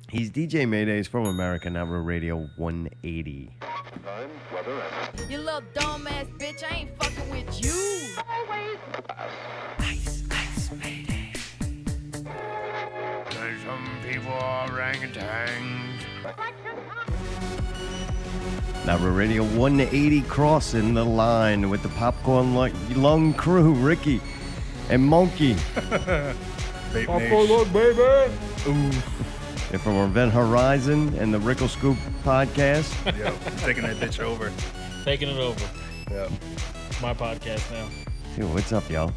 He's DJ Maydays from American Never Radio 180. Time, weather, and You little dumbass bitch, I ain't fucking with you. Ice, Mayday. Some people are orangutans. Never Radio 180 crossing the line with the popcorn lung crew, Ricky and Munki. Popcorn lung, baby. Ooh. And from Event Horizon and the Rickle Scoop podcast. Yep, I'm taking that bitch over. Taking it over. Yep. It's my podcast now. Dude, what's up, y'all?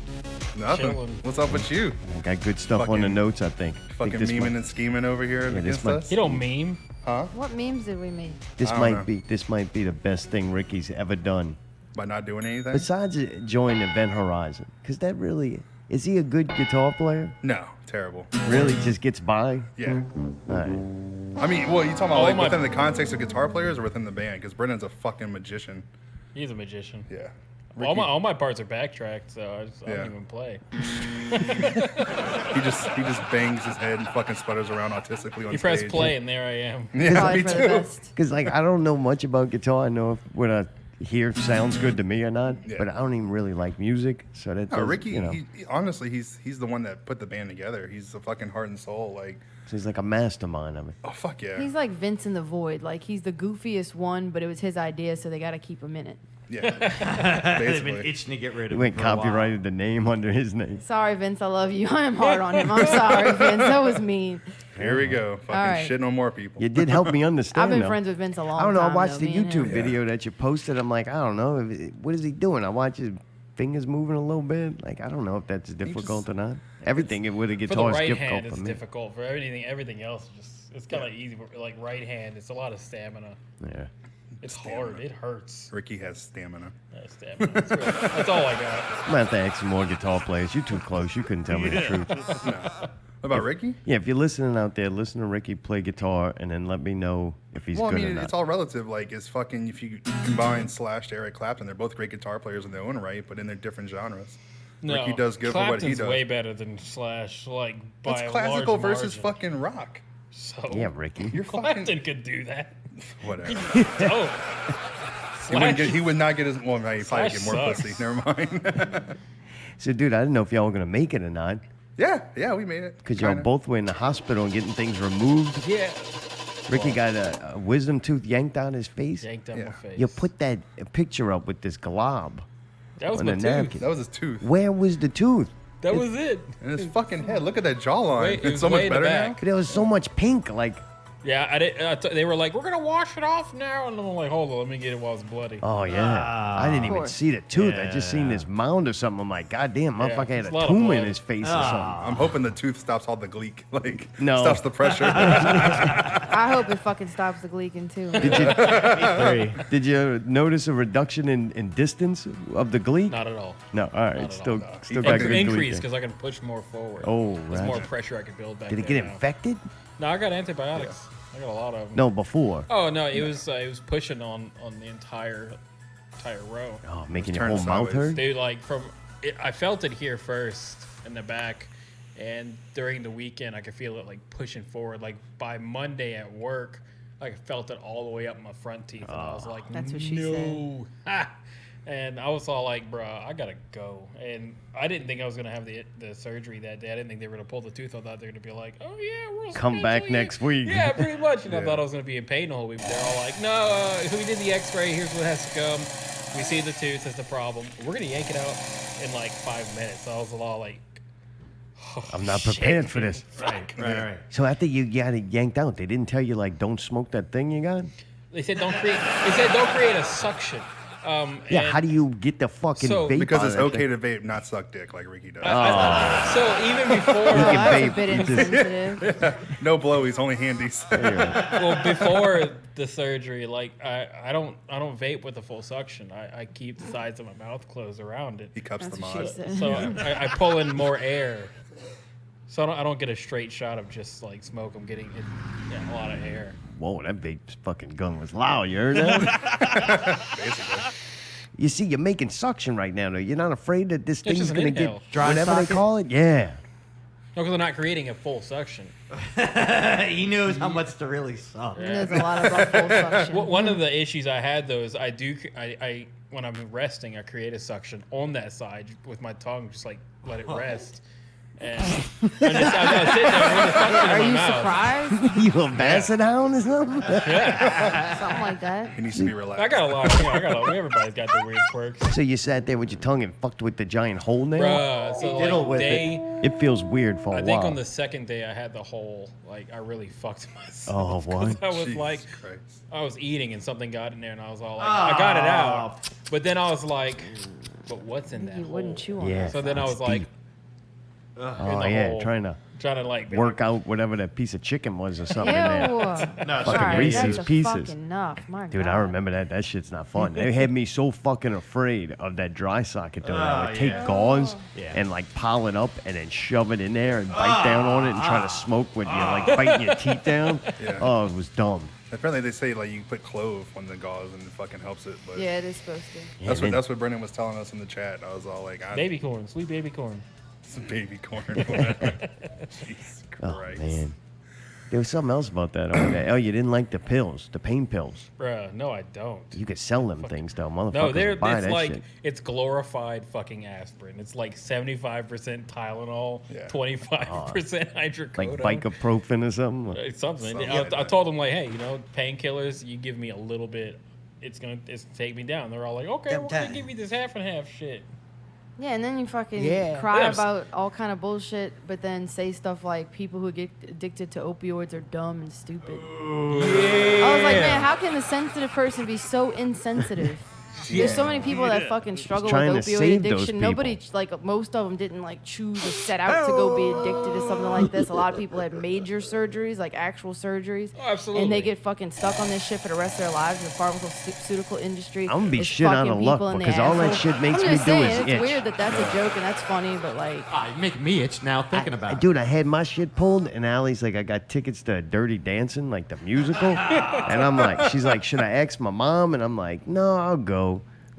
Nothing. Chilling. What's up with you? I got good stuff on the notes, I think. Fucking this memeing and scheming over here against us. You don't meme. Huh? What memes did we make? This I don't might be the best thing Ricky's ever done. By not doing anything? Besides join Event Horizon. Because that really, is he a good guitar player? No, terrible. Really just gets by? Yeah. All right. I mean, well, you talking about within the context of guitar players or within the band? Because Brennan's a fucking magician. He's a magician. Yeah. All my parts are backtracked, so I don't even play. He just bangs his head and fucking sputters around autistically on You stage. press play, and there I am. Yeah, Probably me for the too. best. Because, like, I don't know much about guitar. I know if what I hear sounds good to me or not. Yeah. But I don't even really like music. So that No, Ricky, you know. he, honestly, he's the one that put the band together. He's the fucking heart and soul. Like, So he's like a mastermind of it. oh, fuck yeah. He's like Vince in the Void. Like, he's the goofiest one, but it was his idea, so they got to keep him in it. Yeah. They've been Basically. itching to get rid He of went him for a while. copyrighted the name under his name. Sorry, Vince, I love you. I am hard on him. I'm sorry, Vince. That was mean. Here we go. Fucking right. shitting on more people. You did help me understand. I've been though. friends with Vince a long I don't know. time. I watched though, the me and him. YouTube video that you posted. I'm like, I don't know. What is he doing? I watch his fingers moving a little bit. Like, I don't know if that's difficult or not. Everything with a For the guitar is right difficult hand, for it's me. difficult. For everything else, it's kind of easy. But like right hand, it's a lot of stamina. Yeah. It's hard. It hurts. Ricky has stamina. Stamina. That's all I got. I'm going to have to ask some more guitar players. You're too close. You couldn't tell me the truth. What about Ricky? Yeah, if you're listening out there, listen to Ricky play guitar and then let me know if he's Well, I good or mean, not. it's all relative. Like, it's fucking, if you combine Slash to Eric Clapton, they're both great guitar players in their own right, but in their different genres. No, Ricky does good for what he Clapton's does. way better than Slash. Like by It's a classical large versus margin. fucking rock. So Yeah, Ricky. You're fucking Clapton could do that. whatever. Oh, He would not get his. Well, no, he'd probably get Slash more sucks. pussy. Never mind. So, dude, I didn't know if y'all were going to make it or not. yeah, we made it. Because y'all Kinda. both were in the hospital and getting things removed. yeah. Ricky got a wisdom tooth yanked out his face. Yanked out Yeah. my face. You put that picture up with this glob that was on my the tooth. napkin. That was his tooth Where was the tooth? That was it. and his fucking head. Look at that jawline. Wait, it it's was so much way in the better now. back. There was so much pink. Like, Yeah, I did. They were like, "We're gonna wash it off now," and I'm like, "Hold on, let me get it while it's bloody." oh, yeah. I didn't even course. see the tooth. I just seen Yeah. this mound or something. I'm like, God damn, motherfucker had it's a a lot of tumor in blood. his face or something. I'm hoping the tooth stops all the gleek. Like, No. stops the pressure. I hope it fucking stops the gleeking, too. Did you notice a reduction in distance of the gleek? Not at all. No, all right. Not at Still, all. still got good Increase gleek. because I can push more forward. Oh, There's more right. pressure I can build back. Did it there get now. infected? No, I got antibiotics. I got a lot of them. No, before. Oh no, it was pushing on the entire row. Oh, making your Turn whole mouth sideways. hurt? Dude, like I felt it here first in the back, and during the weekend I could feel it like pushing forward. Like by Monday at work, I felt it all the way up my front teeth, and I was like, That's what she no. Ha! And I was all like, bro, I gotta go. And I didn't think I was gonna have the surgery that day. I didn't think they were gonna pull the tooth. I thought they were gonna be like, oh yeah, we'll Come back schedule you." next week. Yeah, pretty much. And I Yeah. thought I was gonna be in pain the whole week. They're all like, no, we did the X-ray. Here's what has to come. We see the tooth. That's the problem. We're gonna yank it out in like 5 minutes. So I was all like, I'm not prepared for this. Right. So after you got it yanked out, they didn't tell you, like, don't smoke that thing you got? They said don't create. They said don't create a suction. Yeah, and how do you get the fucking So- vape because out it's of that okay thing? to vape, not suck dick like Ricky does. so even before, Oh, that's a vape. bit You just- insensitive. No blowies, only handies. well, before the surgery, like I don't vape with the full suction. I keep the sides of my mouth closed around it. He cups That's the what she mod. said. So I pull in more air. So I don't get a straight shot of just like smoke. I'm getting a lot of air. Whoa, that vape fucking gun was loud. You heard that? Basically. You see, you're making suction right now, though. You're not afraid that this thing's just an going to inhale. get Dry whatever they socket? call it? Yeah. No, because I'm not creating a full suction. He knows how much to really suck. There's a lot of buffalo suction. One of the issues I had though is I when I'm resting, I create a suction on that side with my tongue, just like let it rest. And I was sitting there with the suction Are in you my mouth. surprised? You a basset hound or something? Something like that. He needs to be relaxed. I got a lot. Everybody's got their weird quirks. So you sat there with your tongue and fucked with the giant hole there? Bruh, so Diddle like with It feels weird for a I while. think on the second day I had the whole, like, I really fucked myself. Oh, what? 'Cause I was Jesus like, Christ. I was eating and something got in there and I was all like, I got it out. But then I was like, but what's in that You hole? wouldn't chew on Yeah. that. So then I was like, Oh, the yeah, hole. trying to like work out whatever that piece of chicken was or Ew. something in there. No, Fucking Sorry, Reese's that's Pieces. fucking enough. My Dude, God. I remember that. That shit's not fun. They had me so fucking afraid of that dry socket though. I would take gauze and like pile it up and then shove it in there and bite down on it and try to smoke with you, like biting your teeth down. Yeah. Oh, it was dumb. Apparently they say like you put clove on the gauze and it fucking helps it. But Yeah, it is supposed to. Yeah, man. that's what Brendan was telling us in the chat. I was all like, baby corn, sweet baby corn. some baby corn. Jesus Oh Christ. man, there was something else about that. Oh, you didn't like the pills, the pain pills. Bruh, no, I don't. You could sell them things though, motherfuckers. No, would buy it's that like shit. it's glorified fucking aspirin. It's like 75% Tylenol, Yeah. 25% hydrocodone. Like Vicodin or something. It's something. Something I, like I that. told them like, hey, painkillers. You give me a little bit, it's take me down. They're all like, okay, we're gonna give you this half and half shit. Yeah, and then you fucking Yeah. cry Yeah, about all kind of bullshit, but then say stuff like people who get addicted to opioids are dumb and stupid. I was like, man, how can a sensitive person be so insensitive? There's so many people that fucking struggle trying with to opioid save those addiction. Nobody, people. like most of them, didn't like choose or set out to go be addicted to something like this. A lot of people had major surgeries, like actual surgeries, Oh, absolutely. and they get fucking stuck on this shit for the rest of their lives. The pharmaceutical industry. I'm gonna be is shit out fucking of luck people in the because all that asshole. shit makes I'm me just do saying, is it's itch. weird that that's a joke and that's funny, but like. You make me itch now thinking about it. Dude, I had my shit pulled, and Allie's like, I got tickets to Dirty Dancing, like the musical. And I'm like, she's like, should I ask my mom? And I'm like, no, I'll go.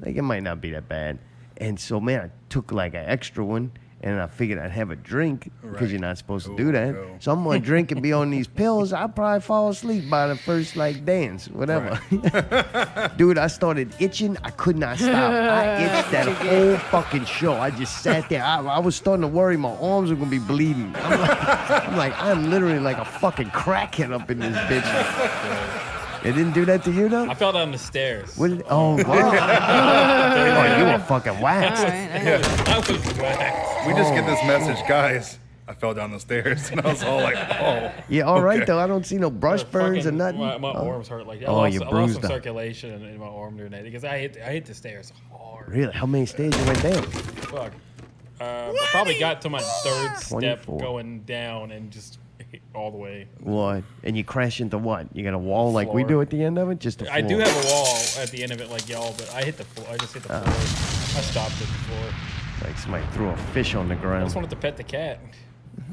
Like, it might not be that bad. And so, man, I took like an extra one, and I figured I'd have a drink because Right. you're not supposed to Oh, do that. no. So I'm gonna drink and be on these pills. I'll probably fall asleep by the first like dance, whatever. Dude, I started itching. I could not stop. I itched that whole fucking show. I just sat there. I was starting to worry my arms were gonna be bleeding. I'm literally like a fucking crackhead up in this bitch. It didn't do that to you though? I fell down the stairs. What did, oh, wow. Oh, you were fucking All waxed. right, I was waxed. We just get this message, guys. I fell down the stairs and I was all like, oh. Yeah, all right Okay. though. I don't see no brush burns or Fucking- nothing. My Oh. arms hurt like that. Oh, I you lost bruised some them. circulation in my arm during that because I hit the stairs hard. Really? How many stairs you went down? Fuck. I probably got to my third step 24. going down and just hit all the way. What? And you crash into what? You got a wall like we Floor. do at the end of it? Just a floor. I do have a wall at the end of it like y'all, but I hit the floor. I just hit the floor. I stopped at the floor. Like somebody threw a fish on the I ground. just wanted to pet the cat.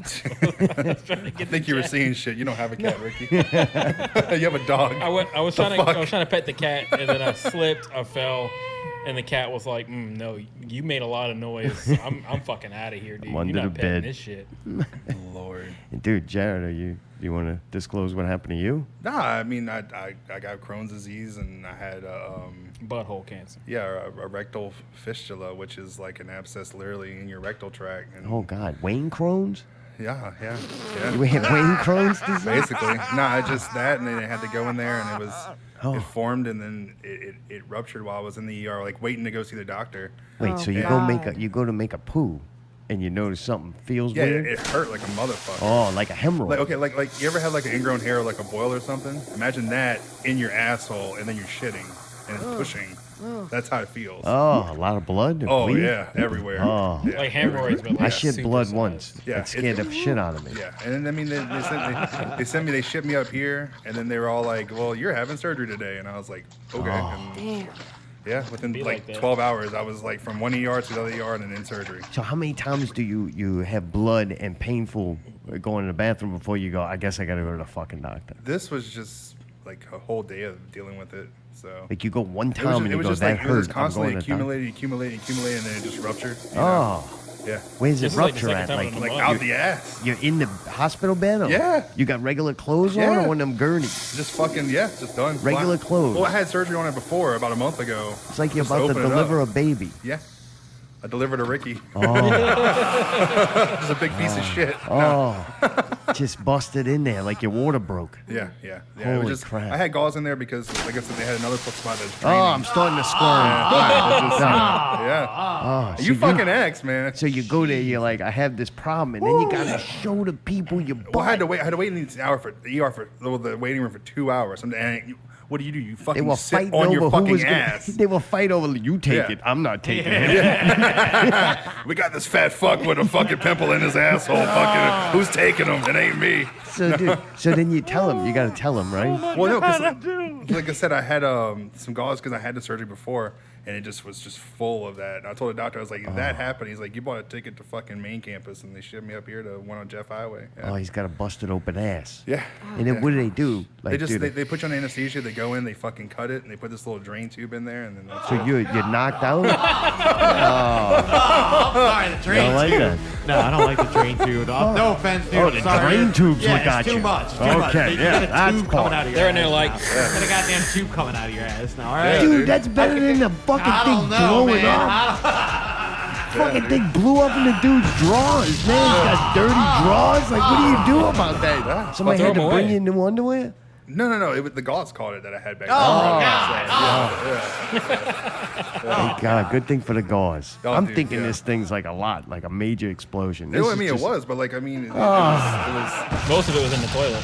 I think you were seeing shit. You don't have a cat, Ricky. you have a dog. I was The trying fuck? to pet the cat, and then I slipped, I fell, and the cat was like, "No, you made a lot of noise. I'm fucking out of here, dude. I'm You're under not the petting bed." this shit." Lord. Dude, Jarrad, do you want to disclose what happened to you? Nah, I mean, I got Crohn's disease and I had, Butthole cancer. a rectal fistula, which is like an abscess literally in your rectal tract. And Oh God, Wayne Crohn's? yeah. You had Wayne Crohn's disease? Basically, nah, just that, and then I had to go in there, and Oh. it formed, and then it ruptured while I was in the ER, like waiting to go see the doctor. Wait, Oh, so you God. go to make a poo, and you notice something feels Yeah, weird? it hurt like a motherfucker. Oh, like a hemorrhoid. Like okay, like you ever had like an ingrown hair or like a boil or something? Imagine that in your asshole, and then you're shitting and it's pushing. That's how it feels. Oh, a lot of blood? Oh bleed? yeah, everywhere. Oh. Yeah. Like hemorrhoids, but like I shit super blood sized. once. Yeah, It scared the shit out of me. Yeah, and then, I mean, they shipped me up here, and then they were all like, "Well, you're having surgery today," and I was like, "Okay." And Damn. yeah, within Be like like that. 12 hours, I was like from one ER to the other ER and then in surgery. So how many times do you have blood and painful going to the bathroom before you go, I guess I got to go to the fucking doctor? This was just like a whole day of dealing with it. So Like you go one it was time just, and it you was go, just that like it was hurt. just I'm constantly going to the doctor." accumulating, and then it just ruptured. You know? Oh, Yeah. Where's This it is like the rupture second at? time Like, in a Like month. out the ass. you're in the hospital bed? Or Yeah. You got regular clothes on Yeah. or one of them gurneys? Just fucking, just done. Regular clothes. Well, I had surgery on it before, about a month ago. It's like you're Just about to open it deliver a up. baby. Yeah. I delivered a Ricky. Oh, Just a big piece of shit. just busted in there like your water broke. Yeah. It was Holy just, crap. I had gauze in there because, like I said, they had another spot that's Oh, draining. I'm starting to squirm. Yeah. so You fucking asked, man. So you go there, you're like, I have this problem, and then you gotta show the people your butt. Well, I had to wait in the ER for the waiting room for 2 hours. And what do? You They fucking were sit fighting on over your who fucking was gonna. ass. They were fight over. You take Yeah. it. I'm not taking it. We got this fat fuck with a fucking pimple in his asshole. Fucking, who's taking him? It ain't me. So, dude, so then you tell him. You gotta tell him, right? Well, no, because like I said, I had some gauze because I had the surgery before, and it just was just full of that. And I told the doctor, I was like, if that happened, he's like, you bought a ticket to fucking main campus, and they shipped me up here to one on Jeff Highway. Yeah. Oh, he's got a busted open ass. Yeah. And then what do they do? Like, They just dude, they put you on anesthesia. They go in, they fucking cut it, and they put this little drain tube in there, and then that's so you're knocked out. Sorry, the drain I like tube. that. No, I don't like the drain tube. No offense, dude. Oh, the Sorry. drain tubes yeah, look at it's too you. much. Too much. Okay, You yeah, got a that's tube part. coming out of your They're in ass there like- now. Got a goddamn tube coming out of your ass now, all right? Yeah, Dude, dude. that's better than the fucking I thing don't know, blowing man. up. Fucking thing blew up in the dude's drawers, man. He's got dirty drawers. Like, what do you do about that? Somebody Throw had to them bring away. you new underwear? No. It was the gauze caught it that I had back Oh, then. Thank God. Good thing for the gauze. Oh, I'm dude, thinking yeah. this thing's like a lot, like a major explosion. You know This what I is mean? just- It was, but like I mean, it was. Most of it was in the toilet.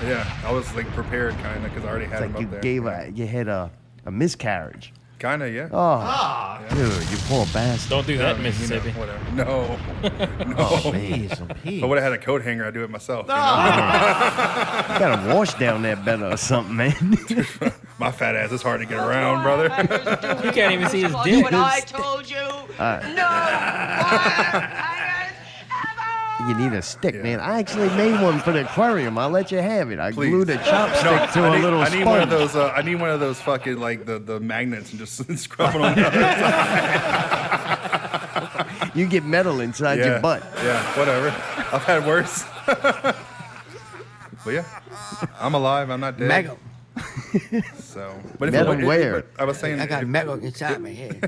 Yeah, I was like prepared kind of because I already had It's him like you up there. gave you had a miscarriage. Kind of, yeah. Oh, dude, you poor bastard. Don't do that, You know, Mississippi. whatever. No. Jeez, some If pee. I would have had a coat hanger, I'd do it myself. You know? You gotta wash down that better or something, man. My fat ass is hard to get around, brother. You can't even see his That's dick. what I told you. You need a stick, Yeah. man. I actually made one for the aquarium. I'll let you have it. I Please. glued a chopstick to I a need, little I need one of sponge. those. I need one of those fucking like the magnets and just scrub it on the other side. You get metal inside Yeah, your butt. yeah, whatever. I've had worse. But yeah, I'm alive. I'm not dead. Metal. So, but if Metal it, where? but I was saying, I got if, metal inside my head.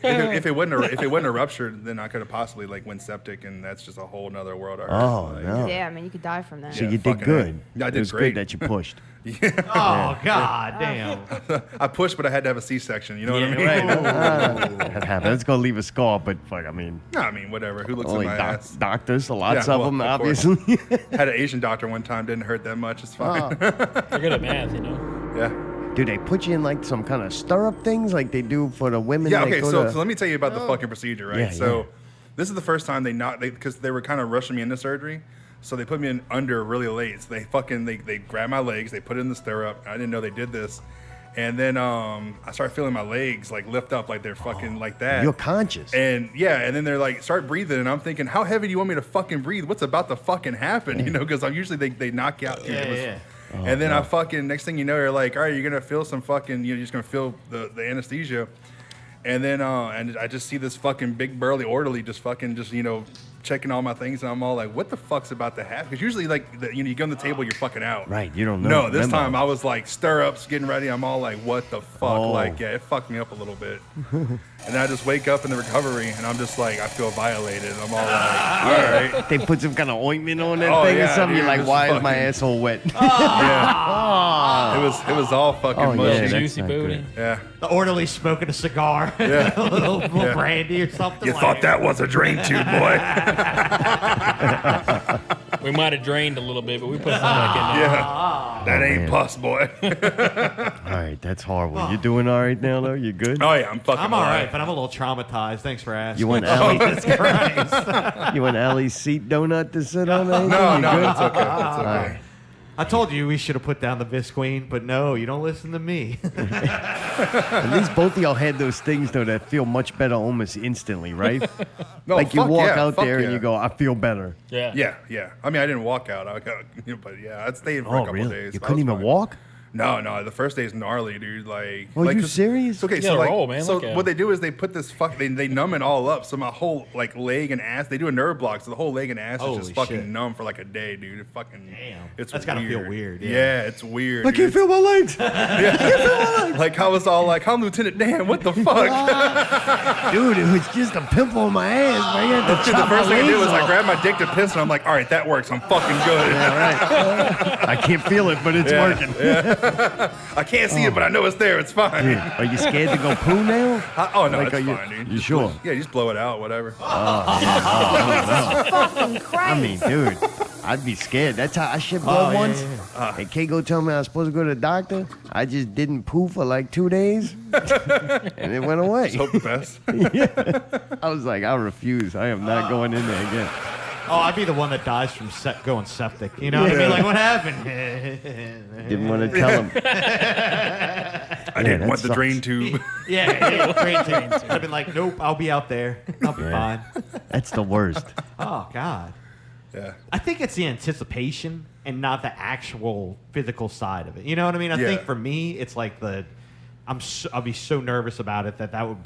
if it wouldn't have ruptured, then I could have possibly like went septic, and that's just a whole nother world. Of hurt. Oh, Like, no. Yeah, I mean, you could die from that. So Yeah, you did fucking good. A. I did It was great. good that you pushed. Oh, God damn. I pushed, but I had to have a C-section. You know what I mean? That happened. It's gonna leave a scar, but fuck, I mean, No, I mean, whatever. Who looks only at my ass? doctors, lots Yeah, of well, them, of course. obviously. Had an Asian doctor one time. Didn't hurt that much. It's fine. They're good at math, you know. Yeah. Do they put you in like some kind of stirrup things like they do for the women? Yeah. that Okay. go So, to- so let me tell you about the fucking procedure, right? Yeah, so, yeah. this is the first time because they were kind of rushing me into surgery. So they put me in under really late. So they grabbed my legs, they put it in the stirrup. I didn't know they did this. And then I started feeling my legs like lift up like they're fucking like that. You're conscious. And yeah, and then they're like, start breathing, and I'm thinking, how heavy do you want me to fucking breathe? What's about to fucking happen? You know, because I'm usually they knock you out. Yeah. And then I fucking next thing you know, they're like, all right, you're gonna feel some fucking, you're just gonna feel the anesthesia. And then and I just see this fucking big burly orderly just checking all my things, and I'm all like, what the fuck's about to happen? Because usually like you go on the table, you're fucking out. Right, you don't know. No, this Remember. time I was like stirrups, getting ready. I'm all like, what the fuck? Oh. Like, yeah, it fucked me up a little bit. And then I just wake up in the recovery, and I'm just like, I feel violated. I'm all like, all right. They put some kind of ointment on that Oh, thing or yeah, something. dude, You're like, it's why is my fucking- asshole wet? Yeah. It was all fucking Oh, yeah, mushy. that's Juicy not booty. good. Yeah. The orderly smoking a cigar. Yeah. a little Yeah. brandy or something. You like thought that was a drain tube, boy. We might have drained a little bit, but we put some back in there. Yeah. That ain't man. pus, boy. All right, that's horrible. You doing all right now, though? You good? Oh yeah, I'm fucking. I'm all right, alive. but I'm a little traumatized. Thanks for asking. You want Allie? Jesus Christ. You want Allie's seat donut to sit on? Anything? No, You no, good? it's okay. It's All okay. right. I told you we should have put down the Visqueen, but no, you don't listen to me. At least both of y'all had those things though that feel much better almost instantly, right? No, like you fuck walk yeah, out fuck there yeah. and you go, I feel better. Yeah. Yeah, yeah. I mean, I didn't walk out. But yeah, I stayed for a Oh, couple really? days. You but I couldn't was even fine. walk? No, the first day is gnarly, dude. Are you 'cause- serious? Okay, You so gotta like, roll, man. so Look at what him. they do is they put this they numb it all up. So my whole like leg and ass, they do a nerve block, so the whole leg and ass is Holy just fucking shit. numb for like a day, dude. It fucking, Damn. it's That's gotta feel weird, yeah. Yeah, it's weird. I dude. can't feel my legs. Like I was all like, I'm Lieutenant Dan. What the fuck? Dude, it was just a pimple on my ass, man. You had to Dude, the chop first my thing I did legs was I off. grabbed my dick to piss, and I'm like, all right, that works. I'm fucking good. I can't feel it, but it's Yeah, working. I can't see it, but I know it's there. It's fine. Dude, are you scared to go poo now? Oh no, Like, it's are you- fine, dude. you Just sure? Yeah, just blow it out, whatever. Fucking Christ. I mean, dude, I'd be scared. That's how I shit blood yeah, once. yeah, And Keiko told me I was supposed to go to the doctor. I just didn't poo for like 2 days, and it went away. Hope the best. I was like, I refuse. I am not going in there again. Oh, I'd be the one that dies from going septic. You know what I mean? Like, what happened? Didn't want to tell him. I didn't that want the sucks. drain tube. Yeah, great team. I've been like, nope, I'll be out there. I'll be fine. That's the worst. Oh God. Yeah. I think it's the anticipation and not the actual physical side of it. You know what I mean? I think Yeah. for me, it's like I'll be so nervous about it that would,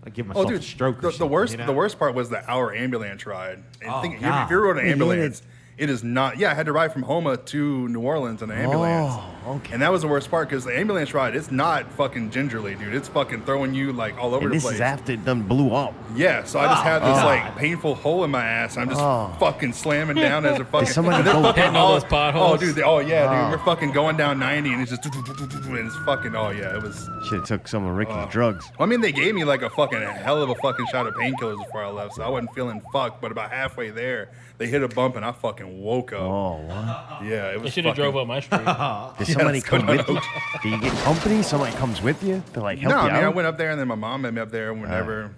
I'd give myself Oh, dude, a stroke. Or the something, worst, you know? the worst part was the hour ambulance ride. And Oh, if God. you rode an Wait, you had ambulance, it is not. Yeah, I had to ride from Homa to New Orleans in an ambulance. Oh, okay. And that was the worst part because the ambulance ride, it's not fucking gingerly, dude. It's fucking throwing you like all over And the this place. is after it done blew up. Yeah, so I just had this God. like painful hole in my ass. I'm just fucking slamming down as a fucking. somebody and they're go- fucking Hitting all those potholes. Oh, dude. Dude. We're fucking going down 90, and it's just and it's fucking. Oh yeah, it was. Should have took some of Ricky's drugs. Well, I mean, they gave me like a fucking hell of a fucking shot of painkillers before I left, so I wasn't feeling fucked. But about halfway there, they hit a bump, and I fucking woke up. Oh, what? Yeah, it They was. should have drove up my street. Did somebody let's come go with you? Do you get company? Somebody comes with you to like help No, you I mean, I out? went up there, and then my mom met me up there whenever,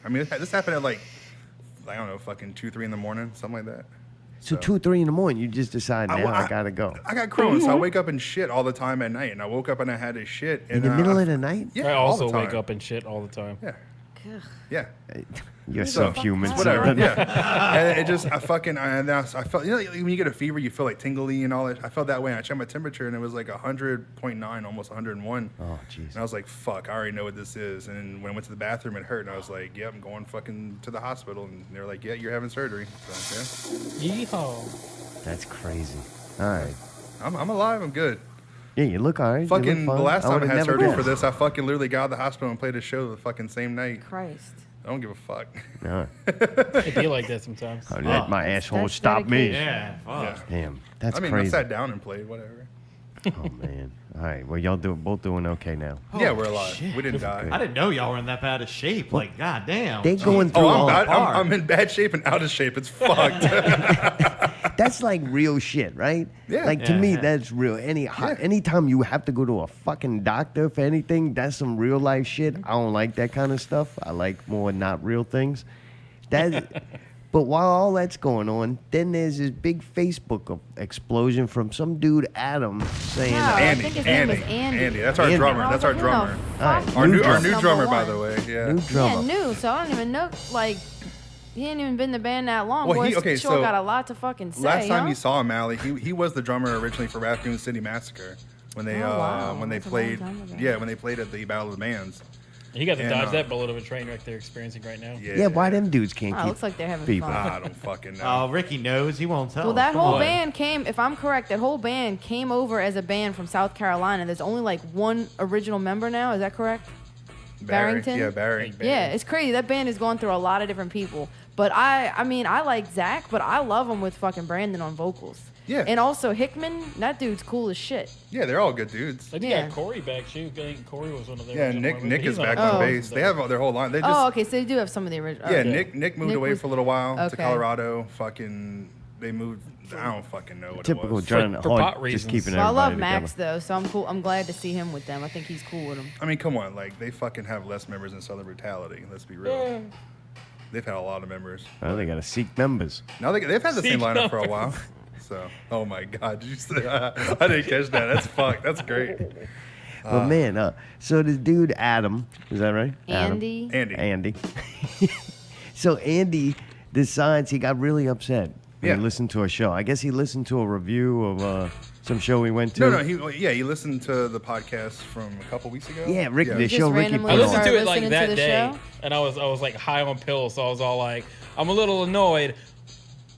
I mean, this happened at like, I don't know, fucking 2, 3 in the morning, something like that. So 2, 3 in the morning, you just decide now I I- gotta go. I got Crohn's, so I wake up and shit all the time at night, and I woke up and I had to shit. In And, the middle of the night? Yeah, I all also the wake time. up and shit all the time. Yeah, Ugh. yeah. You're So, subhuman. Whatever. son. Yeah. And it just, I felt, when you get a fever, you feel like tingly and all that. I felt that way. And I checked my temperature, and it was like 100.9, almost 101. Oh, jeez. And I was like, fuck, I already know what this is. And then when I went to the bathroom, it hurt. And I was like, yep, I'm going fucking to the hospital. And they were like, yeah, you're having surgery. So, Yeehaw. That's crazy. All right. yeah. I'm alive. I'm good. Yeah, you look all right. You Fucking, look the fine. last time I would've had never surgery for guessed. this, I fucking literally got out of the hospital and played a show the fucking same night. Christ. I don't give a fuck. No. It be like that sometimes. Oh, let my asshole That's stop me. dedication. Yeah. Fuck. Damn, that's I mean, crazy. I sat down and played, whatever. Oh man. All right. Well, y'all both doing okay now. Yeah, we're alive. We didn't die. I didn't know y'all were in that bad of shape. Like, goddamn. They going through Oh, all. apart. I'm in bad shape and out of shape. It's fucked. That's like real shit, right? Yeah. Like to Yeah, me, yeah. that's real. Anytime you have to go to a fucking doctor for anything, that's some real life shit. I don't like that kind of stuff. I like more not real things. That. But while all that's going on, then there's this big Facebook explosion from some dude, Adam, saying, No, I Andy, think his name is Andy. Andy. That's our Andy. drummer. And I was That's our like, drummer. who the All right, fuck Our Our new new, drummer. our new Number drummer, by one. the way. Yeah. new drummer. Yeah, new. So I don't even know. Like, he ain't even been in the band that long. Well, Boy, he- okay, sure so got a lot to fucking say. Last time huh? you saw him, Allie, he was the drummer originally for Raccoon City Massacre when they Oh, wow. when they That's a long played time ago. when they played at the Battle of the Bands. You got to And, dodge that bullet of a train wreck they're experiencing right now. Yeah, why them dudes can't Oh, keep looks like they're having people? fun. I don't fucking know. Oh, Ricky knows. He won't tell. Well, that Come whole on. band came, if I'm correct, that whole band came over as a band from South Carolina. There's only like one original member now. Is that correct? Barry. Barrington? Yeah, Barry. Yeah, it's crazy. That band has gone through a lot of different people. But I mean, I like Zach, but I love him with fucking Brandon on vocals. Yeah. And also Hickman, that dude's cool as shit. Yeah, they're all good dudes. Like they Yeah. got Corey back too. I think Corey was one of their Yeah, original Nick members, Nick but is he's back not- on Oh. bass. They have their whole line. They just Oh, okay, so they do have some of the original. yeah. okay. Nick moved Nick away was- for a little while to Okay. Colorado. Fucking they moved. I don't fucking know what Typical it was. John for Hart, pot just reasons. keeping Well, I everybody love Max together. though, so I'm cool. I'm glad to see him with them. I think he's cool with them. I mean, come on, like they fucking have less members than Southern Brutality. Let's be real. They've had a lot of members. Oh, they gotta seek members. Now they've had the same Seek lineup for a numbers. while. So, oh my God, did you say? I didn't catch that. That's fucked. That's great. But man, so this dude Adam, is that right? Andy. Andy. So Andy decides he got really upset when Yeah. he listened to a show. I guess he listened to a review of Some show we went to. No, he listened to the podcast from a couple weeks ago. Yeah, Ricky, the Just show Ricky randomly I put listened on. to it like listening to that the day, show? and I was like high on pills, so I was all like, I'm a little annoyed,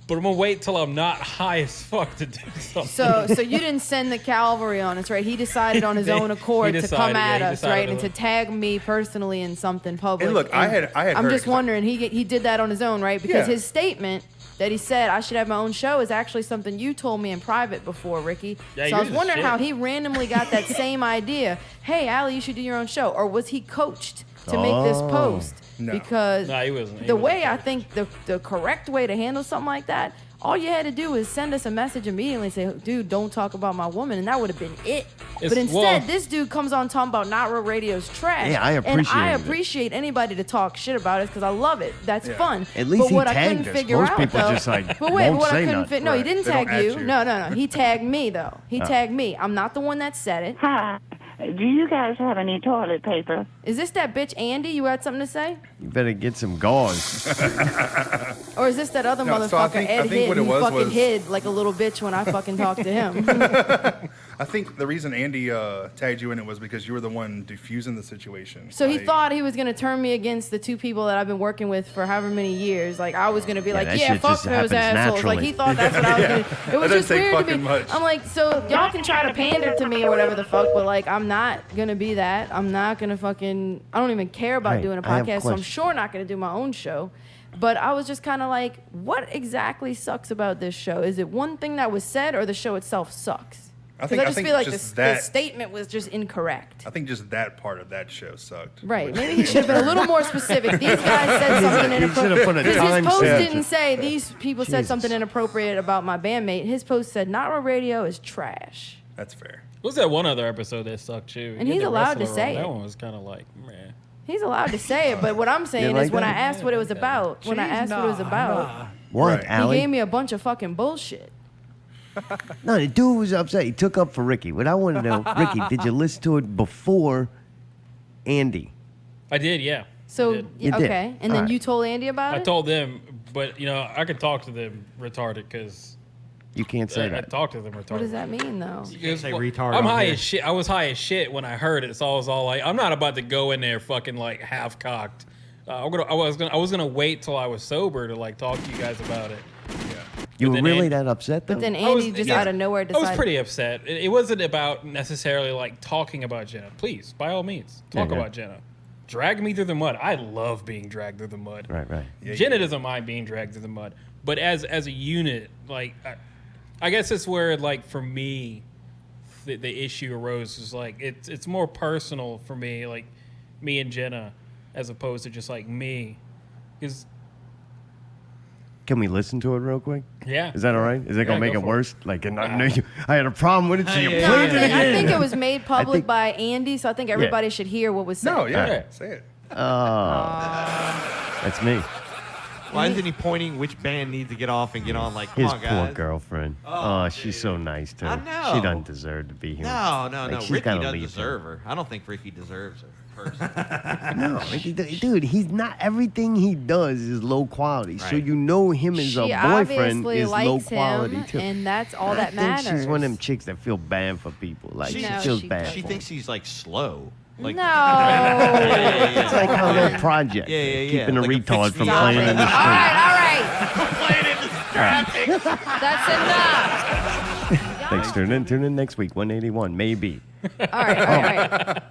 but I'm gonna wait till I'm not high as fuck to do something. So you didn't send the cavalry on us, right? He decided on his own accord He to decided, come yeah, at he us, decided right, to- and to tag me personally in something public. And look, I had I'm heard just it. wondering, he did that on his own, right? Because Yeah. his statement that he said I should have my own show is actually something you told me in private before, Ricky. Yeah, so I was yours is wondering shit. how he randomly got that same idea. Hey, Allie, you should do your own show, or was he coached to make this post? No. Because No, he wasn't. He the wasn't way I coached. think the correct way to handle something like that, all you had to do is send us a message immediately and say, dude, don't talk about my woman, and that would have been it. But instead, well- this dude comes on talking about Not Real Radio's trash. Yeah, I And I appreciated it. appreciate anybody to talk shit about it because I love it. That's Yeah. fun. At least but he what I tagged couldn't us. figure Most out, people though, just, like, but wait, won't what I say couldn't nothing. fit. No, he Right. didn't They don't tag at you. you. No. He tagged me though. Oh. He tagged me. I'm not the one that said it. Hi. Do you guys have any toilet paper? Is this that bitch Andy? You had something to say? You better get some gauze. Or is this that other No, so motherfucker I Ed think Hid what it who was fucking hid like a little bitch when I fucking talked to him? I think the reason Andy tagged you in it was because you were the one diffusing the situation. So he Like, thought he was gonna turn me against the two people that I've been working with for however many years. Like I was gonna be like, that yeah, shit fuck just those happens assholes. Like naturally. he thought that's what I was gonna. It was That just doesn't take weird to fucking me. much. I'm like, so y'all can try to pander to me or whatever the fuck, but like I'm not gonna be that. I'm not gonna fucking. I don't even care about Hey, doing a I have a podcast, so I'm question. sure not gonna do my own show. But I was just kind of like, what exactly sucks about this show? Is it one thing that was said, or the show itself sucks? I 'Cause think I just feel like just the that. statement was just incorrect. I think just that part of that show sucked. Right. Maybe he should have been a little more specific. These guys said something He should have put a inappropriate. Because time his post stamp. didn't say these people said Jesus. something inappropriate about my bandmate. His post said Not Real Radio is trash. That's fair. What was that one other episode that sucked too? And He he's had the allowed to wrestler say on. it. That one was kind of like, man. He's allowed to say it, but what I'm saying like is when that? I asked what it was about, when I asked what it was about, What, Right. he Allie? gave me a bunch of fucking bullshit. No, the dude was upset. He took up for Ricky. What I want to know, Ricky, did you listen to it before Andy? I did, yeah. I So did. You did. okay, and then Alright. you told Andy about I it. told them, but you know, I could talk to them retarded because You can't say I that. talked to them retarded. What does that mean though? Because, say well, retard I'm on high here. as shit. I was high as shit when I heard it, so I was all like, I'm not about to go in there fucking like half cocked. I was gonna wait till I was sober to like talk to you guys about it. You But were then really Andy- that upset though? But then I was- Andy just yeah. out of nowhere I decided. was pretty upset. It wasn't about necessarily like talking about Jenna. Please, by all means, talk Yeah, yeah. about Jenna. Drag me through the mud. I love being dragged through the mud. Right. Jenna doesn't mind being dragged through the mud, but as a unit, like I guess it's where like for me, the issue arose is like it's more personal for me, like me and Jenna, as opposed to just like me, because Can we listen to it real quick? yeah, Is that all right? Is that gonna Yeah, make go it for worse? Like, and I knew you. I had a problem with it, so you Yeah, played yeah, it yeah. I again. think it was made public think- by Andy, so I think everybody should hear what was said. No, yeah, Yeah. say it. That's me. Why isn't he pointing which band needs to get off and get on? Like, come His on, poor guys. girlfriend. Oh, she's so nice too. I know. She doesn't deserve to be here. No. Like, she's Ricky gotta doesn't leave deserve her. I don't think Ricky deserves her. Personally. No, dude, he's not. Everything he does is low quality. So Right. you know him as She a boyfriend obviously is low likes quality him, too. and that's all I that think matters. she's one of them chicks that feel bad for people. Like she No, feels she bad. doesn't. She for thinks them. he's like slow. Like, No. It's like how that project, Yeah. keeping a Like a retard fixed from VR. playing in the All street. right. That's enough. Thanks. Tune in next week. 181, maybe. All right.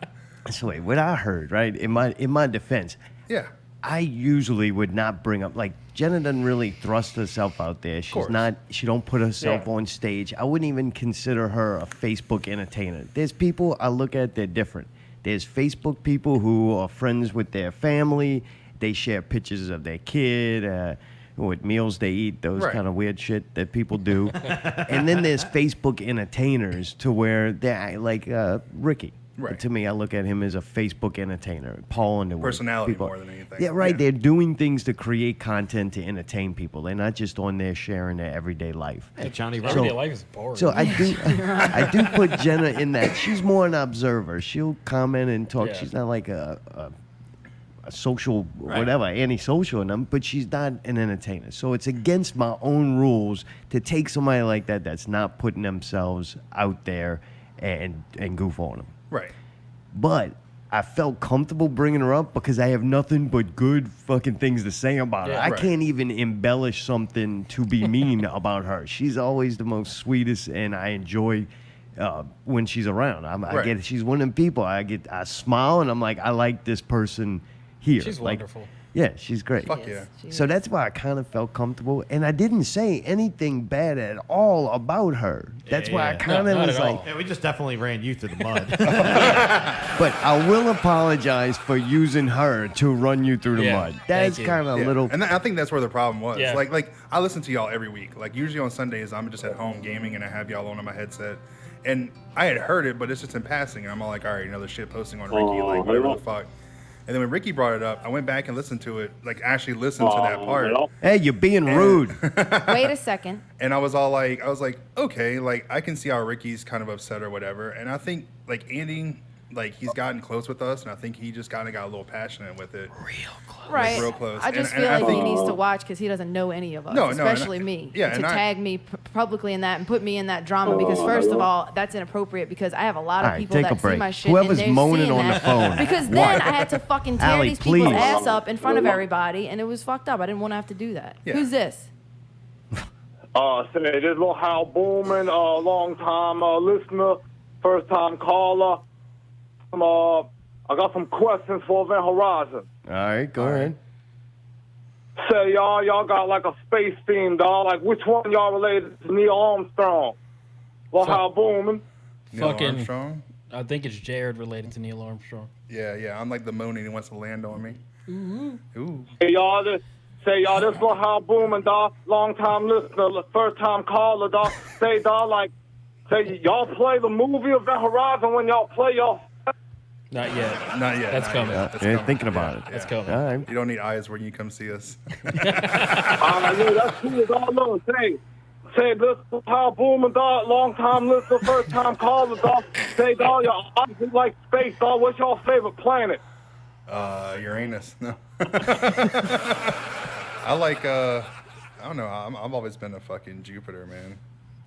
So wait, what I heard, right? In my defense, Yeah. I usually would not bring up, like, Jenna doesn't really thrust herself out there. She's course. not, she don't put herself Yeah. on stage. I wouldn't even consider her a Facebook entertainer. There's people I look at, they're different. There's Facebook people who are friends with their family. They share pictures of their kid, what meals they eat, those Right. kind of weird shit that people do. And then there's Facebook entertainers to where they're like Ricky. Right. To me, I look at him as a Facebook entertainer. Paul and the Personality people. more than anything. Yeah, right. Yeah. They're doing things to create content to entertain people. They're not just on there sharing their everyday life. Hey, Johnny everyday So- life is boring. So I do put Jenna in that. She's more an observer. She'll comment and talk. Yeah. She's not like a social whatever, antisocial in them, but she's not an entertainer. So it's against my own rules to take somebody like that that's not putting themselves out there and goof on them. Right. But I felt comfortable bringing her up because I have nothing but good fucking things to say about her. I can't even embellish something to be mean about her. She's always the most sweetest, and I enjoy when she's around. I get she's one of them people. I smile and I'm like, I like this person here. She's like, wonderful. Yeah, she's great. Fuck yeah. So that's why I kind of felt comfortable, and I didn't say anything bad at all about her. That's why I kind of not was at like, all. Yeah, we just definitely ran you through the mud. but I will apologize for using her to run you through the mud. That's Thank you. kind of a little. And I think that's where the problem was. Yeah. Like I listen to y'all every week. Like usually on Sundays, I'm just at home gaming and I have y'all on my headset. And I had heard it, but it's just in passing. And I'm all like, all right, another shit posting on Ricky, like whatever the fuck. And then when Ricky brought it up, I went back and listened to it, like actually listened to that part. Hey, you're being rude. Wait a second. And I was like, okay, like I can see how Ricky's kind of upset or whatever. And I think like Andy, like he's gotten close with us, and I think he just kind of got a little passionate with it. Real close. Right. real close. I just And feel I like think- he needs to watch because he doesn't know any of us, No, especially me. Yeah, to and I- tag me publicly in that and put me in that drama because first of all, that's inappropriate because I have a lot of All right, people take a that see break. my shit Whoever's and they're moaning seeing on the that. phone. Because then What? I had to fucking tear Allie, these people's please. ass up in front of everybody, and it was fucked up. I didn't want to have to do that. Yeah. Who's this? Say this little Hal Bowman, long time listener, first time caller. I got some questions for Event Horizon. All right, go ahead. Say y'all got like a space theme, dog. Like which one y'all related to Neil Armstrong? Well, Hal Bowman. Neil Fucking- Armstrong? I think it's Jarrad related to Neil Armstrong. Yeah. I'm like the moon and he wants to land on me. Ooh. Say y'all this little Hal Bowman, dog. Long time listener, first time caller, dog. Say y'all play the movie Event Horizon when y'all play y'all. Not yet. Not yet. That's not coming. yet. That's Yeah, coming. thinking about it. That's coming. All right. Uh, You don't need eyes when you come see us. Yeah, that's cool, dog. Look, say this Hal Bowman, dog. Long time listener, first time caller, dog. Say, dog, y'all obviously like space, dog. What's your favorite planet? Uranus. No. I like. I don't know. I've always been a fucking Jupiter, man.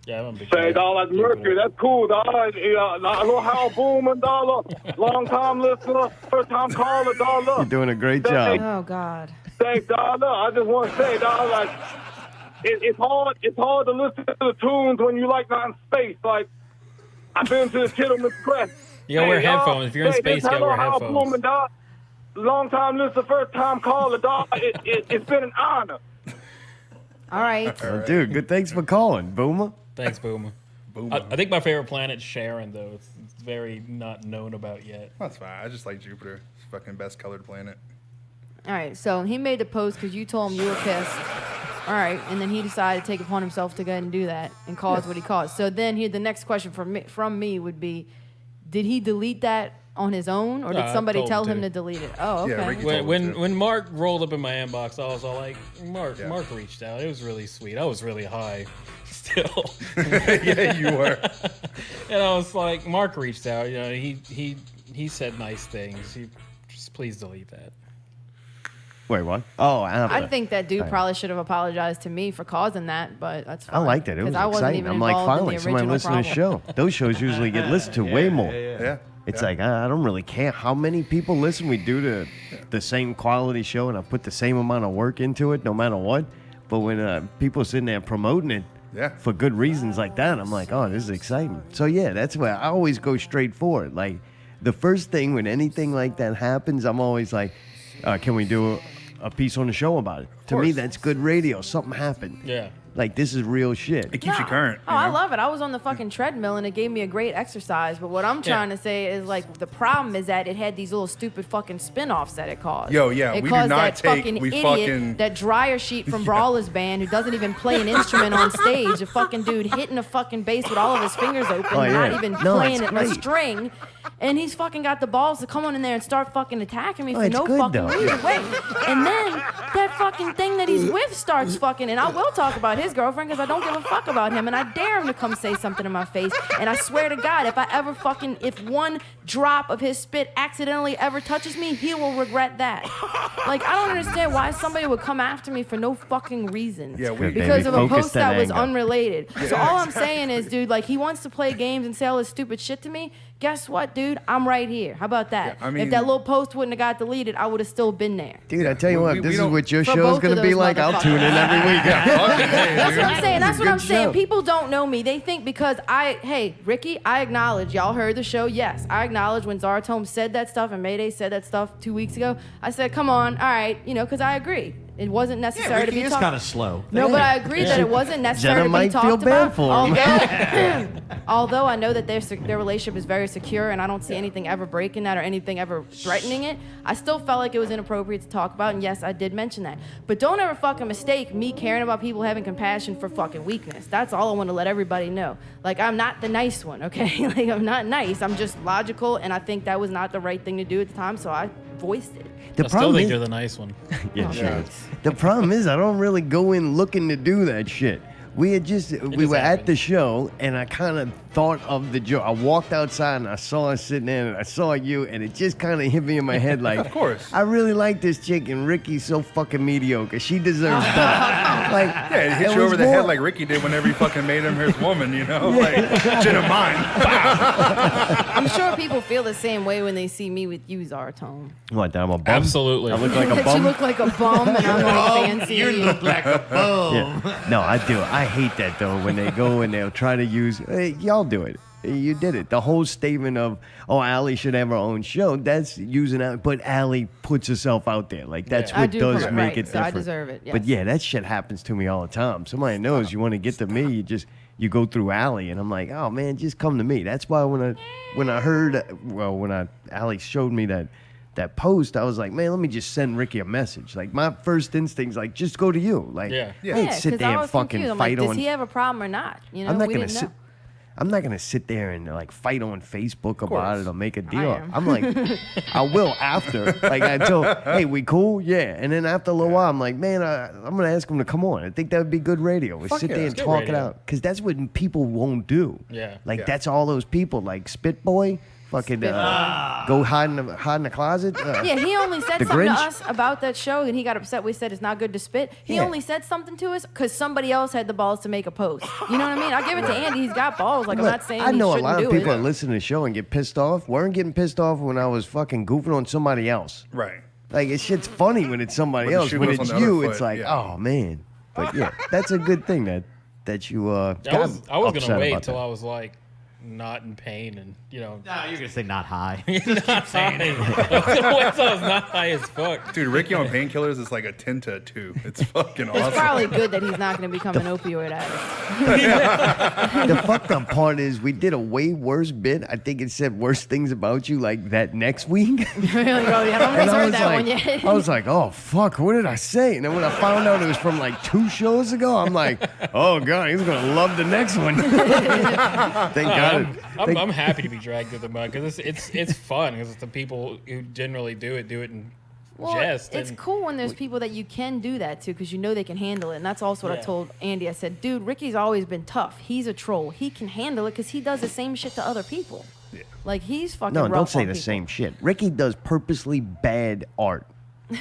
Yeah, I'm a big Say, fan. dog, like Mercury. That's cool, dog. Little Hal Bowman, dog. Look, long time listener, first time caller, dog. Look. You're doing a great job. Oh God. Say, dog, look, I just want to say, dog, like, it's hard to listen to the tunes when you like not in space. Like, I've been to the Tittleman Press. You gotta wear Hey, dog, headphones. If you're in hey, space, this you gotta wear Hal headphones. Bowman, dog. Long time listener, first time caller, dog. It's been an honor. All right. Well, dude, good. Thanks for calling, Boomer. Thanks, Boomer. Boom. I think my favorite planet's Sharon, though. It's very not known about yet. That's fine. I just like Jupiter. It's the fucking best colored planet. All right. So he made the post because you told him you were pissed. All right, and then he decided to take it upon himself to go ahead and do that and cause what he caused. So then here, the next question from me would be, did he delete that on his own, or No, did I somebody told tell him him to. to delete it? Oh, okay. Yeah, Ricky told me to. When Mark rolled up in my inbox, I was all like, Mark Yeah. Mark reached out. It was really sweet. I was really high still. Yeah, you were. And I was like, Mark reached out. You know, he said nice things. Just please delete that. Wait, what? Oh, I think that dude Right. probably should have apologized to me for causing that, but that's I fine. liked it. It 'Cause was I wasn't exciting. even I'm like, involved in finally, the somebody original listening to the problem. show. Those shows usually get listened to way more. Yeah. It's like, I don't really care how many people listen. We do the same quality show, and I put the same amount of work into it, no matter what. But when people are sitting there promoting it Yeah. for good reasons like that, I'm like, oh, this is exciting. So, yeah, that's where I always go straight for it. Like, the first thing when anything like that happens, I'm always like, can we do a piece on the show about it? To me, course. that's good radio. Something happened. Yeah. Like, this is real shit. It keeps you current. Oh, I love it. I was on the fucking treadmill and it gave me a great exercise. But what I'm trying to say is, like, the problem is that it had these little stupid fucking spin-offs that it caused. Yo, yeah, it we do caused not that take- fucking we idiot, fucking- that dryer sheet from Brawler's band who doesn't even play an instrument on stage. A fucking dude hitting a fucking bass with all of his fingers open, Oh, yeah. not even No, playing it's it in a great. string. And he's fucking got the balls to come on in there and start fucking attacking me for it's no good, fucking though. reason. Wait. And then that fucking thing that he's with starts fucking, and I will talk about his girlfriend because I don't give a fuck about him, and I dare him to come say something in my face. And I swear to God, if one drop of his spit accidentally ever touches me, he will regret that. Like, I don't understand why somebody would come after me for no fucking reason. Yeah, because of a Focus post that was anger. unrelated. So all I'm saying is, dude, like, he wants to play games and say all this stupid shit to me. Guess what, dude? I'm right here. How about that? Yeah, I mean- if that little post wouldn't have got deleted, I would have still been there. Dude, I tell you what, we this is don't- what your For show's both gonna of be those like. I'll tune in every week. That's what I'm saying. That's what I'm good saying. show. People don't know me. They think because hey, Ricky, I acknowledge. Y'all heard the show. Yes, I acknowledge when Zartome said that stuff and Mayday said that stuff 2 weeks ago. I said, come on, all right, because I agree. It wasn't necessary to Ricky be is talked. kind of slow. No, but I agree that it wasn't necessary Jenna to be might talked feel bad about. for him. Although I know that their relationship is very secure, and I don't see anything ever breaking that or anything ever threatening it. I still felt like it was inappropriate to talk about, and yes, I did mention that. But don't ever fucking mistake me caring about people having compassion for fucking weakness. That's all I want to let everybody know. Like, I'm not the nice one, okay? Like, I'm not nice. I'm just logical, and I think that was not the right thing to do at the time, so I voiced it. The I still problem think is, you're the nice one. yeah, Oh, sure. thanks. The problem is, I don't really go in looking to do that shit. We had we were at happens. the show, and I kind of thought of the joke. I walked outside, and I saw her sitting there, and I saw you, and it just kind of hit me in my head like, Of course. I really like this chick, and Ricky's so fucking mediocre. She deserves better. Like, Yeah, it hit you was over the more- head like Ricky did whenever he fucking made him his woman, Like, shit of mine. I'm sure people feel the same way when they see me with you, Zartome. What, that I'm a bum? Absolutely. I look like a That you bum? look like a bum, and I'm like fancy. like a bum. Yeah. No, I do. I hate that though when they go and they'll try to use. Hey, y'all do it. You did it. The whole statement of, "Oh, Allie should have her own show." That's using that, but Allie puts herself out there. Like that's Yeah. I what do does put it make right, it so different. I deserve it, But yes. yeah, that shit happens to me all the time. Somebody knows you want to get to me, you go through Allie, and I'm like, "Oh man, just come to me." That's why when Allie showed me that post, I was like, man, let me just send Ricky a message. Like my first instinct's like, just go to you. Like, Yeah. I ain't sit 'cause there I and was fucking confused. I'm fight like, on. does he have a problem or not? I'm not we gonna didn't sit. know. I'm not gonna sit there and like fight on Facebook about course. it or make a deal. am. I'm like, I will after. Like I told, hey, we cool? Yeah. And then after a little while, I'm like, man, I'm gonna ask him to come on. I think that would be good radio. We Fuck sit yeah, there it's and good talk it radio. out because that's what people won't do. Yeah. Like Yeah. that's all those people like Spit Boy, fucking go hide in the closet. Yeah, he only said The something Grinch? to us about that show, and he got upset. We said it's not good to spit. He Yeah. only said something to us because somebody else had the balls to make a post. You know what I mean? I give it to Andy. He's got balls. Like, I'm Look, not saying I know he a lot shouldn't of do people it. that listen to the show and get pissed off. Weren't getting pissed off when I was fucking goofing on somebody else. Right. Like it's shit's funny when it's somebody When the else. shoe When goes it's on the you, other it's foot, like, yeah. oh man. But yeah, that's a good thing that you I got was upset gonna wait about till that. I was like not in pain and No, you're gonna say not high. not high. I was gonna wait till I was not high as fuck. Dude, Ricky on painkillers is like a 10 to 2. It's fucking It's awesome. probably good that he's not going to become an opioid addict. The fucked up part is we did a way worse bit. I think it said worse things about you like that next week. Really, oh, yeah, I And haven't I heard was that like, one yet. I was like, oh fuck, what did I say? And then when I found out it was from like 2 shows ago, I'm like, oh god, he's gonna love the next one. Thank God. I'm happy to be dragged through the mud because it's fun because it's the people who generally do it in Well, jest. it's and cool when there's people that you can do that to because you know they can handle it. And that's also what I Yeah. told Andy. I said, dude, Ricky's always been tough. He's a troll. He can handle it because he does the same shit to other people. Yeah. Like, he's fucking No, rough don't say on the people. same shit. Ricky does purposely bad art.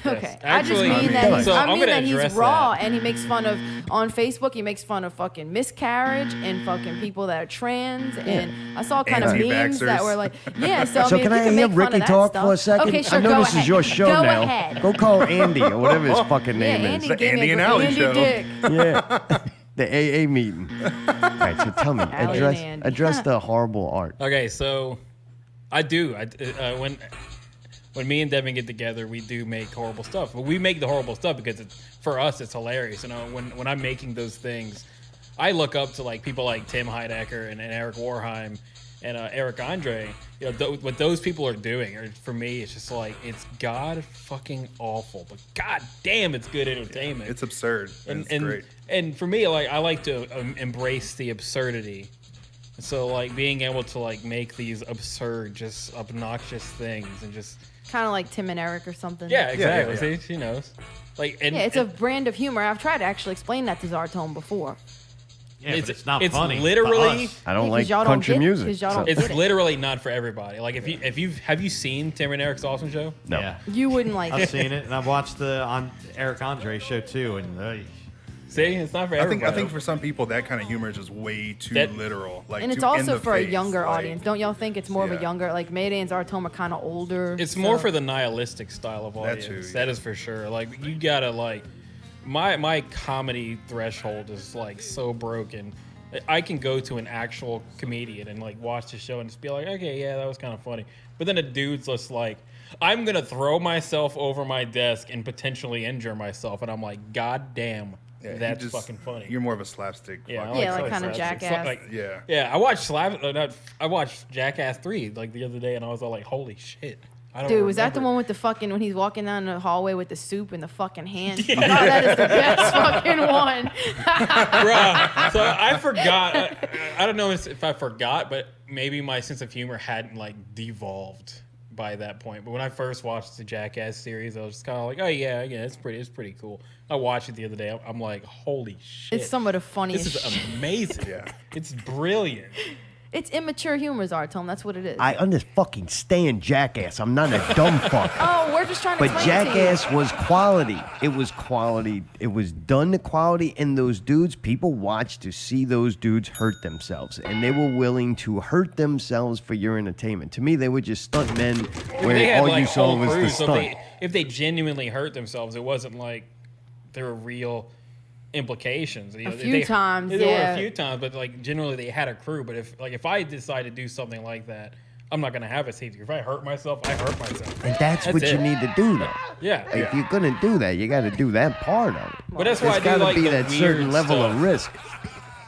Okay. Actually, I just mean that he's, so I I'm mean gonna that he's address raw that. and he makes fun of, on Facebook, he makes fun of fucking miscarriage and fucking people that are trans. And I saw kind of memes that Anti-vaxxers. were like, yeah, so I So mean, can if I you can hear make fun Ricky of that talk stuff. for a second? Okay, sure, I know go this ahead. is your show go now. Ahead. Go call Andy or whatever his fucking Yeah, name Andy is. The gave me Andy a and good Allie Andy show. dick. Yeah. The AA meeting. All right, so tell me, Allie and Andy. address the horrible art. Okay, so I do. When me and Devin get together, we do make horrible stuff. But we make the horrible stuff because for us, it's hilarious. You know, when I'm making those things, I look up to like people like Tim Heidecker and Eric Warheim and Eric Andre. You know, what those people are doing, or for me, it's just like it's god fucking awful, but god damn, it's good entertainment. It's absurd. And it's great. And for me, like I like to embrace the absurdity. So like being able to like make these absurd, just obnoxious things and just Kind of like Tim and Eric or something. yeah, exactly. Yeah. See, she knows. Like and Yeah, it's a brand of humor. I've tried to actually explain that to Zartone before. Yeah, but it's not it's funny. to literally us. I don't Yeah, 'cause like y'all don't country get- music. 'cause y'all so- don't it's get it. literally not for everybody. Like if you've have you seen Tim and Eric's Awesome Show? No. Yeah. You wouldn't like I've it. seen it, and I've watched the on Eric Andre show too, and See, it's not for I everybody. think for some people that kind of humor is just way too That- literal. Like, And it's too in also the for a face, younger like- audience. Don't y'all think it's more of a Yeah. younger, like Mayday and Zartone are kind of older? It's so- more for the nihilistic style of That audience. too, That yeah. is for sure. Like you gotta like my comedy threshold is like so broken. I can go to an actual comedian and like watch the show and just be like, okay, yeah, that was kind of funny. But then a dude's just like, I'm gonna throw myself over my desk and potentially injure myself, and I'm like, God damn, Yeah, that's you just- fucking funny. You're more of a slapstick. Yeah, fuck. I Yeah, like slapstick. kinda Jackass. Like, Yeah. yeah. I watched Jackass 3 like the other day, and I was all like, holy shit. I don't Dude, was that the remember. one with the fucking when he's walking down the hallway with the soup in the fucking hand? Oh, that is the best fucking one. Bruh. So I forgot. I don't know if I forgot, but maybe my sense of humor hadn't like devolved by that point. But when I first watched the Jackass series, I was just kind of like, oh yeah, it's pretty cool. I watched it the other day. I'm like, holy shit! It's some of the funniest. This is shit. amazing. Yeah. It's brilliant. It's immature humor, Zartone. That's what it is. I fucking stand Jackass. I'm not a dumb fuck. Oh, we're just trying to But explain it to you. Jackass was quality. It was quality. It was done to quality. And those dudes, people watched to see those dudes hurt themselves. And they were willing to hurt themselves for your entertainment. To me, they were just stunt men They where had all like you saw whole was the crews, so stunt. if they genuinely hurt themselves, it wasn't like there were real implications. You know, few times, there yeah. were a few times, but like generally they had a crew. But if I decide to do something like that, I'm not gonna have a safety. If I hurt myself, I hurt myself. And that's what it. you need to do, though. Yeah. If you're going to do that, you got to do that part of it. But that's why There's I do gotta like be the that weird certain level of stuff. risk.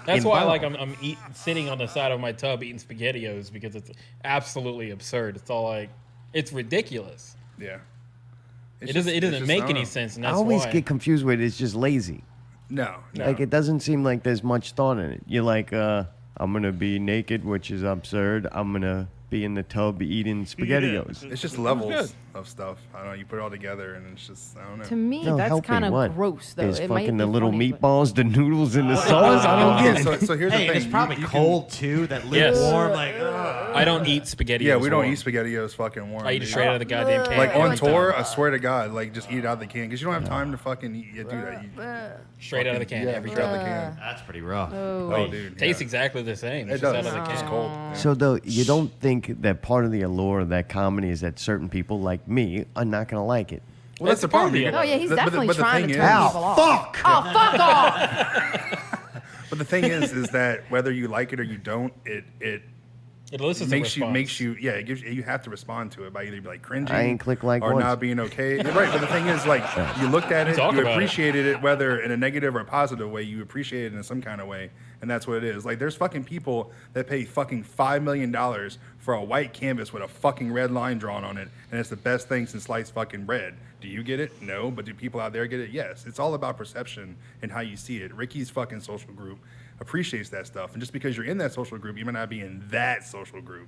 That's why like involved. I'm sitting on the side of my tub eating SpaghettiOs because it's absolutely absurd. It's all like it's ridiculous. Yeah. It doesn't make any sense, and I that's always why. get confused with it's just lazy. No. Like it doesn't seem like there's much thought in it. You're like, I'm gonna be naked, which is absurd. I'm gonna be in the tub eating SpaghettiOs. It's just levels of stuff. I don't know. You put it all together, and it's just I don't know. To me, No, that's helping kind of what? gross, though. There's It might fucking be the little funny, but- meatballs, the noodles, and the sauce. I don't get it. So here's hey, the thing. it's probably You can- cold too. That Yes. lukewarm, like. ugh. I don't eat SpaghettiOs. Yeah, we don't warm. eat SpaghettiOs fucking warm. I eat it dude. straight out of the goddamn can. Like on What the tour, I swear to God, like just eat it out of the can because you don't have time to fucking do that. Straight out of the can Yeah, every straight out time. of the can. That's pretty rough. Oh, dude, Tastes yeah. exactly the same. It It's just does. out of the It's can. just cold. Yeah. So though, you don't think that part of the allure of that comedy is that certain people like me are not gonna like it? Well, that's the part of problem. the- because- Oh, yeah, he's but the- definitely but the trying thing to is- turn people off. Fuck! Oh, fuck off! But the thing is that whether you like it or you don't, it It elicits makes a you response. yeah, it gives you have to respond to it by either be like cringing I ain't click like or once. not being okay. You're right, but the thing is like you looked at it, Talk you about it. appreciated it, whether in a negative or a positive way, you appreciate it in some kind of way, and that's what it is. Like there's fucking people that pay fucking $5 million for a white canvas with a fucking red line drawn on it, and it's the best thing since sliced fucking bread. Do you get it? No, but do people out there get it? Yes. It's all about perception and how you see it. Ricky's fucking social group appreciates that stuff, and just because you're in that social group, you might not be in that social group.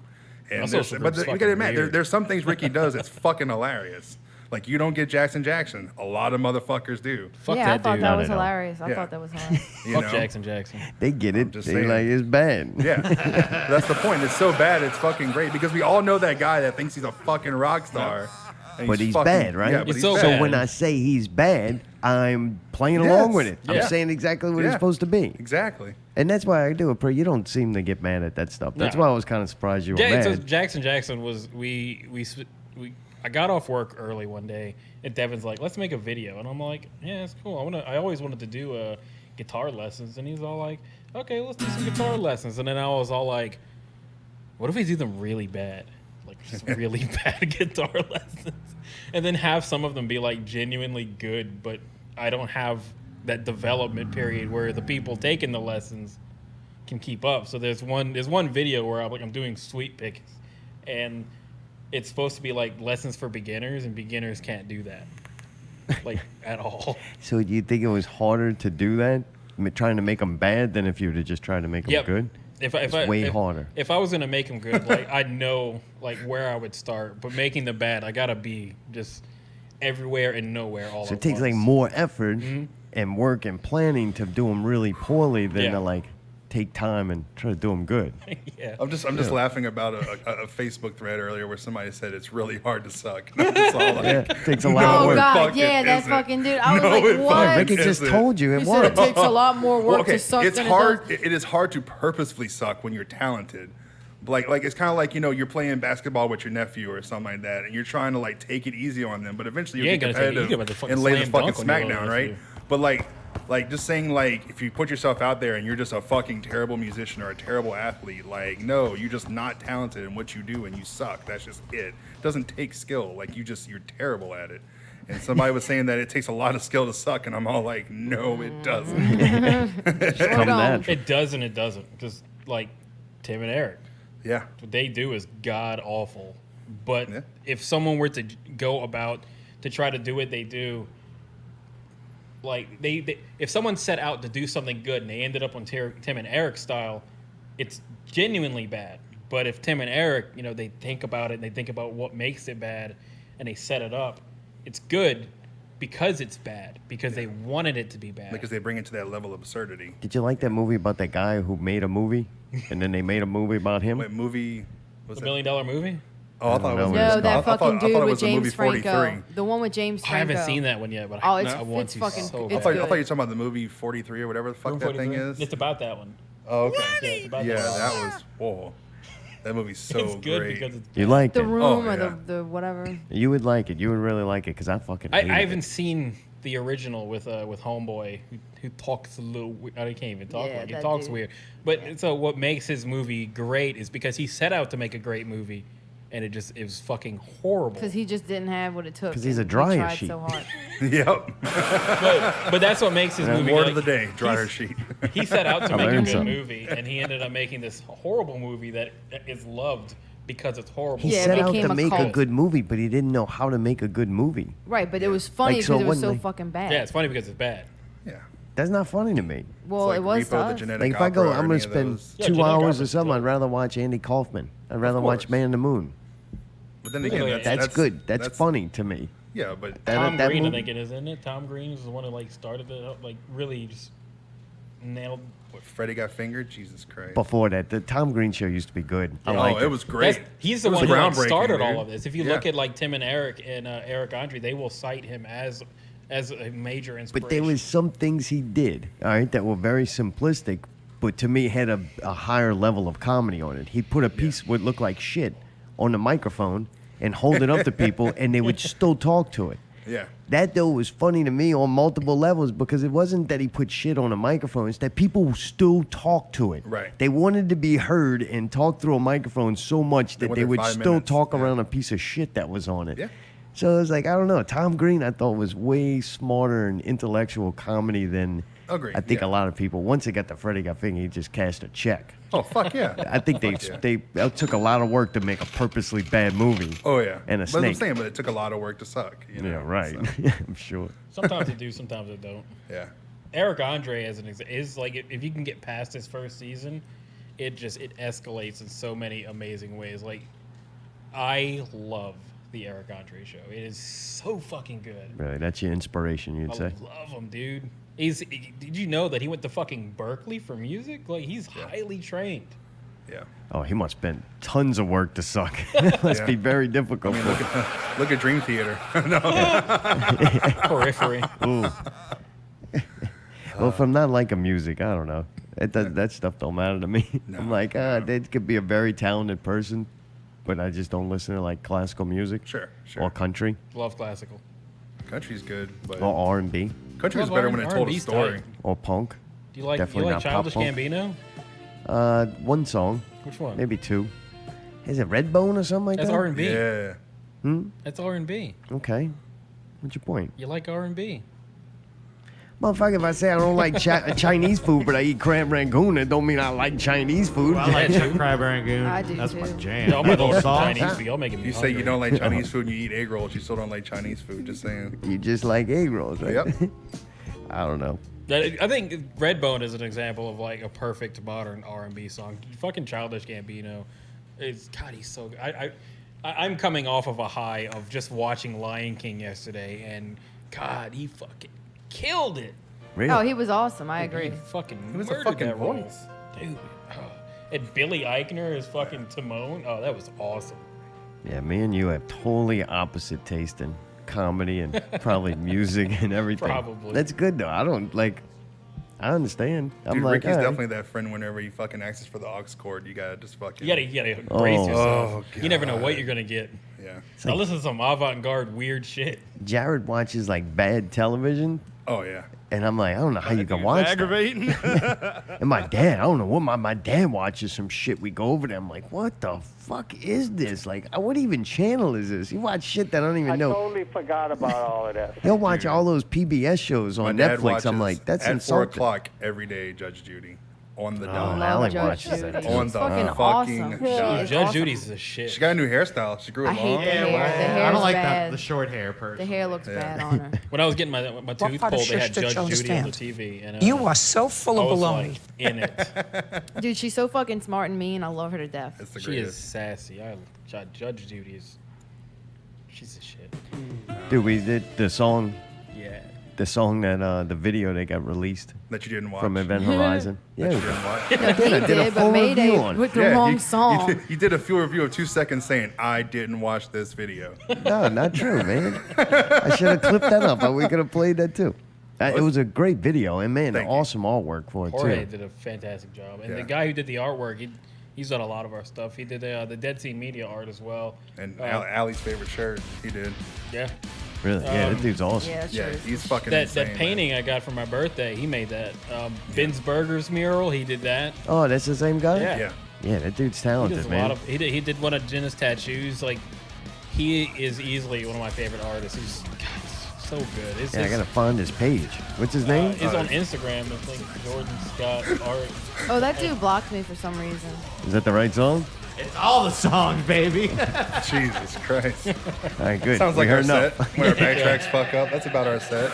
And My there's- social but group's you fucking gotta admit, weird. there's some things Ricky does that's fucking hilarious. Like you don't get Jackson. A lot of motherfuckers do. Fuck yeah, I that thought dude. that No, was they don't. hilarious. I Yeah. thought that was hilarious. You Fuck know? Jackson. They get it. just They saying. like it's bad. Yeah, that's the point. It's so bad, it's fucking great because we all know that guy that thinks he's a fucking rock star. and But he's fucking- bad, right? Yeah, but He's he's so bad. So bad. when I say he's bad, I'm playing Yes. along with it. I'm Yeah. saying exactly what Yeah. it's supposed to be. Exactly. And that's why I do it, bro. You don't seem to get mad at that stuff. That's No. why I was kind of surprised you were Yeah, so mad. Jackson was I got off work early one day, and Devin's like, "Let's make a video," and I'm like, "Yeah, it's cool. I always wanted to do guitar lessons," and he's all like, "Okay, let's do some guitar lessons," and then I was all like, "What if we do them really bad, like just really bad guitar lessons, and then have some of them be like genuinely good, but I don't have that development period where the people taking the lessons can keep up." So there's one video where I'm doing sweep picks, and it's supposed to be like lessons for beginners, and beginners can't do that, like at all. So do you think it was harder to do that, trying to make them bad, than if you were to just try to make them Yep. good? way harder. If I was gonna make them good, like I know like where I would start, but making the bad, I gotta be just everywhere and nowhere all. So at it takes once. like more effort and work and planning to do them really poorly than to like take time and try to do them good. Yeah. I'm just laughing about a Facebook thread earlier where somebody said it's really hard to suck. And I'm just all like, It takes a lot of Oh work. God, yeah, that fucking dude. I was like, what? Ricky just isn't. told you it You said works. it takes a lot more work Well, okay, to suck it's than hard. it does. It is hard to purposefully suck when you're talented. Like it's kind of like you're playing basketball with your nephew or something like that, and you're trying to like take it easy on them, but eventually You you're ain't gonna take it competitive easy about the fucking and lay the slam fucking dunk on your smack down, little right? nephew. But like just saying like if you put yourself out there and you're just a fucking terrible musician or a terrible athlete, like no, you're just not talented in what you do and you suck. That's just it. It doesn't take skill. Like you're terrible at it. And somebody was saying that it takes a lot of skill to suck, and I'm all like, no, it doesn't. Sure don't. It does and it doesn't. Just like Tim and Eric. Yeah. What they do is god awful. But Yeah. if someone were to go about to try to do what they do, like they if someone set out to do something good and they ended up on Tim and Eric's style, it's genuinely bad. But if Tim and Eric, they think about it and they think about what makes it bad and they set it up, it's good because it's bad, because they wanted it to be bad. Because they bring it to that level of absurdity. Did you like that movie about that guy who made a movie and then they made a movie about him? Wait, movie. The $1 Million Movie? Oh, I thought it was. No, No, I that thought- fucking I thought dude it with was the movie James Franco. 43. The one with James I Franco. haven't seen that one yet, but Oh, I want it's to fucking. so It's I thought you good. were talking about the movie 43 or whatever the fuck that thing is. It's about that one. Oh, okay. Yeah, it's about Yeah, that one. that was. Whoa. That movie's so It's good great. because it's You liked The it. Room Oh, or yeah. the whatever. You would like it. You would really like it because I fucking I hated haven't it. seen the original with Homeboy who talks a little. I can't even talk Yeah, like he that talks dude. weird. But so what makes his movie great is because he set out to make a great movie, and it was fucking horrible. Because he just didn't have what it took. 'Cause he's a and he dryer tried sheet. so hard. Yep. But that's what makes his movie. Word like, of the day: dryer he's- sheet. He set out to I make a learned good something. movie, and he ended up making this horrible movie that is loved because it's horrible. He Yeah, it set out became to a make a cult. good movie, but he didn't know how to make a good movie. Right, but it was funny Like, because so it was when so they- fucking bad. Yeah, it's funny because it's bad. Yeah. That's not funny to me. Well, It's it was Repo, to the us. Genetic Like if I go, Opera, or I'm gonna any of spend those. Yeah, 2 Genetic hours Opera's or something. dope. I'd rather watch Andy Kaufman. I'd rather Of watch course. Man in the Moon. But then Really, again, That's good. That's funny to me. Yeah, but Tom that Green, I movie- think it is, isn't it? Tom Green is the one who like started it up, like really just nailed. what, Freddie got fingered? Jesus Christ. Before that, the Tom Green show used to be good. I Oh, liked it was great. He's the It was one who like, groundbreaking, started dude. all of this. If you look Yeah. at like Tim and Eric and Eric Andre, they will cite him as a major inspiration. But there was some things he did, all right, that were very simplistic, but to me had a higher level of comedy on it. He'd put a piece would look like shit on the microphone and hold it up to people, and they would still talk to it. Yeah. That though was funny to me on multiple levels because it wasn't that he put shit on a microphone; it's that people still talk to it. Right. They wanted to be heard and talk through a microphone so much that want they their would 5 still minutes, talk yeah. around a piece of shit that was on it. Yeah. So it was like, I don't know. Tom Green, I thought, was way smarter and intellectual comedy than Agreed, I think yeah. a lot of people. Once they got the Freddie got fingered, he just cashed a check. Oh, fuck yeah. I think Fuck yeah. they took a lot of work to make a purposely bad movie. Oh, yeah. And a But I'm snake. saying, but it took a lot of work to suck. You know? Yeah, right. So, I'm sure. sometimes they do, sometimes they don't. yeah. Eric Andre, as an example, is like if you can get past his first season, it escalates in so many amazing ways. Like I love the Eric Andre show. It is so fucking good. Really, that's your inspiration, you'd I say. love him, dude. Did you know that he went to fucking Berkeley for music? Like he's highly trained. Yeah. Oh, he must spend tons of work to suck. Must Yeah. be very difficult. Look at Dream Theater. No. Periphery. Ooh. Well, if I'm not liking music, I don't know. That stuff don't matter to me. No, I'm like, they could be a very talented person, but I just don't listen to like classical music. Sure, sure. Or country, Love classical. Country's good, but or R&B, country was Love better when it told a R&B's story. tight. or punk. Do you like Definitely not pop Childish punk. Gambino? One song, Which one? maybe two. Is it Redbone or something like That's that? R&B. Yeah. That's R&B. Okay. What's your point? You like R&B? Motherfucker, if I say I don't like Chinese food, but I eat crab rangoon, it don't mean I like Chinese food. I like Yeah, too. crab rangoon. I do, That's my too. jam. Y'all might Little order sauce. Chinese food. Y'all making me You say hungry. you don't like Chinese food and you eat egg rolls, you still don't like Chinese food. Just saying. You just like egg rolls, right? Yep. I don't know. I think Redbone is an example of like a perfect modern R&B song. Fucking Childish Gambino, God, he's so good. I'm coming off of a high of just watching Lion King yesterday, and God, he fucking killed it. Really? Oh, he was awesome. I agree. He fucking He was a murdered fucking that role. voice. Dude. And Billy Eichner is fucking Timon. Oh, that was awesome. Yeah, me and you have totally opposite taste in comedy and probably music and everything. Probably. That's good though. I don't like. I understand. I'm Dude, like, Ricky's all right. definitely that friend whenever he fucking asks for the aux cord. You gotta just fucking. You gotta brace yourself. Oh, You never know what God. you're gonna get. Yeah. like- I listen to some avant-garde weird shit. Jarrad watches like bad television, Oh yeah. and I'm like, I don't know how you can watch that. Aggravating. And my dad, I don't know what my dad watches some shit. We go over there. I'm like, what the fuck is this? Like, what even channel is this? You watch shit that I don't even know. totally forgot about all of this. He'll watch all those PBS shows My on dad Netflix. watches I'm like, that's at 4 insulting. o'clock every day. Judge Judy on the dot. Alec Love Judge watches Judy. that. She's On the fucking fucking awesome. dot. She is Judge awesome. Judy's the shit. She got a new hairstyle. She grew it I hate long. the hair. The I hair don't is like bad. the short hair person. The hair looks Yeah. bad on her. When I was getting my tooth part of pulled, they had shit that Judge you Judy on the understand? TV. And, You are so full I of was baloney. like in it. Dude, she's so fucking smart and mean. I love her to death. It's the She is greatest. sassy. Judge Judy is. She's a shit. Dude, we did the song Yeah. that the video that got released That you didn't watch. from Event Horizon. That Yeah, you didn't watch. No, he I did a did, full but Mayday review on it. with the wrong song. You did a full review of 2 seconds saying, I didn't watch this video. no, not true, man. I should have clipped that up. We could have played that too. It was a great video, and man, Thank you. awesome artwork for it Jorge too. did a fantastic job. And Yeah. the guy who did the artwork, he's done a lot of our stuff. He did the Dead Sea Media art as well. And Uh, Allie's favorite shirt, he did. Yeah. Really? Yeah, that dude's awesome. Yeah, Yeah, sure. he's fucking That insane. man. painting I got for my birthday, he made that. Ben's Burgers mural, he did that. Oh, that's the same guy? Yeah. Yeah. Yeah, that dude's He talented, does a man. lot of. He did one of Jenna's tattoos. Like, he is easily one of my favorite artists. He's so good. It's Yeah, I gotta find his page. What's his name? It's on Instagram. I think Jordan Scott art. Oh, that dude blocked me for some reason. Is that the right song? It's all the songs, baby. Jesus Christ. All right, good. Sounds We like our heard set. enough. When our backtracks fuck up, that's about our set.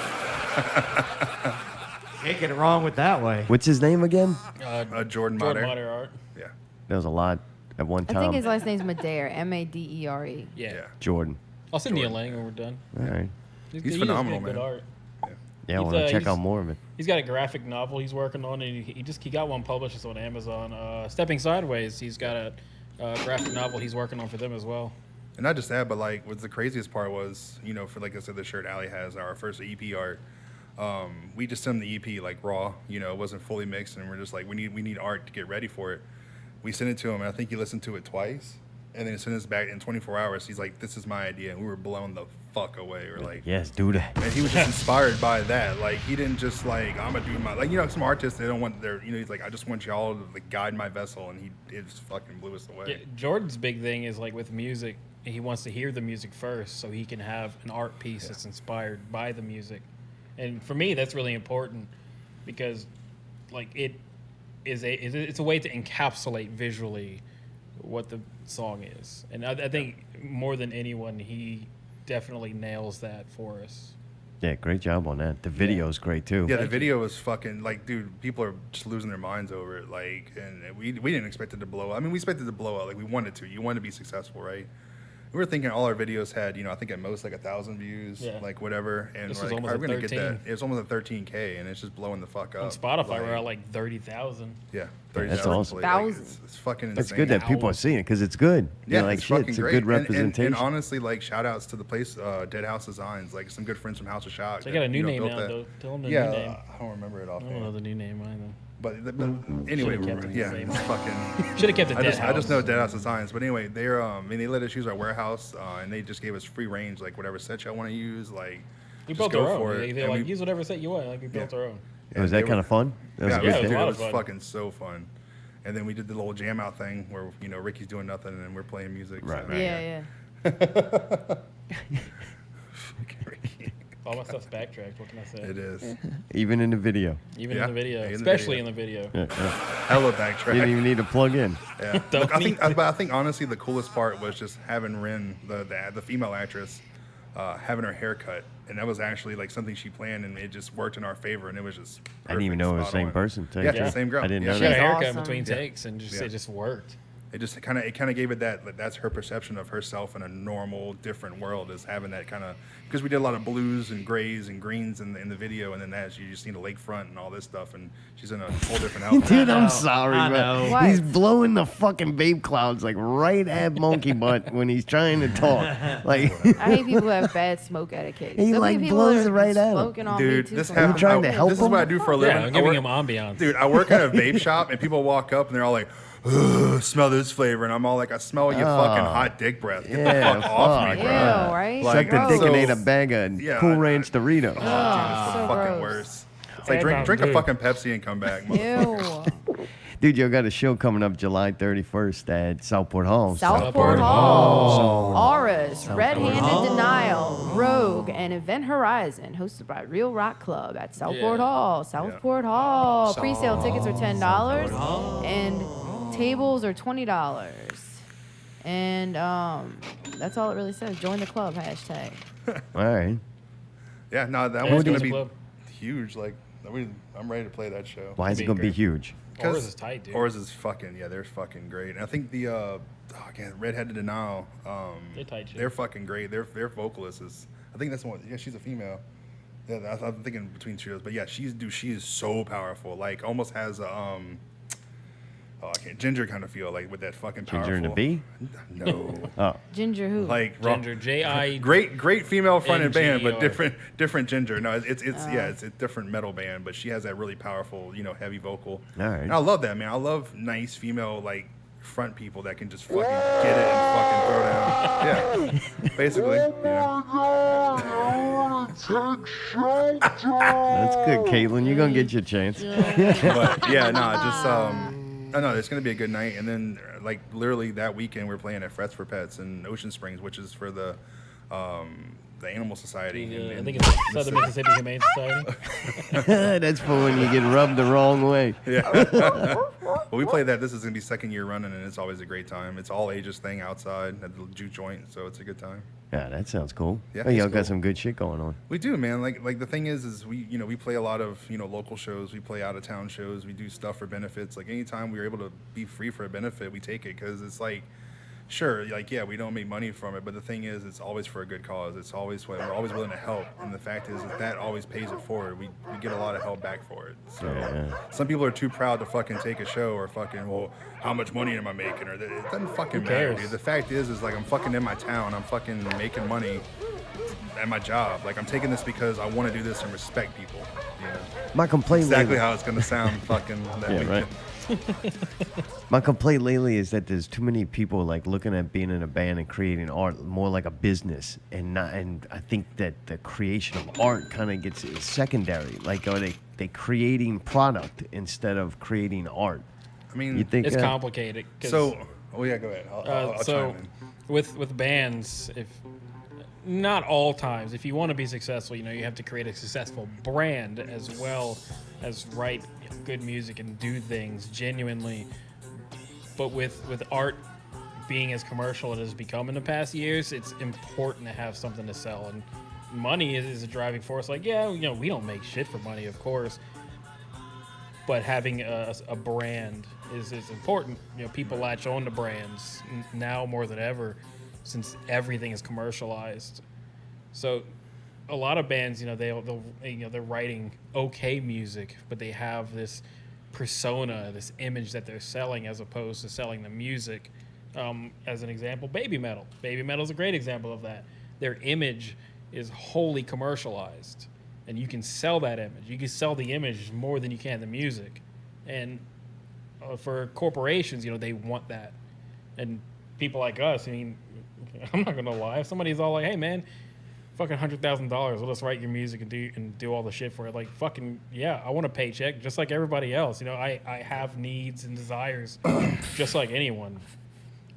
Can't get it wrong with that way. What's his name again? Jordan Jordan Motter. Motter art. Yeah. There was a lot at one I time. think his last name's Madere, Madere. Yeah. Yeah. Jordan. I'll send you a link when we're done. All right. He's phenomenal, good man. art. Yeah, I He's, want to check he's- out more of it. He's got a graphic novel he's working on, and he got one published. It's on Amazon. Stepping Sideways. He's got a graphic novel he's working on for them as well. And not just that, but like, what's the craziest part was, you know, for like I said, the shirt Allie has, our first EP art. We just sent him the EP like raw, you know, it wasn't fully mixed, and we're just like, we need art to get ready for it. We sent it to him, and I think he listened to it twice, and then he sent us back in 24 hours. He's like, "This is my idea," and we were blown the fuck away. We're like, Yes, do that. and he was just inspired by that. Like, he didn't just like, I'm gonna do my, like, you know, some artists, they don't want their, you know, he's like, I just want y'all to like guide my vessel, and it just fucking blew us away. Yeah, Jordan's big thing is like with music, he wants to hear the music first so he can have an art piece that's inspired by the music. And for me, that's really important because like it's a way to encapsulate visually what the song is. And I think more than anyone, he definitely nails that for us. Yeah, great job on that. The video's great too. Yeah, the video was fucking like, dude, people are just losing their minds over it. Like, and we didn't expect it to blow up. I mean, we expected it to blow up. Like, we wanted to. You want to be successful, right? We were thinking all our videos had, you know, I think at most like 1,000 views, Yeah. like whatever. And This we're was like, almost are we at gonna get 13. that? It was almost at 13K, and it's just blowing the fuck up. On Spotify, we're at like 30,000. yeah, that's 30,000 awesome. plays. Like, Thousands. it's fucking insane. It's good that people are seeing it because it's good. You Yeah, know, like it's shit, fucking it's a great. good And- representation. And honestly, like, shout outs to the place, Dead House Designs, like some good friends from House of Shock. They got a new name built now, that. though. Tell them the Yeah, new name. I don't remember it I don't know offhand. the new name either. But anyway, Should've kept it the yeah, same. it's fucking. Should have kept it I Dead just House. know Dead House Designs. But anyway, they're they let us use our warehouse, and they just gave us free range, like whatever set y'all want to use, like. We just built go our for own. it. They're And like, we- use whatever set you want. Like, we built our own. Was that they kind were- of fun? That was Yeah, a it good was thing? a lot it of was fun. fucking so fun. And then we did the little jam out thing where, you know, Ricky's doing nothing and we're playing music. Right, so- right. Yeah, Fucking Ricky. All my stuff's backtracked. What can I say? It is. Even in the video. Even Yeah, in the video, in the especially video. in the video. Yeah, yeah. Hella You backtrack. didn't even need to plug in. Yeah. Don't Look, I need think, but I think honestly the coolest part was just having Rin, the female actress, having her hair cut and that was actually like something she planned, and it just worked in our favor, and it was just. I didn't even know it was the same person. Yeah, the same girl. I didn't Yeah. know She got a that. haircut awesome. in between takes, and it just worked. It just kind of gave it that that's her perception of herself in a normal, different world, is having that kind of, because we did a lot of blues and grays and greens in the video, and then that you just need a lakefront and all this stuff, and she's in a whole different outfit. Dude, I'm sorry, I man. know. What? He's blowing the fucking babe clouds like right at Monkey Butt when he's trying to talk. Like, I hate people who have bad smoke etiquette. He, There'll be like, people blows that it are right at him. smoking on Dude, me too this for happened. trying to help This is him? what I do for a living. Yeah, I'm I giving work- him ambiance. Dude, I work at a vape shop, and people walk up and they're all like, "Ugh, smell this flavor," and I'm all like, "I smell your fucking hot dick breath. Get Yeah, the fuck off fuck, me, Ew, bro." right? suck the Like, dick and so- ate a bag of Yeah, Cool I- Ranch Doritos. Dude, it's the so fucking gross. worst. It's like And drink a dude. fucking Pepsi and come back. motherfucker. Ew. Dude, you got a show coming up July 31st at Southport Hall. Southport Hall. Auras, Red Handed Denial, Rogue, and Event Horizon, hosted by Real Rock Club at Southport Yeah. Hall. Southport Hall. Pre-sale tickets are $10, and tables are $20. And that's all it really says. Join the club, hashtag. All right. Yeah, no, that Yeah, one's it's gonna a be club. huge. Like, I'm ready to play that show. Why is it Be going to be great. huge? Ours is tight, dude. Ours is fucking, yeah, they're fucking great. And I think the again, Redheaded Denial, They're tight shit. they're fucking great. Their vocalist is, I think that's the one. Yeah, she's a female. Yeah, I'm thinking between two of those, but yeah, she is so powerful. Like, almost has a I can't, Ginger kind of feel like with that fucking powerful. Ginger and the Bee? No, Oh. Ginger who? like Ginger, J.I. great female fronted band, but NGR. different Ginger. No, it's it's a different metal band, but she has that really powerful, heavy vocal. All right. And I love that, man. I love nice female like front people that can just fucking get it and fucking throw down. Yeah, basically. That's good, Caitlin. You're going to get your chance. But yeah, no, just I know it's gonna be a good night. And then like literally that weekend we're playing at Frets for Pets in Ocean Springs, which is for the Animal Society. I think it's Southern Mississippi Humane Society. That's for when you get rubbed the wrong way. Well, we play that. This is gonna be second year running, and it's always a great time. It's all ages thing outside at the juke joint, so it's a good time. Yeah, that sounds cool. Yeah, Oh, y'all it's got cool. some good shit going on. We do, man. Like the thing is we we play a lot of local shows. We play out of town shows. We do stuff for benefits. Like anytime we're able to be free for a benefit, we take it because it's like, sure, like yeah, we don't make money from it, but the thing is, it's always for a good cause. It's always we're always willing to help, and the fact is that always pays it forward. We get a lot of help back for it. So Yeah. some people are too proud to fucking take a show or fucking how much money am I making? Or it doesn't fucking matter, cares? dude. The fact is like I'm fucking in my town. I'm fucking making money at my job. Like I'm taking this because I want to do this and respect people. My complaint Exactly lately, how it's gonna sound. Fucking that Yeah, weekend. right. My complaint lately is that there's too many people like looking at being in a band and creating art more like a business, and I think that the creation of art kind of gets secondary. Like, are they creating product instead of creating art? I mean, You think It's that? complicated. 'cause, so. Oh yeah, go ahead. I'll so chime in. with bands, if not all times, if you want to be successful, you have to create a successful brand as well as write good music and do things genuinely. But with art being as commercial as it has become in the past years, it's important to have something to sell, and money is a driving force. Like, yeah, we don't make shit for money, of course, but having a brand is important. People latch on to brands now more than ever, since everything is commercialized. So a lot of bands, they're writing okay music, but they have this persona, this image that they're selling as opposed to selling the music. As an example, Baby Metal. Baby Metal is a great example of that. Their image is wholly commercialized, and you can sell that image. You can sell the image more than you can the music. And for corporations, they want that. And people like us, I'm not gonna lie. If somebody's all like, "Hey, man, fucking $100,000, let us write your music and do all the shit for it," like, fucking yeah, I want a paycheck just like everybody else. I have needs and desires just like anyone.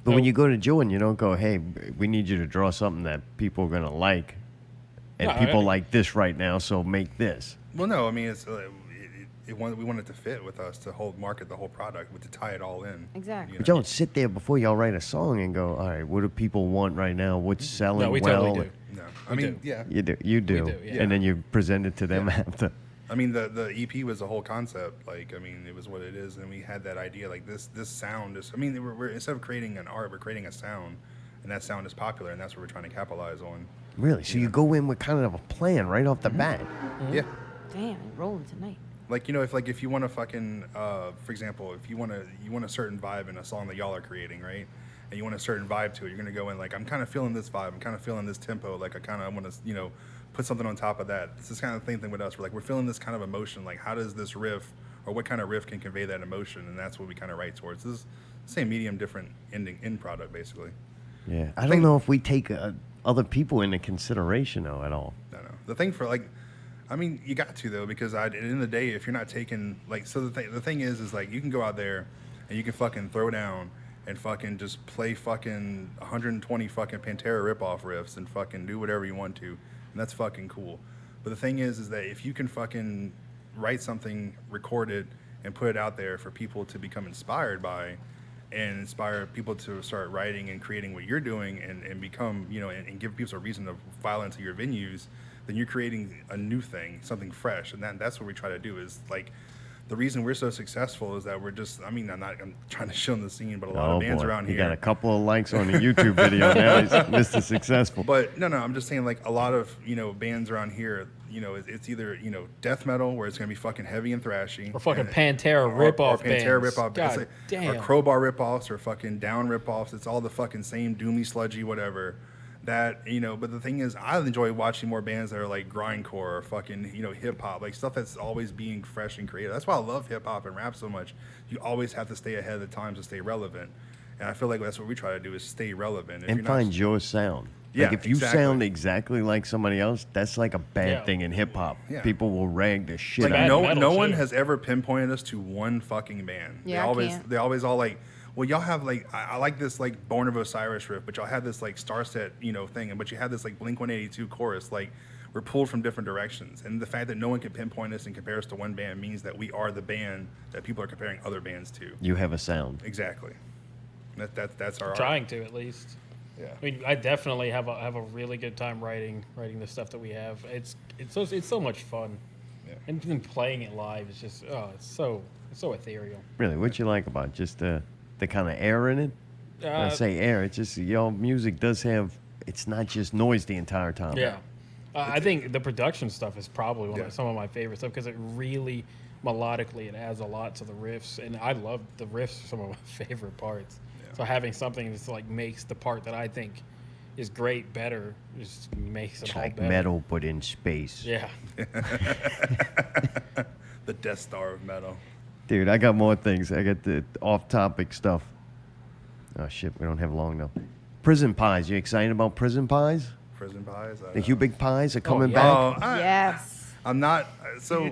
But So- when you go to Joe and you don't go, hey, we need you to draw something that people are gonna like, and No, people I- like this right now, so make this. Well, no, I mean it's we want it to fit with us to market the whole product, to tie it all in. Exactly. But you don't sit there before y'all write a song and go, all right, what do people want right now? What's selling No, we well? totally do. No, I We mean, do. yeah. You do. We do, yeah. And then you present it to them after. I mean, the EP was a whole concept. Like, I mean, it was what it is, and we had that idea. Like this sound is. I mean, we're instead of creating an art, we're creating a sound, and that sound is popular, and that's what we're trying to capitalize on. Really? So you go in with kind of a plan right off the bat. Yeah. Damn, rolling tonight. Like, you know, if you want to fucking, for example, if you want a certain vibe in a song that y'all are creating, right? And you want a certain vibe to it, you're gonna go in like, I'm kind of feeling this vibe, I'm kind of feeling this tempo, like I kind of want to, you know, put something on top of that. It's this kind of thing with us. We're like, we're feeling this kind of emotion. Like, how does this riff, or what kind of riff can convey that emotion? And that's what we kind of write towards. This is same medium, different end product, basically. Yeah. I don't know if we take other people into consideration though at all. No. The thing for like, I mean, you got to though, because at the end of the day, if you're not taking like, so the thing is like, you can go out there and you can fucking throw down and fucking just play fucking 120 fucking Pantera ripoff riffs and fucking do whatever you want to, and that's fucking cool. But the thing is that if you can fucking write something, record it, and put it out there for people to become inspired by, and inspire people to start writing and creating what you're doing, and become, you know, and give people a reason to file into your venues, then you're creating a new thing, something fresh. And that's what we try to do. Is like, the reason we're so successful is that we're just, I mean, I'm trying to show the scene, but a lot of bands around You here. got a couple of likes on the YouTube video now. He's Mr. Successful. But no, I'm just saying, like, a lot of, you know, bands around here, you know, it's either, you know, death metal, where it's going to be fucking heavy and thrashy. Or fucking Pantera ripoff Or Pantera bands. ripoff God bands. damn. Or Crowbar ripoffs, or fucking Down ripoffs. It's all the fucking same doomy, sludgy, whatever. That, you know, but the thing is, I enjoy watching more bands that are like grindcore or fucking, you know, hip hop, like stuff that's always being fresh and creative. That's why I love hip hop and rap so much. You always have to stay ahead of the times to stay relevant. And I feel like that's what we try to do, is stay relevant. If And you're find not, your sound. Yeah, Like if you exactly. sound exactly like somebody else, that's like a bad Yeah. thing in hip hop. Yeah. People will rag the shit like out of Bad you. no metal, one too. has ever pinpointed us to one fucking band. Yeah, I can't. They always all like, well, y'all have like, I like this like Born of Osiris riff, but y'all have this like Starset, you know, thing, but you have this like Blink 182 chorus. Like, we're pulled from different directions, and the fact that no one can pinpoint us and compare us to one band means that we are the band that people are comparing other bands to. You have a sound. Exactly. That's our art. Trying to, at least. Yeah. I mean, I definitely have a really good time writing the stuff that we have. It's so much fun, Yeah. and then playing it live is just it's so ethereal. Really, what you like about it? Just the kind of air in it? When I say air, it's just your music does have, it's not just noise the entire time. Yeah, I think the production stuff is probably Yeah. some of my favorite stuff, because it really melodically it adds a lot to the riffs, and I love the riffs are some of my favorite parts. Yeah. So having something that's like makes the part that I think is great better just makes it It's all like better. metal, but in space. Yeah. The Death Star of metal. Dude, I got more things. I got the off-topic stuff. Oh, shit, we don't have long enough. Prison Pies. You excited about Prison Pies? Prison Pies. The Hubig Pies are coming yeah. back? Oh, Yes. I'm not. So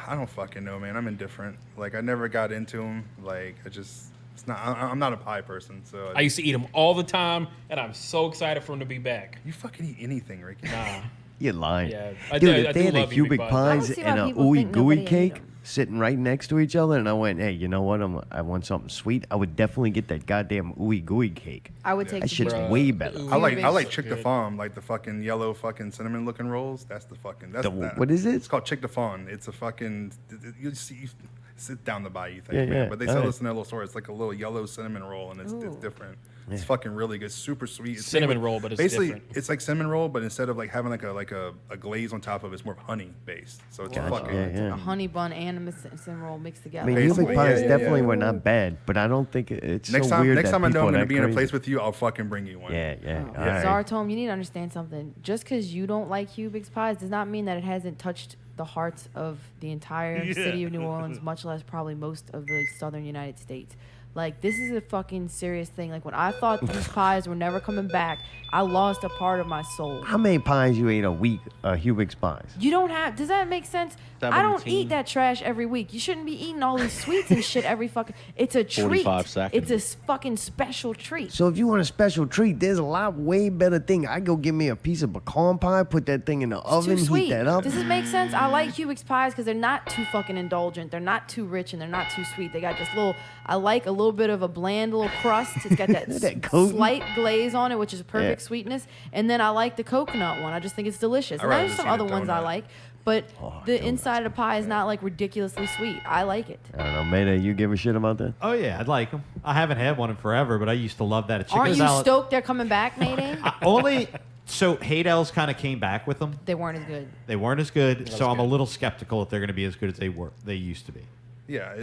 I don't fucking know, man. I'm indifferent. Like, I never got into them. Like, it's not. I'm not a pie person. So I used to eat them all the time, and I'm so excited for them to be back. you fucking eat anything, Ricky. Nah. You're lying. Yeah, Dude, I if they had a love Hubig Hubig pies. I Pies don't see and why a people ooey think gooey nobody ate cake 'em. sitting right next to each other, and I went, hey, you know what? I want something sweet. I would definitely get that goddamn ooey gooey cake. I would take That the shit's Hubig. way better. Ooh. I like Hubig's Chick de good. Fawn, like the fucking yellow fucking cinnamon looking rolls. That's the fucking. That's that. What is it? It's called Chick de Fawn. It's a fucking. You see, sit down the bayou thing, Yeah, man. yeah. But they All sell right. this in their little store. It's like a little yellow cinnamon roll, and it's Ooh. different. It's fucking really good, super sweet. It's Cinnamon made with- roll, but it's basically different. it's like cinnamon roll, but instead of like having like a glaze on top of it, it's more honey based. So it's Gotcha. fucking. Yeah, yeah. A honey bun and a cinnamon roll mixed I together. mean, Basically, Hubig Pies yeah, definitely yeah. were not bad, but I don't think it's Next so time, weird next that time I know people I'm are gonna that be in a crazy. place with you, I'll fucking bring you one. Yeah, yeah. Oh. All right. Zartom, you need to understand something. Just because you don't like Hubig's pies does not mean that it hasn't touched the hearts of the entire city of New Orleans, much less probably most of the southern United States. Like, this is a fucking serious thing. Like, when I thought these pies were never coming back, I lost a part of my soul. How many pies you ate a week? Hubig's pies. You don't have. Does that make sense? I don't 17. eat that trash every week. You shouldn't be eating all these sweets and shit every fucking. It's a treat. 45 seconds. It's a fucking special treat. So if you want a special treat, there's a lot way better thing. I go get me a piece of pecan pie, put that thing in the It's oven, too heat sweet. that up. Does this make sense? I like Hubig's pies because they're not too fucking indulgent. They're not too rich and they're not too sweet. They got this little. I like a little bit of a bland little crust. It's got that, That coating. slight glaze on it, which is perfect Yeah. sweetness. And then I like the coconut one. I just think it's delicious. And rather there's just some eat a other ones I donut. like, but the donut's inside of the pie is not like ridiculously sweet. I like it. I don't know, Mayday, you give a shit about that? Oh yeah, I'd like them. I haven't had one in forever, but I used to love that. Chicken Aren't you salad. stoked they're coming back, Mayday? Only so Hadel's kind of came back with them. They weren't as good. They weren't as good, so I'm a good. little skeptical if they're going to be as good as they used to be. Yeah.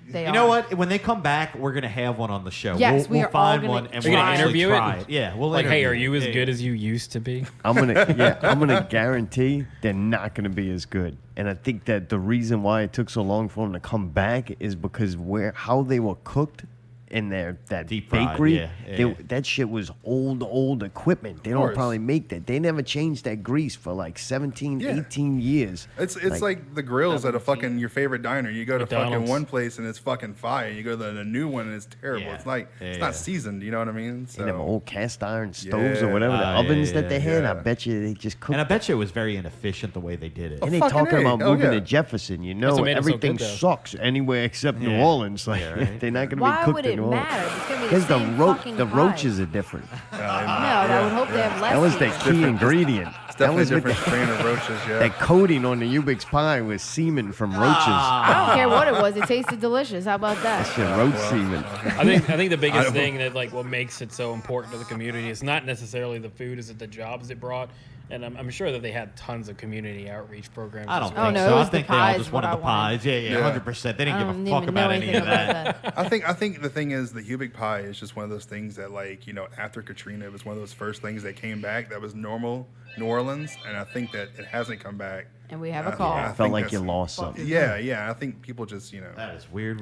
They You are. know what? When they come back, we're gonna have one on the show. Yes, we'll we are all find gonna one and try we'll it. actually Interview it? try it. Yeah, we'll Like, hey, interview are you it. as Yeah, good yeah. as you used to be? I'm gonna guarantee they're not gonna be as good. And I think that the reason why it took so long for them to come back is because how they were cooked in that Deep fried, bakery, yeah. that shit was old equipment. They don't course. probably make that. They never changed that grease for like 17, 18 years. It's like the grills at a fucking your favorite diner. You go to fucking McDonald's. one place and it's fucking fire. You go to the new one and it's terrible. Yeah. It's like it's Yeah. not seasoned. You know what I mean? And them old cast iron stoves Yeah. or whatever, the Yeah, ovens that yeah, they had, yeah. I bet you they just cooked. And I bet you it was very inefficient the way they did it. And they fucking talking A. about Hell moving yeah. to Jefferson. You That's know, what made it so everything good, though. sucks anywhere except New Yeah. Orleans. Like Yeah, right. they're not going to be Why cooked would in it New Orleans. matter? It's gonna be the Because same fucking the pies. roaches are different. No, I would hope they have less. That was the seeds. key ingredient. It's That definitely was a with different the, strain of roaches. Yeah. that coating on the Hubig's pie was semen from roaches. I don't care what it was. It tasted delicious. How about that? Shit, roach semen. I think the biggest thing that like what makes it so important to the community is not necessarily the food, is it the jobs it brought. And I'm sure that they had tons of community outreach programs. I as don't well. Oh, think no, so. it I was the think they all pies, just what wanted I the pies. Yeah, Yeah. 100%. They didn't I give don't a fuck even know about any anything of about that. that. I think the thing is the Hubig pie is just one of those things that, like, you know, after Katrina, it was one of those first things that came back that was normal New Orleans, and I think that it hasn't come back. And we have a I call. think Felt like that's- you lost something. Yeah. I think people just, you know. That is weird.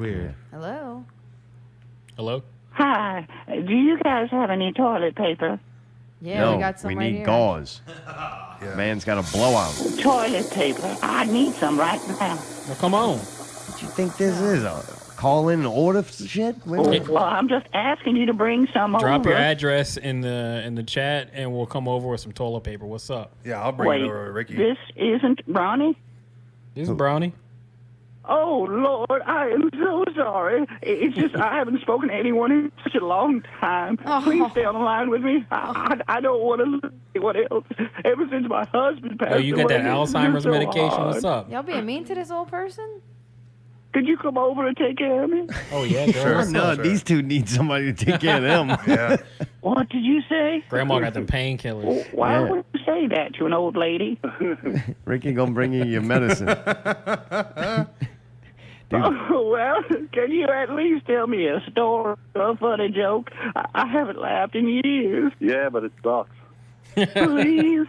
Hello. Hello? Hi. Do you guys have any toilet paper? Yeah, No, we got some we right need here. gauze. Yeah. Man's got a blowout. Toilet paper. I need some right now. Well, come on. What you think this is? A call in and order shit? Wait, Well, I'm just asking you to bring some Drop over. your address in the chat, and we'll come over with some toilet paper. What's up? Yeah, I'll bring Wait, it over to Ricky. this isn't Brownie? This is Brownie. Oh, Lord, I am so sorry. It's just I haven't spoken to anyone in such a long time. Please stay on the line with me. I don't want to lose anyone else. Ever since my husband passed Oh, you got away, that it's Alzheimer's just so medication? hard. What's up? Y'all being mean to this old person? Could you come over and take care of me? Oh yeah, girl. What's no, up? these two need somebody to take care of them. Yeah. What did you say? Grandma got them painkillers. Why Yeah. would you say that to an old lady? Ricky gonna bring you your medicine. Oh, well, can you at least tell me a story or a funny joke? I haven't laughed in years. Yeah, but it sucks. Please.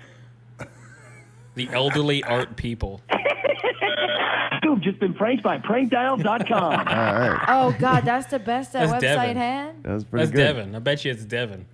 The elderly art people. You've just been pranked by prankdial.com. All right, Oh, God, that's the best that That's website Devin. had? that was pretty That's good. Devin. I bet you it's Devin.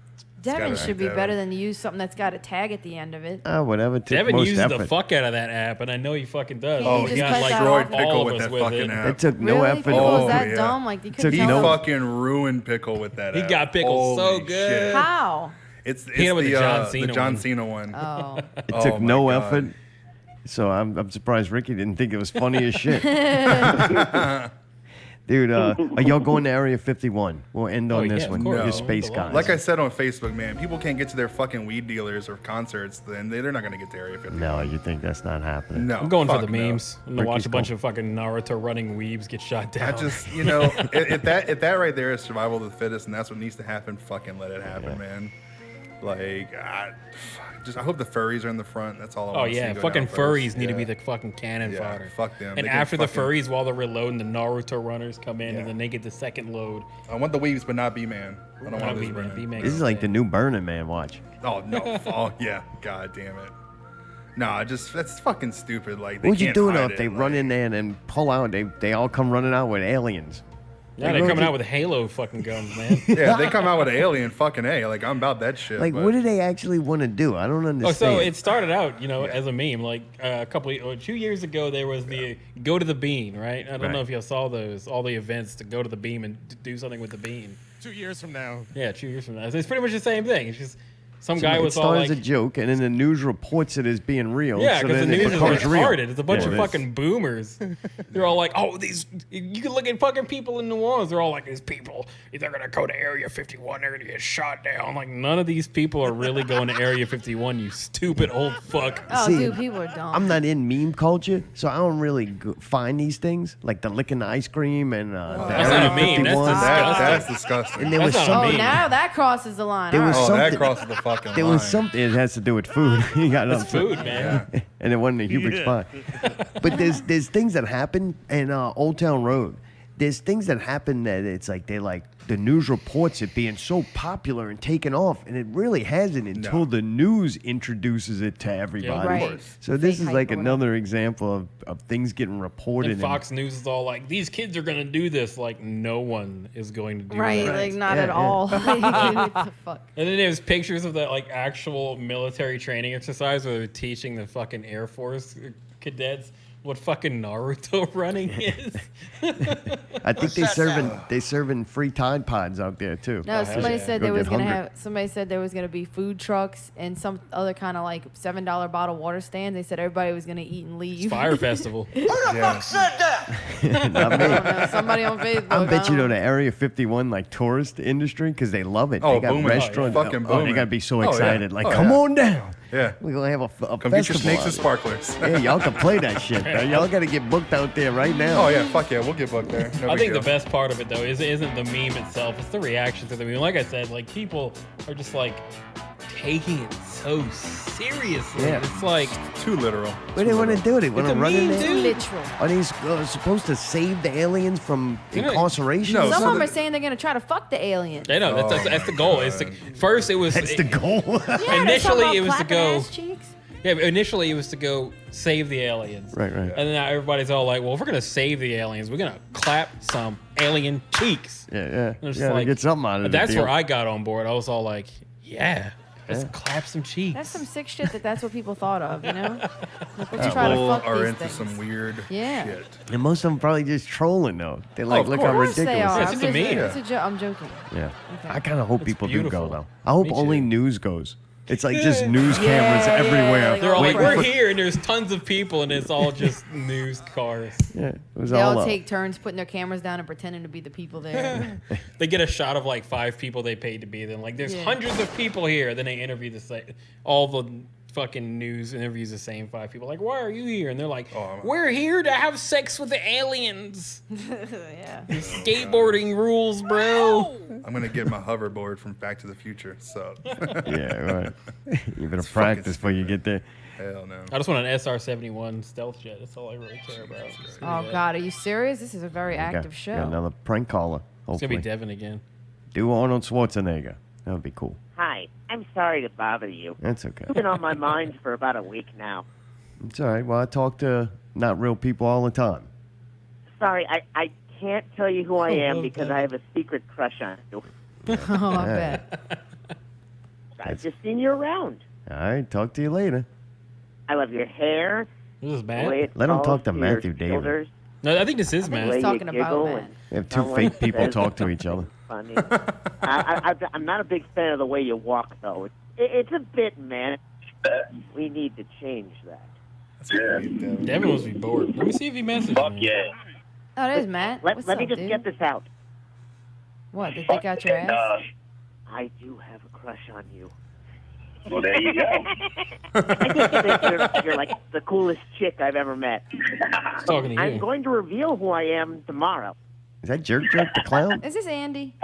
Devin gotta should be be Devin. better than to use something that's got a tag at the end of it. Whatever. Took Devin most uses effort. the fuck out of that app, and I know he fucking does. Oh, He he just got, cut like, that Destroyed off. all Pickle of with us that with fucking it. app. It took no Really? effort. Pickle Oh, was that yeah. dumb? Like, you Took couldn't He tell? fucking ruined Pickle with that He app. got Pickle so Holy good. shit. How? It's hit him with the John Cena the John one. Cena one. Oh. It Oh took my no God. effort. So I'm surprised Ricky didn't think it was funny as shit. Dude, are y'all going to Area 51? We'll end on Oh, this yeah, of one. course. Your No. space guys. Like I said on Facebook, man, people can't get to their fucking weed dealers or concerts, then they're not going to get to Area 51. No, you think that's not happening? No. I'm going for fuck the no. memes. I'm gonna watch Ricky's a bunch cool. of fucking Naruto running weebs get shot down. I just, you know, if that right there is survival of the fittest, and that's what needs to happen, fucking let it happen, man. Like, I hope the furries are in the front. That's all I Oh want to see yeah, go fucking down furries first. need to be Yeah. the fucking cannon Yeah, fodder. fuck them. And They can after the fucking- furries, while they're reloading, the Naruto runners come in, Yeah. and then they get the second load. I want the weaves, but not B-Man. I don't want Not this B-Man, Brennan. B-Man. This is like the new Burning Man. Watch. Oh, no. Oh, yeah. God damn it. No, that's fucking stupid. Like, they What would you can't do though hide if they it, run like- in there and then pull out? They all come running out with aliens. Yeah, they're coming out with Halo fucking guns, man. Yeah, they come out with an alien, fucking A. Like, I'm about that shit. Like, but- what do they actually want to do? I don't understand. Oh, so it started out, as a meme. Like a 2 years ago, there was the go to the bean, right? I don't know if y'all saw those, all the events to go to the beam and do something with the bean. 2 years from now. Yeah, 2 years from now. It's pretty much the same thing. It's just some guy it was all started like, as a joke, and then the news reports it as being real. yeah, so because the then it news is becomes real. retarded. It's a bunch of fucking boomers. They're all like, oh, you can look at fucking people in New Orleans. They're all like, these people, they're going to go to Area 51. They're going to get shot down. Like, none of these people are really going to Area 51, you stupid old fuck. Oh, See, dude, people are dumb. I'm not in meme culture, so I don't really find these things like the licking ice cream and the That's Area not a meme. 51. That's disgusting. And there was That's not a something. meme. Now that crosses the line. There was All right. something. That crosses the fucking There line. was something. It has to do with food. You got It's food, man. And it wasn't a Hubig spot. But there's things that happen in Old Town Road. There's things that happen that it's like the news reports it being so popular and taken off, and it really hasn't until the news introduces it to everybody. Right. So this Fake is like hype or another example of things getting reported. And Fox News is all like, these kids are going to do this. Like, no one is going to do Right, that. like not Yeah, at yeah. all. What the fuck? And then there's pictures of that like actual military training exercise where they're teaching the fucking Air Force cadets what fucking Naruto running is. I think they serving free Tide Pods out there too. No, somebody yeah. said Go there was get gonna hungry. have. Somebody said there was gonna be food trucks and some other kind of like $7 bottle water stand. They said everybody was gonna eat and leave. Fire Festival. Not me. Somebody on Facebook. I bet you don't know the Area 51 like tourist industry because they love it. Oh, they got booming. restaurants. Fucking Oh, they booming. gotta be so Oh, yeah. excited. Like, Oh, come yeah. on down. Yeah. We're gonna have a Come get your festival snakes out and there. sparklers. Yeah, y'all can play that shit. Man. Y'all gotta get booked out there right now. Oh, yeah. Fuck yeah. We'll get booked there. No I big think the deal. best part of it though isn't the meme itself. It's the reaction to the meme. Like I said, like people are just like taking it so seriously. Yeah. It's like Too literal. What do they want to do? They want It's to a run in meme, there? dude. literal. Are they supposed to save the aliens from You know, incarceration? no, or Some so of them something? are saying they're gonna try to fuck the aliens. they know that's the goal. It's first it was That's the goal. Yeah, they're Initially, talking about it was to clapping go- ass cheeks. yeah. But initially, it was to go save the aliens. Right. And then now everybody's all like, well, if we're gonna save the aliens, we're gonna clap some alien cheeks. Yeah. And it's Yeah, like, get something out of it. that's where I got on board. I was all like, yeah, let's Yeah. clap some cheeks. That's some sick shit. That's what people thought of. You know, like, let's People try to fuck are these into things. some weird Yeah. shit. And most of them probably just trolling though. They like, of look course. how Of course ridiculous. they are. It's just a meme. It's a joke. I'm joking. Yeah. Okay. I kind of hope people do beautiful. go though. I hope Me only too. news goes. It's like just news cameras Yeah, everywhere. like They're all like, waiting we're for- here, and there's tons of people, and it's all just news cars. Yeah, it was They all up. take turns putting their cameras down and pretending to be the people there. They get a shot of like 5 people they paid to be there. Like, there's Yeah. hundreds of people here. Then they interview all the fucking news interviews the same 5 people. Like, why are you here? And they're like, we're here to have sex with the aliens. yeah. Skateboarding rules, bro. I'm going to get my hoverboard from Back to the Future. So, Yeah, right. You better fucking practice before you get there. hell no. I just want an SR-71 stealth jet. That's all I really care about. Oh God, are you serious? This is a very Got- active got show. another prank caller. It's going to Hopefully, be Devin again. do Arnold Schwarzenegger. That would be cool. Hi, I'm sorry to bother you. That's okay. It's been on my mind for about a week now. It's all right. Well, I talk to not real people all the time. Sorry, I can't tell you who I am because I have a secret crush on you. Oh, I bet. I've just seen you around. All right. Talk to you later. I love your hair. This is the way Matt? it Let him falls talk to your Matthew David. shoulders, No, I think this is I think the Matt. way He's you talking about giggle Matt. and We have two someone fake people says talk to each other. funny. I'm not a big fan of the way you walk, though. It's a bit manic. We need to change that. Devin must be bored. Let me see if he messaged me. Oh, there's Matt. Let What's me up, just dude? get this out. What? They think out your ass? I do have a crush on you. Well, there you go. I just think you're like the coolest chick I've ever met. He's talking to I'm you. going to reveal who I am tomorrow. Is that Jerk the clown? Is this Andy?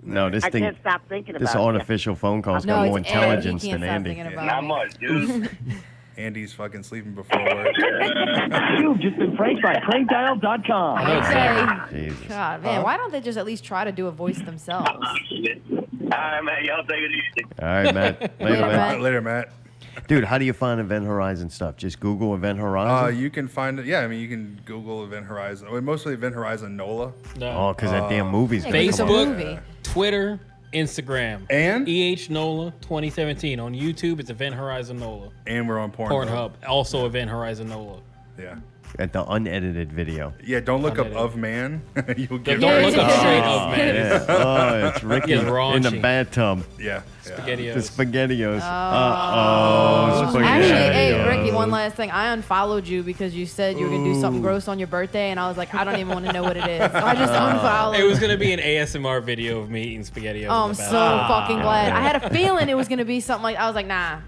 No, this I thing. can't stop thinking This about artificial phone call's No, got it's more Andy. intelligence He can't than stop Andy. thinking about Not me. much, dude. Andy's fucking sleeping before work. You've just been pranked by prankdial.com. Okay. Jesus. God, man, why don't they just at least try to do a voice themselves? All right, man. Y'all take it easy. All right, Matt. Later, Later, Matt. Matt. Later, Matt. Dude, how do you find Event Horizon stuff? Just Google Event Horizon? You can find it. Yeah, I mean, you can Google Event Horizon. Well, mostly Event Horizon NOLA. No. Oh, because that damn movie's Yeah, been coming out. Facebook, Twitter, Instagram, And? NOLA 2017 on YouTube. It's Event Horizon NOLA. And we're on Pornhub. Pornhub, also Event Horizon NOLA. Yeah. At the unedited video. Yeah, don't look up Unedited. Of Man. You'll get Don't look up Yeah. straight of man. Yeah. Oh, it's Ricky Yeah, in the raunchy. bathtub. Yeah. Spaghettios. The SpaghettiOs. Actually, hey, SpaghettiOs. Ricky, one last thing. I unfollowed you because you said you were going to do something gross on your birthday, and I was like, I don't even want to know what it is. So I just unfollowed. It was gonna be an ASMR video of me eating SpaghettiOs. Oh, in I'm the so bathroom. fucking glad. I had a feeling it was going to be something like, I was like, nah.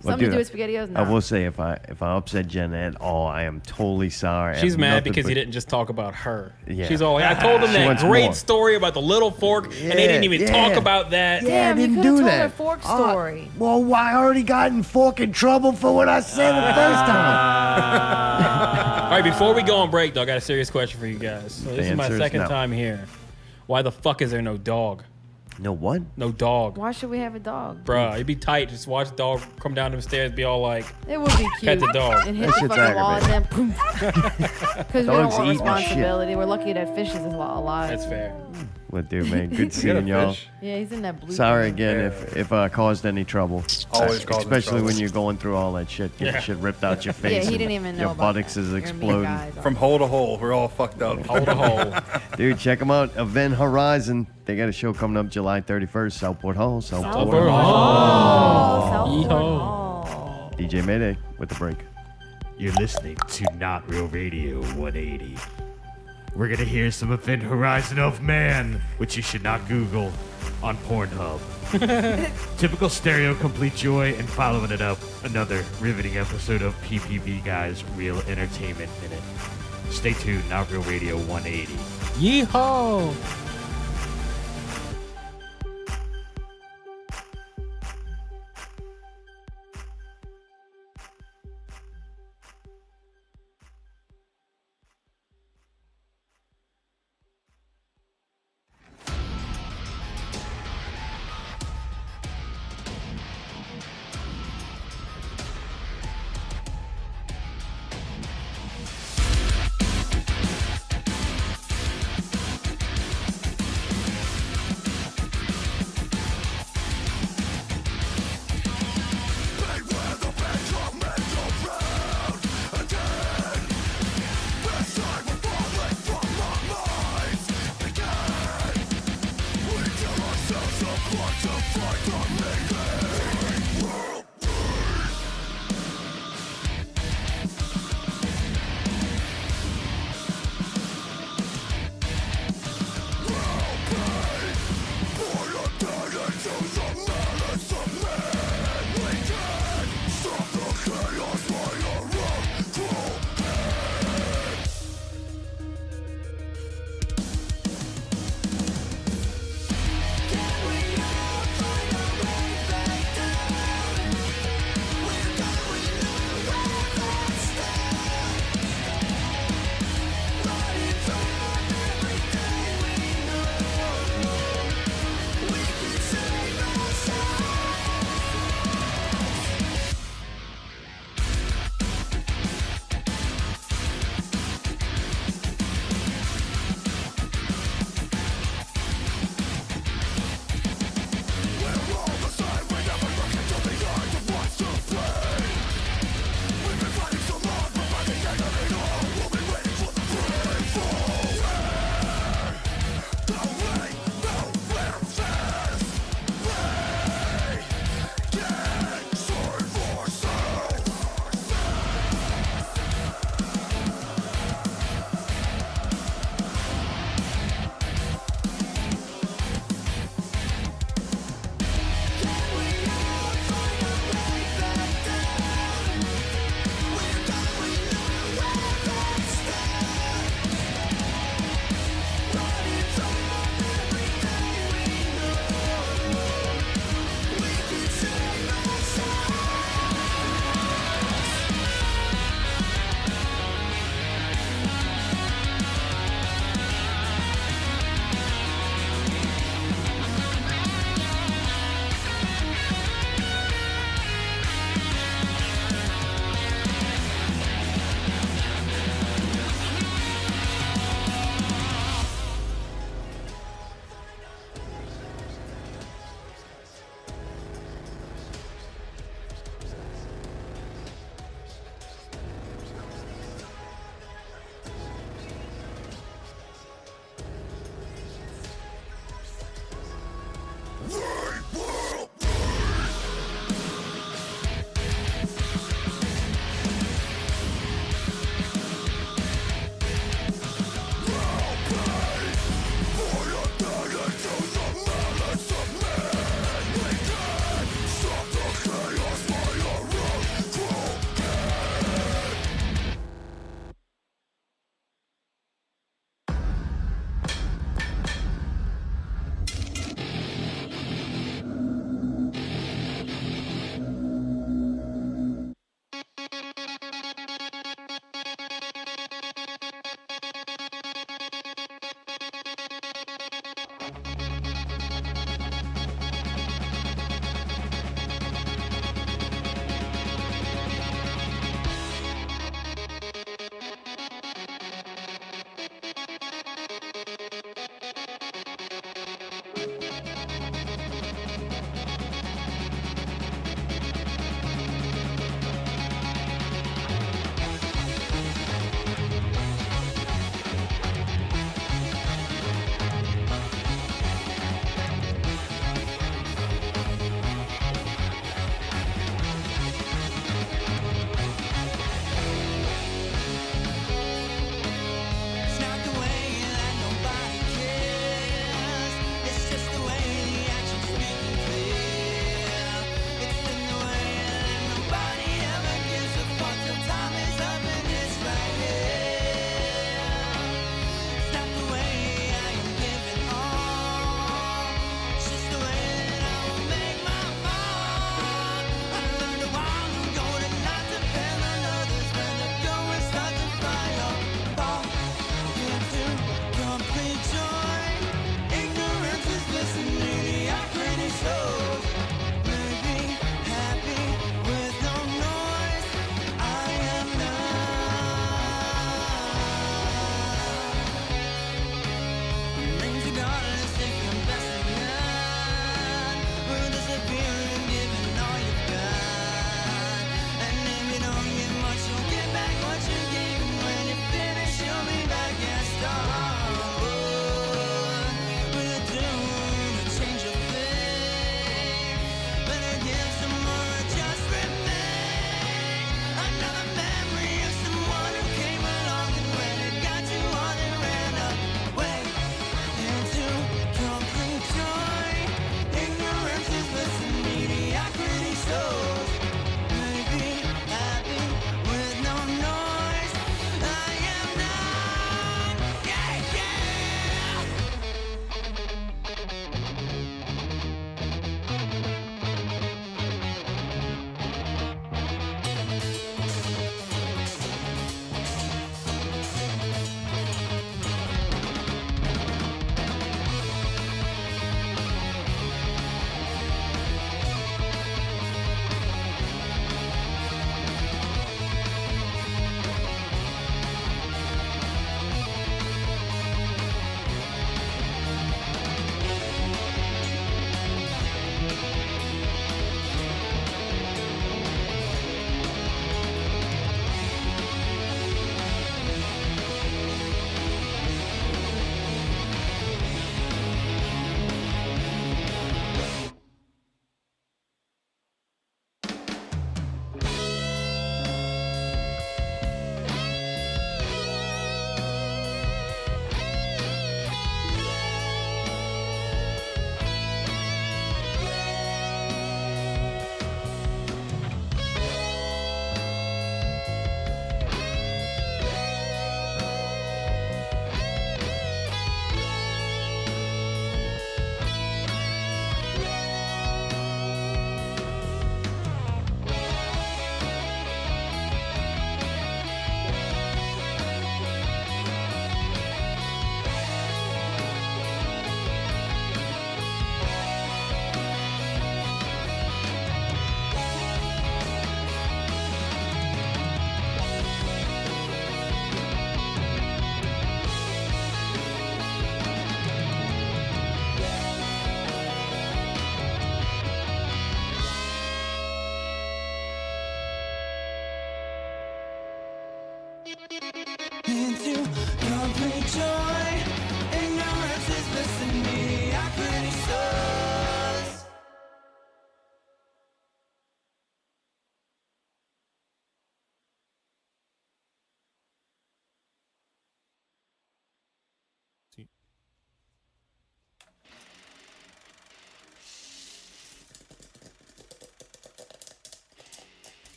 Something dude, to do with SpaghettiOs? Nah. I will say, if I upset Jen at all, I am totally sorry. I She's have mad nothing because but- he didn't just talk about her. Yeah. She's all like, I told them She that wants great more. story about the little fork, and they didn't even talk about that. Yeah, Damn, I you didn't could've do told that. her fork story. Well, I already got in fucking trouble for what I said the first time. All right, before we go on break, though, I got a serious question for you guys. So this is my answer is second no. time here. Why the fuck is there no dog? No what? No dog. Why should we have a dog? Bruh, it'd be tight. Just watch the dog come down them stairs, be all like, It would be cute. Pet the dog. And hit That the shit's fucking wall and then aggravating. poof. Because we don't Dogs want eat my shit. responsibility. We're lucky that fish is alive. that's fair. What, dude, man? Good You got a seeing y'all. fish? Yeah, he's in that blue. Sorry thing. again if I caused any trouble. Always causing Especially trouble. when you're going through all that shit, getting Yeah. shit ripped out your Yeah, face. he and didn't even know your about buttocks that. is You're me and exploding. guys. From hole to hole, we're all fucked up. Hole to hole. Dude, check them out. Event Horizon. They got a show coming up July 31st, Southport Hall. Southport Southport Oh, Southport Yeehaw. Hall. DJ Mayday with the break. You're listening to Not Real Radio 180. We're gonna hear some Event Horizon of Man, which you should not Google on Pornhub. Typical stereo complete joy, and following it up, another riveting episode of PPVGuys Real Entertainment Minute. Stay tuned, Not Real Radio 180. Yeehaw!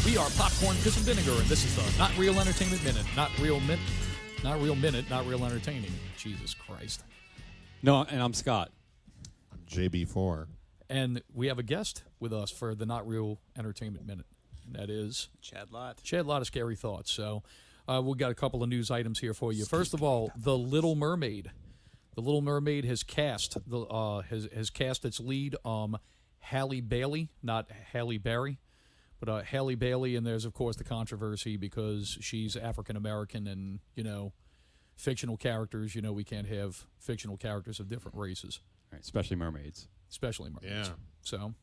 We are Popcorn, Piss, and Vinegar, and this is the Not Real Entertainment Minute. Not real minute, not real entertaining. Jesus Christ. No, and I'm Scott. I'm JB4. And we have a guest with us for the Not Real Entertainment Minute. And that is Chad Lott. Chad Lott of Scary Thoughts. So we've got a couple of news items here for you. First of all, The Little Mermaid. The Little Mermaid has cast its lead, Halle Bailey, not Halle Berry, but Halle Bailey. And there's, of course, the controversy because she's African-American and, fictional characters, we can't have fictional characters of different races. Right, especially mermaids. Yeah. So,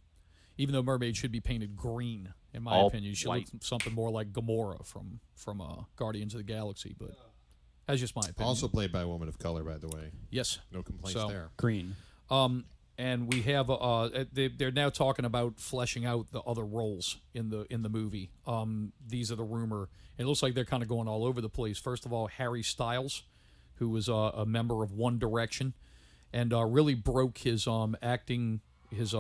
even though mermaids should be painted green, in my opinion, she looks something more like Gamora from Guardians of the Galaxy, but that's just my opinion. Also played by a woman of color, by the way. Yes. No complaints there. Green. And we have they're now talking about fleshing out the other roles in the movie. These are the rumor. It looks like they're kind of going all over the place. First of all, Harry Styles, who was a member of One Direction, and really broke his acting his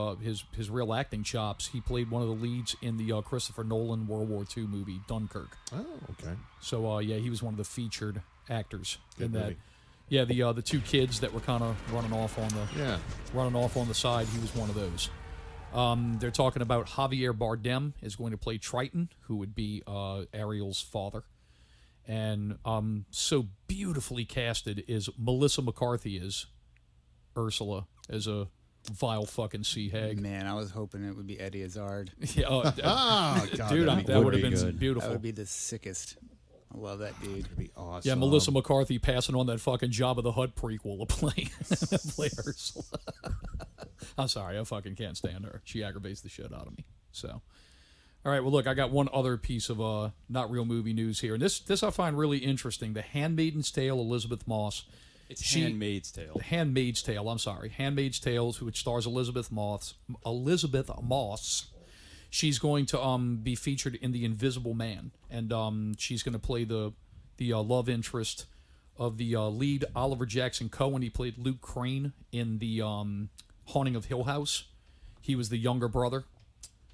real acting chops. He played one of the leads in the Christopher Nolan World War II movie Dunkirk. Oh, okay. So he was one of the featured actors Good in that. movie. Yeah, the two kids that were kind of running off on the side. He was one of those. They're talking about Javier Bardem is going to play Triton, who would be Ariel's father, and so beautifully casted is Melissa McCarthy as Ursula, as a vile fucking sea hag. Man, I was hoping it would be Eddie Izzard. Yeah, God, dude, that would have been good. beautiful. That would be the sickest. I love that dude. That'd be awesome. Yeah, Melissa McCarthy passing on that fucking Jabba the Hutt prequel to play Ursula. I'm sorry, I fucking can't stand her. She aggravates the shit out of me. So, all right, well, look, I got one other piece of not real movie news here, and this I find really interesting. The Handmaid's Tale, Elizabeth Moss. Handmaid's Tale. Handmaid's Tale. I'm sorry, Handmaid's Tale, which stars Elizabeth Moss. She's going to be featured in The Invisible Man, and she's going to play the love interest of the lead Oliver Jackson Cohen. He played Luke Crane in the Haunting of Hill House. He was the younger brother.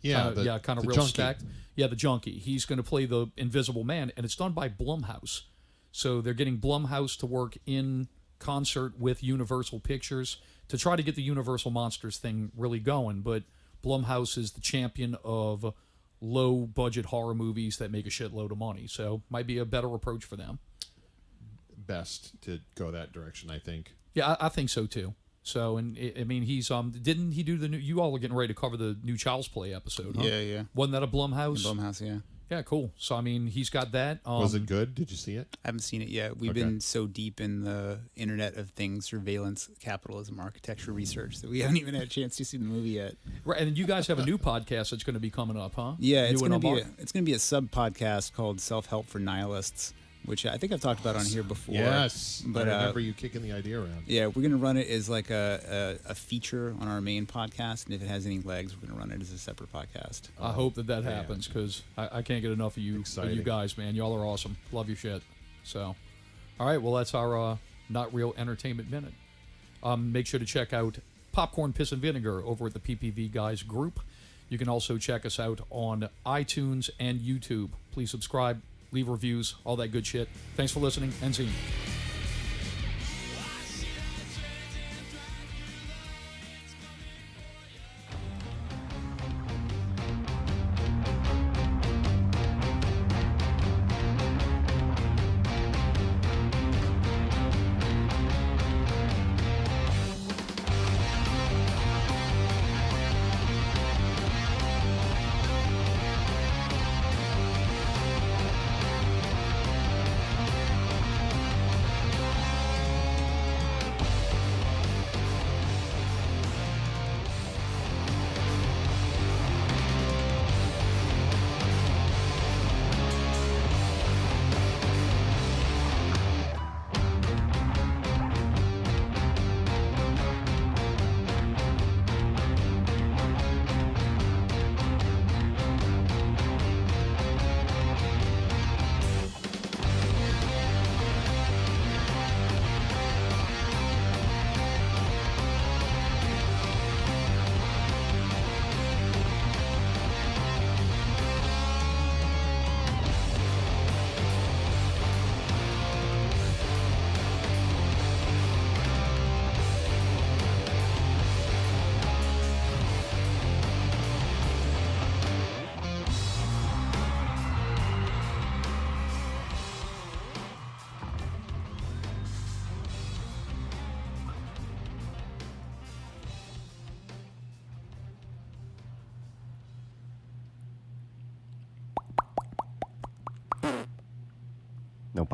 Yeah, kind of the real junkie. stacked. Yeah, the junkie. He's going to play the Invisible Man, and it's done by Blumhouse. So they're getting Blumhouse to work in concert with Universal Pictures to try to get the Universal Monsters thing really going, but Blumhouse is the champion of low-budget horror movies that make a shitload of money, so might be a better approach for them. Best to go that direction, I think. Yeah, I think so too. So, and I mean, he's didn't he do the new? You all are getting ready to cover the new Child's Play episode, huh? Yeah. Wasn't that a Blumhouse? Blumhouse, yeah. Yeah, cool. So, I mean, he's got that. Was it good? Did you see it? I haven't seen it yet. We've been so deep in the Internet of Things, surveillance, capitalism, architecture research that we haven't even had a chance to see the movie yet. Right, and you guys have a new podcast that's going to be coming up, huh? Yeah, it's You going and to be a sub podcast called Self Help for Nihilists, which I think I've talked about on here before. Yes, but I remember you kicking the idea around. Yeah, we're going to run it as like a feature on our main podcast, and if it has any legs, we're going to run it as a separate podcast. I hope that happens because I can't get enough of you guys, man. Y'all are awesome. Love your shit. So, all right, well, that's our Not Real Entertainment Minute. Make sure to check out Popcorn, Piss, and Vinegar over at the PPV Guys group. You can also check us out on iTunes and YouTube. Please subscribe, leave reviews, all that good shit. Thanks for listening, and see you.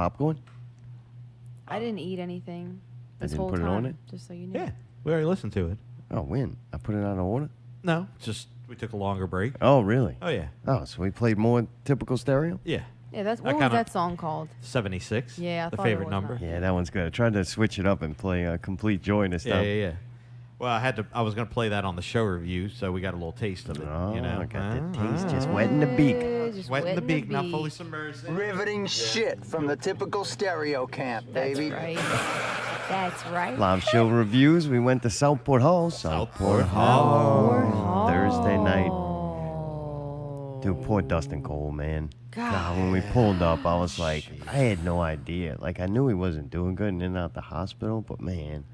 popcorn? I didn't eat anything this didn't whole put it time. on it? Just so you know. Yeah, we already listened to it. Oh, when? I put it out of order? No, just we took a longer break. Oh, really? Oh, yeah. Oh, so we played more typical stereo? Yeah. Yeah, that's I what was kinda- that song called? 76. Yeah, I the thought it favorite was number. not. Yeah, that one's good. I tried to switch it up and play Complete Joy this Yeah, time. yeah. Well, I was gonna play that on the show review, so we got a little taste of it. Oh, you know, I got the taste just wetting the beak. Just wetting the beak, not beak. fully submerged. Riveting shit from the typical stereo camp, baby. That's right. That's right. Live show reviews. We went to Southport Hall. Southport Hall. Thursday night. Dude, poor Dustin Cole, man. God, when we pulled up, I was like, I had no idea. Like, I knew he wasn't doing good and in and out the hospital, but man,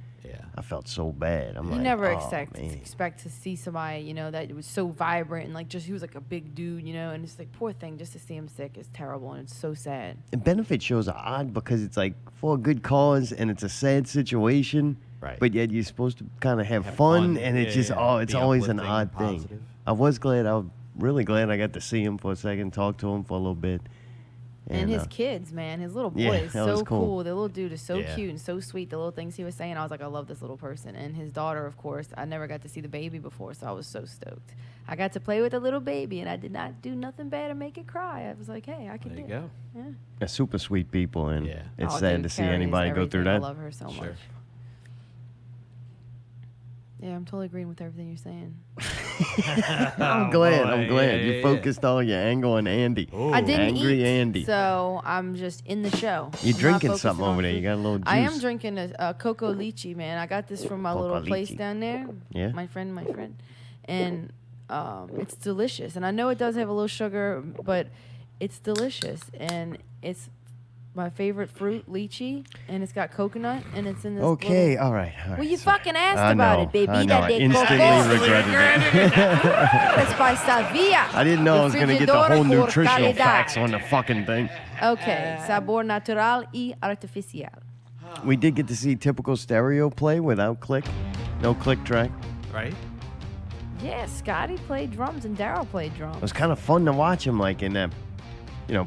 I felt so bad. I'm You like, never oh, man. expect to see somebody, you know, that was so vibrant and like just he was like a big dude, you know, and it's like poor thing just to see him sick is terrible and it's so sad. And benefit shows are odd because it's like for a good cause and it's a sad situation. Right. But yet you're supposed to kind of have fun, and it's just it's Be always an uplifting odd and thing. positive. I was really glad I got to see him for a second, talk to him for a little bit. And his kids, man, his little boy yeah, is that was so cool. The little dude is so Yeah. cute and so sweet. The little things he was saying, I was like, I love this little person. And his daughter, of course, I never got to see the baby before, so I was so stoked. I got to play with the little baby, and I did not do nothing bad to make it cry. I was like, hey, I can There do you it. go. Yeah. They're super sweet people, and it's Oh, sad dude, to see Carrie is anybody go through everything. that. I love her so much. Yeah, I'm totally agreeing with everything you're saying. I'm glad. You focused all your angle on Andy. I didn't Angry eat, Andy. so I'm just in the show. You're I'm not drinking focusing something on over there. food. You got a little juice. I am drinking a cocoa lychee, man. I got this from my little Cocoa place lychee. down there. Yeah? My friend. And it's delicious. And I know it does have a little sugar, but it's delicious. And it's my favorite fruit, lychee, and it's got coconut, and it's in this Okay, little- all right. Well, you fucking asked I about know, it, baby. I know. That I de instantly coco. regretted it. That's by Savia. I didn't know I was going to get the whole Refrigeradora por nutritional calidad. facts on the fucking thing. Okay, sabor natural y artificial. We did get to see typical stereo play without click. No click track. Right? Yeah, Scotty played drums and Daryl played drums. It was kind of fun to watch him like in that,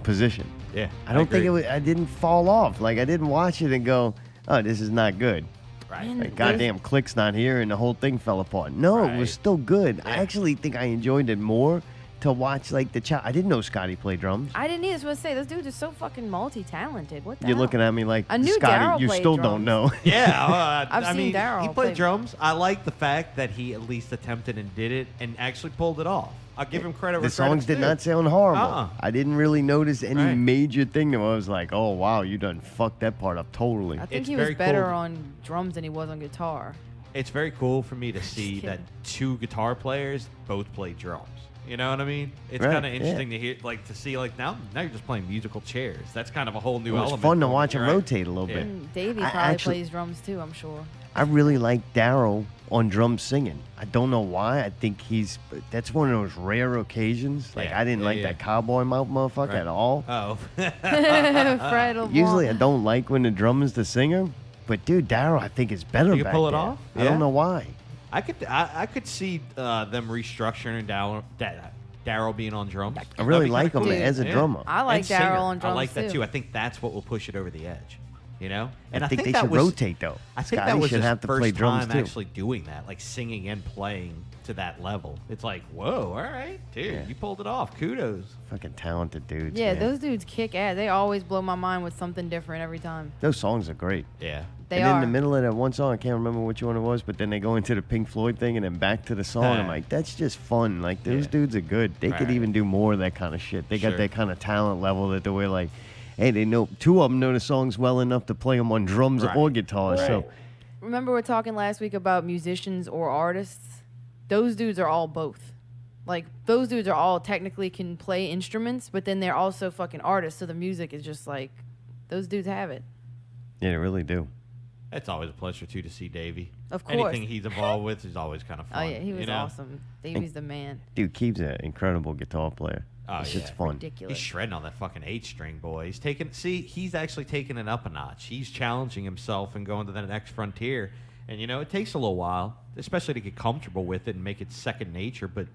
position. Yeah. I don't think I didn't fall off. Like I didn't watch it and go, oh, this is not good. Right. Man, Like, goddamn click's not here and the whole thing fell apart. No, it was still good. I actually think I enjoyed it more to watch like the child. I didn't know Scotty played drums. I didn't either. What to say. Those dudes are so fucking multi-talented. What the You're hell? looking at me like, I knew Scotty, Daryl you played still drums. don't know. Yeah, I've I seen mean, Daryl he play played drums. I like the fact that he at least attempted and did it and actually pulled it off. I'll give him credit. The where songs credit's did due. not sound horrible. Uh-uh. I didn't really notice any Right. major thing that I was like, oh, wow, you done fucked that part up totally. I think It's he was very better cool. on drums than he was on guitar. It's very cool for me to see that two guitar players both play drums. You know what I mean? It's Right, kind of yeah. interesting to hear, like, to see, like, now you're just playing musical chairs. That's kind of a whole new It was element. fun to for me, watch him right? rotate a little Yeah. bit. And Davey I probably actually- plays drums too, I'm sure. I really like Daryl on drums singing. I don't know why. I think that's one of those rare occasions. Like, Yeah, I didn't yeah, like yeah. that cowboy mouth motherfucker Right. at all. Oh. Fred LeBlanc. Usually I don't like when the drummer's the singer, but dude, Daryl I think is better You can back pull it there. off? I Yeah. don't know why. I could see them restructuring Daryl being on drums. I really That'd be like kinda him cool. as a drummer. I like And singer. Daryl on drums I like that too. too. I think that's what will push it over the edge. You know, and I think they that should was, rotate, though. I think Scotty that was should his have to first play drums, time too. actually doing that, like singing and playing to that level. It's like, whoa, all right, dude, Yeah. you pulled it off. Kudos. Fucking talented dudes. Yeah, man. those dudes kick ass. They always blow my mind with something different every time. Those songs are great. Yeah. They and then in are. the middle of that one song, I can't remember which one it was, but then they go into the Pink Floyd thing and then back to the song. I'm like, that's just fun. Like, those Yeah. dudes are good. They could Right. even do more of that kind of shit. They got Sure. that kind of talent level that they're like, hey, they know, two of them know the songs well enough to play them on drums Right. or guitar. So, Remember we were talking last week about musicians or artists? Those dudes are all both. Like, those dudes are all technically can play instruments, but then they're also fucking artists, so the music is just like, those dudes have it. yeah, they really do. It's always a pleasure too to see Davey. Of course. Anything he's involved with is always kind of Oh, fun. yeah, he was you know? awesome. Davey's the man. Dude, Keith's an incredible guitar player. Oh, It's yeah. fun. Ridiculous. He's shredding on that fucking 8-string, boy. He's actually taking it up a notch. He's challenging himself and going to the next frontier. And, it takes a little while, especially to get comfortable with it and make it second nature. But,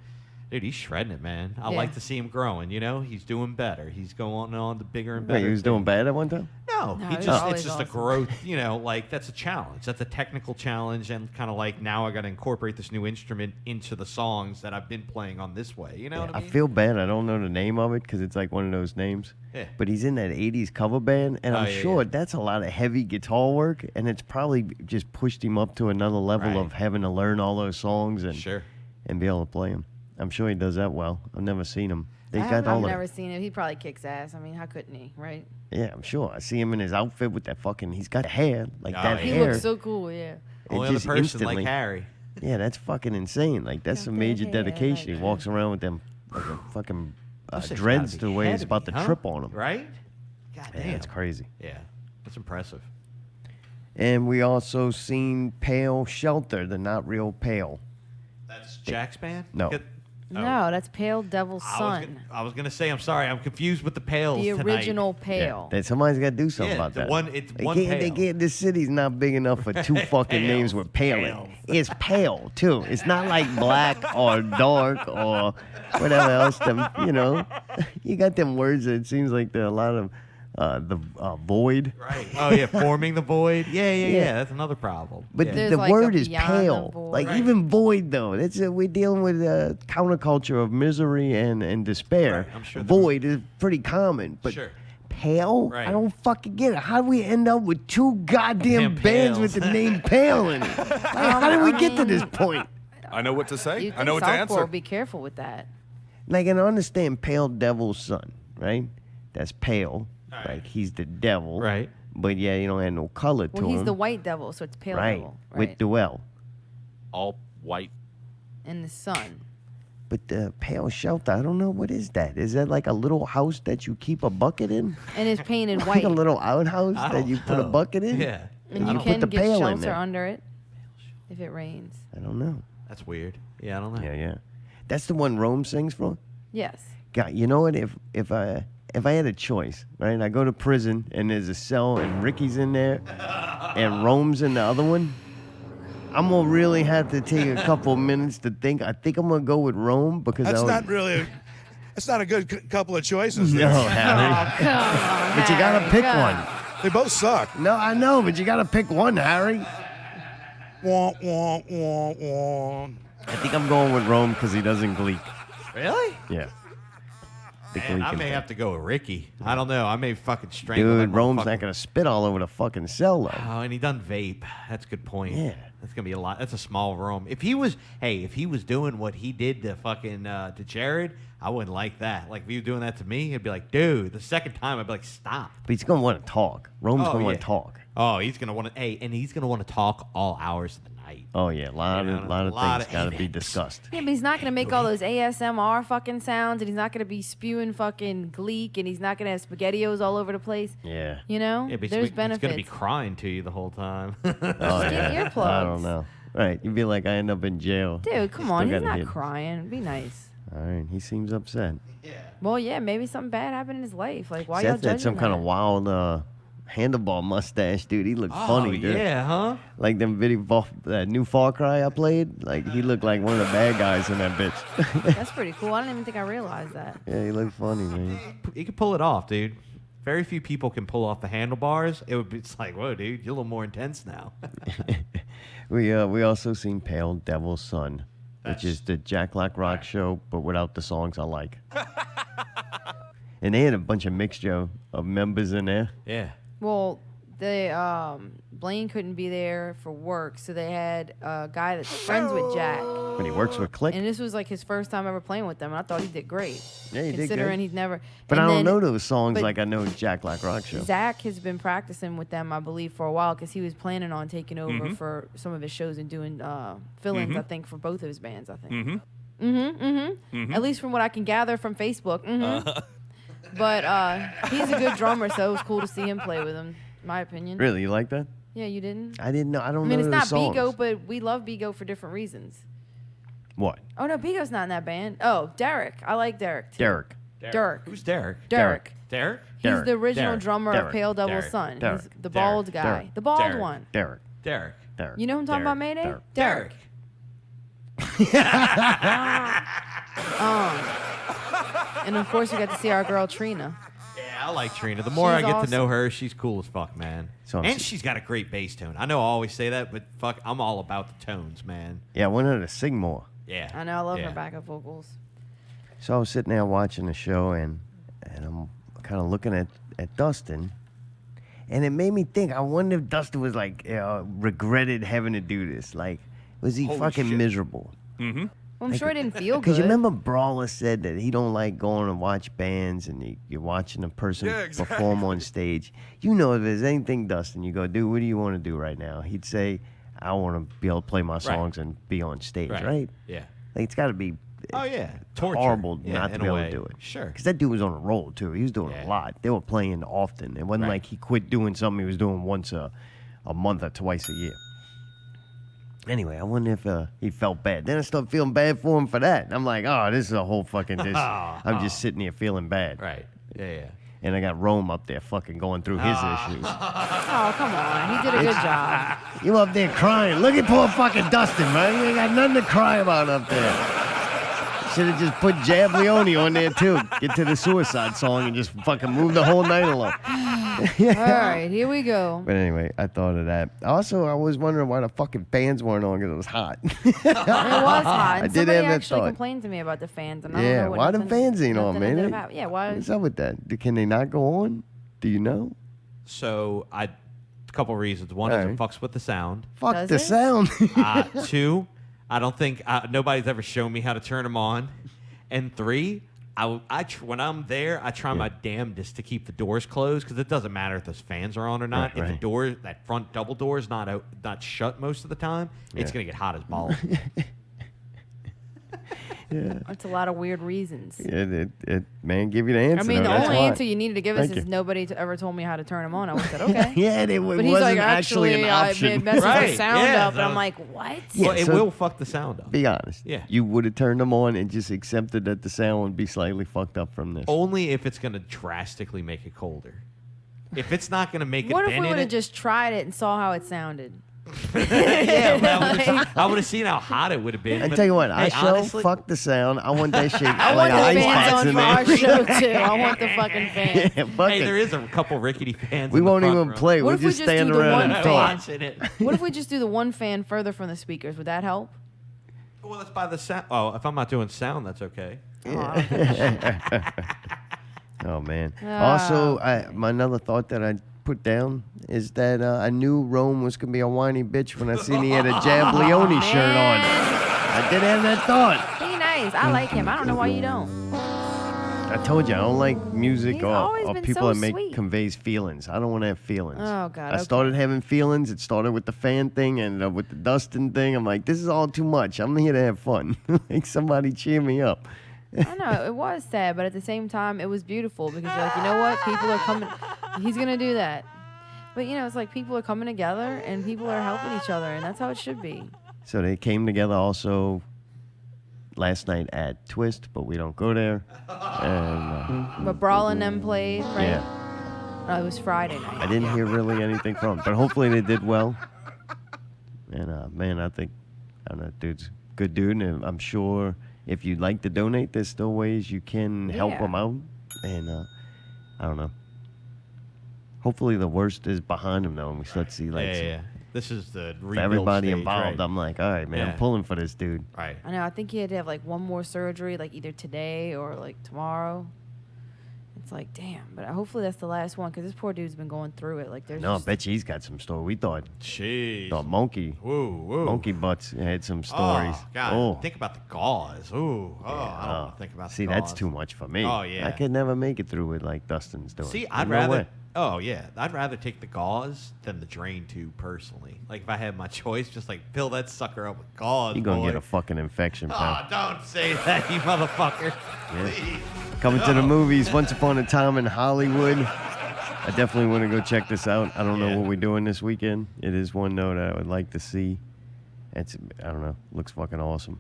dude, he's shredding it, man. I Yeah. like to see him growing, He's doing better. He's going on to bigger and better Wait, he was doing things. bad at one time? No, No, No, he it's just always it's just awesome. a growth, like that's a challenge. That's a technical challenge, and kind of like now I got to incorporate this new instrument into the songs that I've been playing on this way. You know what I I mean? feel bad. I don't know the name of it because it's like one of those names. Yeah. But he's in that 80s cover band, and I'm Oh, yeah, sure yeah. that's a lot of heavy guitar work, and it's probably just pushed him up to another level Right. of having to learn all those songs and Sure. and be able to play them. I'm sure he does that well. I've never seen him. They got I've all of never seen him. He probably kicks ass. I mean, how couldn't he, right? Yeah, I'm sure. I see him in his outfit with that fucking. He's got hair like Oh, that yeah. He hair. looks so cool, yeah. it Only other just person instantly- like Harry. Yeah, that's fucking insane. Like that's some major dedication. He walks around with them like a fucking Those things dreads gotta be the way it's about heavy, to huh? trip on him. Right? God damn. Yeah, it's crazy. Yeah, that's impressive. And we also seen Pale Shelter, the Not Real Pale. That's Jack's band? No. No, that's Pale Devil's Son. I was gonna say, I'm sorry, I'm confused with the Pales The tonight. original Pale. That somebody's got to do something Yeah, about the that. one- it's they one can't, They Pale. can't, this city's not big enough for two fucking names with Pale in it. It's Pale, too. It's not like black or dark or whatever else. You got them words that it seems like there are a lot of the void. Right. Oh yeah, forming the void. Yeah. That's another problem. But yeah. the like word a is beyond the pale. void. Like Right. even void though. That's we're dealing with a counterculture of misery and despair. Right, I'm sure the- void is pretty common, but Sure. pale? Right. I don't fucking get it. How do we end up with two goddamn Damn bands Pales. with the name Pale in it? Like, how did we get to this point? I know what to say. You I know think what to Southpaw answer. be careful with that. Like, and I understand Pale Devil's Son, right? That's pale. Like he's the devil. Right. But yeah, you don't have no color to Well, he's him. the white devil, so it's Pale right. Devil. With the well. All white. And the sun. But the Pale Shelter, I don't know. What is that? Is that like a little house that you keep a bucket in? And it's painted Like white. a little outhouse I that don't you put a know. bucket in? Yeah. And you you put can the get pail in shelter there. under it if it rains. I don't know. That's weird. Yeah, I don't know. Yeah. That's the one Rome sings from? Yes. God, you know what? If I had a choice, right? I go to prison and there's a cell and Ricky's in there and Rome's in the other one. I'm gonna really have to take a couple minutes to think. I think I'm gonna go with Rome because That's I was, not really. That's not a good couple of choices. No, there. Harry. Come on, But you gotta Harry, pick come. one. They both suck. No, I know, but you gotta pick one, Harry. Wah, wah, wah, wah. I think I'm going with Rome because he doesn't gleek. Really? Yeah. The Man, I gleeking may thing. have to go with Ricky. I don't know. I may fucking strangle that Dude, Rome's motherfucker. not gonna spit all over the fucking cell though. Oh, and he done vape. That's a good point. Yeah. That's gonna be a lot. That's a small room. If he was doing what he did to fucking to Jarrad, I wouldn't like that. Like if he was doing that to me, it'd be like, dude. The second time, I'd be like, stop. But he's gonna want to talk. Rome's Oh, gonna want yeah. to talk. Oh, he's gonna want to. Hey, and he's gonna want to talk all hours of the night. Oh yeah, a lot You of know, a lot things of gotta be events. discussed. Yeah, but he's not gonna make all those ASMR fucking sounds, and he's not gonna be spewing fucking gleek, and he's not gonna have SpaghettiOs all over the place. Yeah. You know, Yeah, but there's he's gonna be benefits. crying to you the whole time. Oh Get yeah. earplugs. I don't know. Right, you'd be like, I end up in jail. Dude, come Still on, he's gotta not hit. crying. Be nice. All right, he seems upset. Well, yeah, maybe something bad happened in his life. Like, why y'all Seth had judging some kind of that? wild handlebar mustache, dude. He looked funny, dude. yeah, huh? Like them that new Far Cry I played. Like he looked like one of the bad guys in that bitch. That's pretty cool. I didn't even think I realized that. Yeah, he looked funny, man. He could pull it off, dude. Very few people can pull off the handlebars. It's like, whoa, dude, you're a little more intense now. We also seen Pale Devil's Son, which is the Jack Black rock show, but without the songs I like. And they had a bunch of mixture of members in there. Yeah. Well, they Blaine couldn't be there for work, so they had a guy that's friends with Jack. But he works with Click. And this was like his first time ever playing with them, and I thought he did great. Yeah, he did considering good. he's never. But and I don't then know those songs but like I know Jack Black rock show. Zach has been practicing with them, I believe, for a while because he was planning on taking over Mhm. for some of his shows and doing fill-ins. Mhm. I think for both of his bands. I think. Mm-hmm. Mm-hmm. Mm-hmm. Mhm. At least from what I can gather from Facebook. Mm-hmm. But he's a good drummer, so it was cool to see him play with him. My opinion. Really, you like that? Yeah, you didn't. I didn't know. I don't I mean, know it's those not songs. Bigo, but we love Bigo for different reasons. What? Oh no, Bigo's not in that band. Oh, Derek. I like Derek too. Derek. Derek. Who's Derek? Derek. Derek? He's Derek. the original Derek. drummer Derek. of Pale Devil's Derek. Son. Derek. He's the bald Derek. guy. Derek. The bald Derek. one. Derek. Derek. Derek. You know who I'm talking about, Derek. Mayday? Derek. And of course, we got to see our girl Trina. I like Trina. The more She's I get to know awesome. her, she's cool as fuck, man. And she's got a great bass tone. I know I always say that, but fuck, I'm all about the tones, man. Yeah, I want her to sing more. Yeah. I know. I love Yeah. her backup vocals. So I was sitting there watching the show, and I'm kind of looking at Dustin, and it made me think. I wonder if Dustin was like regretted having to do this. Like, was he Holy fucking shit. miserable? Well, I'm sure it didn't feel good. Because you remember Brawler said that he don't like going and watch bands, and you're watching a person perform on stage. You know, if there's anything, Dustin, you go, dude, what do you want to do right now? He'd say, I want to be able to play my songs and be on stage, right? Yeah. Like, it's got to be Oh, yeah. Torture. horrible Yeah, not to in be a able way. to do it. Sure. Because that dude was on a roll, too. He was doing a lot. They were playing often. It wasn't like he quit doing something he was doing once a month or twice a year. Anyway, I wonder if he felt bad. Then I started feeling bad for him for that. I'm like, oh, this is a whole fucking... I'm just sitting here feeling bad. Right. Yeah. And I got Rome up there fucking going through his issues. Oh, come on. He did a good job. You up there crying. Look at poor fucking Dustin, man. You ain't got nothing to cry about up there. Should have just put Jab Leone on there, too. Get to the Suicide song and just fucking move the whole night along. All right, here we go. But anyway, I thought of that. Also, I was wondering why the fucking fans weren't on because it was hot. It was hot. I And did somebody have that actually thought. complained to me about the fans. And I Yeah, don't know what why the nothing- fans ain't on, nothing to man? do about- Yeah, why? What's up with that? Can they not go on? Do you know? So, a couple reasons. One is it fucks with the sound. Fuck Does the it? sound. Two, I don't think nobody's ever shown me how to turn them on. And three, when I'm there, I try my damnedest to keep the doors closed because it doesn't matter if those fans are on or not. Right, If the door, that front double door is not shut most of the time, it's Yeah. gonna get hot as balls. Yeah. That's a lot of weird reasons. Man, give you the answer. I mean, though. the That's only why. answer you needed to give us Thank is you. nobody ever told me how to turn them on. I would have said, okay. Yeah, it But wasn't he's like, actually an option. It messes the Right, sound yeah, up. And I'm like, what? Yeah, Well, it so- will fuck the sound up. Be honest. Yeah. You would have turned them on and just accepted that the sound would be slightly fucked up from this. Only if it's gonna drastically make it colder. If it's not gonna make it What if bend we in would have it, just tried it and saw how it sounded? I would have seen how hot it would have been. I but, tell you what, hey, our show, honestly, fuck the sound. I want that shit I like want an the icebox fans on in for our there. show, too. I want the fucking fans. Yeah, fuck hey, it. there is a couple rickety fans. We in the won't front even row. play. What We'll if we just just stand do the around one and fan? talk. Watching it. What if we just do the one fan further from the speakers? Would that help? Well, that's by the sound. Oh, if I'm not doing sound, that's okay. Oh man. Also, my another thought that I put down is that I knew Rome was gonna be a whiny bitch when I seen he had a Jab Leone shirt on. I did have that thought. He nice. I like him. I don't know why you don't. I told you I don't like music He's or always been people so that make sweet. conveys feelings. I don't want to have feelings. Oh, God, I okay. started having feelings. It started with the fan thing and with the Dustin thing. I'm like, this is all too much. I'm here to have fun. Like somebody cheer me up. I know it was sad, but at the same time, it was beautiful because you're like, you know what? People are coming. He's gonna do that, but you know, it's like people are coming together and people are helping each other, and that's how it should be. So they came together also last night at Twist, but we don't go there. And But Brawl and them played, right? yeah, Oh, it was Friday night. I didn't hear really anything from them, but hopefully they did well. And man, I don't know, dude's a good dude, and I'm sure if you'd like to donate, there's still ways you can help Yeah. them out. And I don't know. Hopefully the worst is behind him though, and we start to see like some- Yeah. This is the for rebuild everybody stage, involved. right? I'm like, all right, man, Yeah. I'm pulling for this dude. Right. I know. I think he had to have like one more surgery, like either today or like tomorrow. It's like, damn. But hopefully that's the last one because this poor dude's been going through it. Like, there's No, I just, bet you he's got some story. We thought Monkey. Whoa. Monkey Butts had some stories. Oh, God. Think about the gauze. Ooh. Oh, I don't want to think about See, the that's gauze. too much for me. Oh, yeah. I could never make it through it like Dustin's doing. See, There's I'd no rather. way. Oh yeah, I'd rather take the gauze than the drain tube personally. Like if I had my choice, just like fill that sucker up with gauze. You're gonna boy. get a fucking infection, pal. Oh, don't say that, you motherfucker. Yeah. Coming to the movies, Once Upon a Time in Hollywood. I definitely want to go check this out. I don't know what we're doing this weekend. It is one though that I would like to see. I don't know, looks fucking awesome.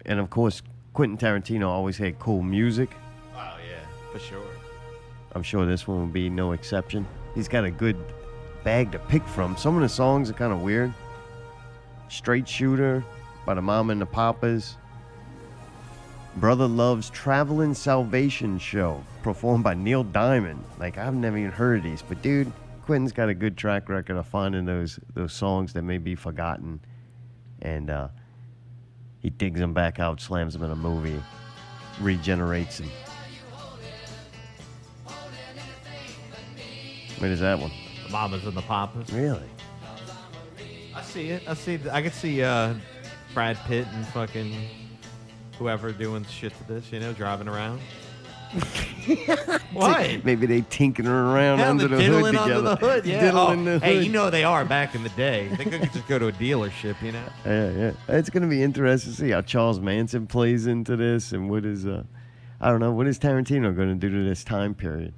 And of course, Quentin Tarantino always had cool music. Oh yeah, for sure. I'm sure this one will be no exception. He's got a good bag to pick from. Some of the songs are kind of weird. Straight Shooter by the Mama and the Papas. Brother Love's Traveling Salvation Show, performed by Neil Diamond. Like, I've never even heard of these, but dude, Quentin's got a good track record of finding those songs that may be forgotten, and he digs them back out, slams them in a movie, regenerates them. What is that one? The Mamas and the Papas. Really? I see it. I can see Brad Pitt and fucking whoever doing shit to this, driving around. What? Maybe they tinkering around under the hood diddling together. under the hood, yeah. Diddling the Hey, hood. they are back in the day. They could just go to a dealership, Yeah. It's going to be interesting to see how Charles Manson plays into this, and what is, I don't know, what is Tarantino going to do to this time period?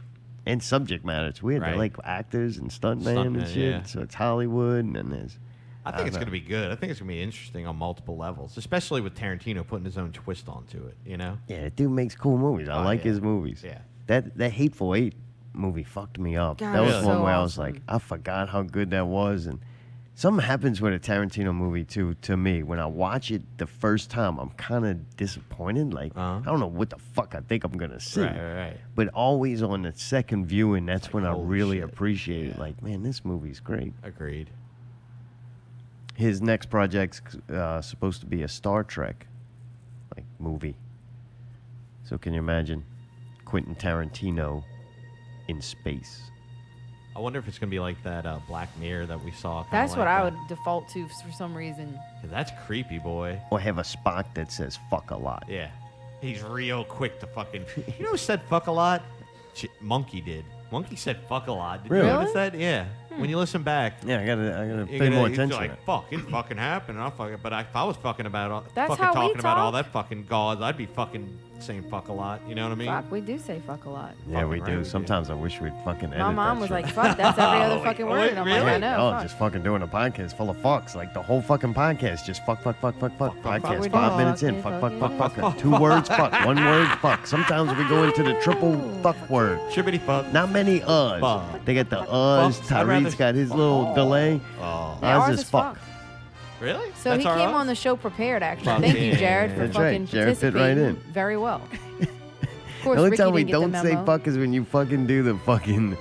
And subject matter. It's weird. They're like actors and stuntmen and shit. yeah. So it's Hollywood, and then there's... I think it's going to be good. I think it's going to be interesting on multiple levels, especially with Tarantino putting his own twist onto it, Yeah, that dude makes cool movies. I like his movies. Yeah. That Hateful Eight movie fucked me up. God, that was really? one So where I was awesome. like, I forgot how good that was. And something happens with a Tarantino movie, too, to me. When I watch it the first time, I'm kind of disappointed. Like, I don't know what the fuck I think I'm going to see. Right. But always on the second viewing, that's when I really appreciate it. Like, man, this movie's great. Agreed. His next project's supposed to be a Star Trek movie. So can you imagine Quentin Tarantino in space? I wonder if it's going to be like that Black Mirror that we saw. That's what I would default to for some reason. That's creepy, boy. Or have a Spock that says fuck a lot. Yeah. He's real quick to fucking... You know who said fuck a lot? Munki did. Munki said fuck a lot. Did Really? you notice that? Yeah. When you listen back. Yeah, I gotta pay more attention. Like, fuck, it fucking happened. I'll fucking, but if I was fucking about That's fucking how we talking about all talk? that fucking gauze, I'd be fucking saying fuck a lot. You know what I mean? Fuck, we do say fuck a lot. Yeah, we Fucking do. right, Sometimes I wish we'd fucking edit My mom that was shit. like, fuck, that's every other fucking word. And I'm like, I know. Oh, fuck. just fucking doing a podcast full of fucks. Like the whole fucking podcast, just fuck. Podcast we 5 do. minutes in, Fuck, fuck. 2 words, fuck. 1 word, fuck. Sometimes we go into the triple fuck word. Shibbity fuck. Not many uhs. Fuck. They got the uhs. Fucks. I'd rather- Tyreek's got his little delay. Oh. Yeah, Ours ours is is fuck. So Really? he That's our came odds? on the show prepared, actually. Fuck Thank you, yeah. Jarrad, for That's right. fucking Jarrad fit right participating in. very well. Of course, The only Ricky time we didn't get don't the say memo. fuck is when you fucking do the fucking,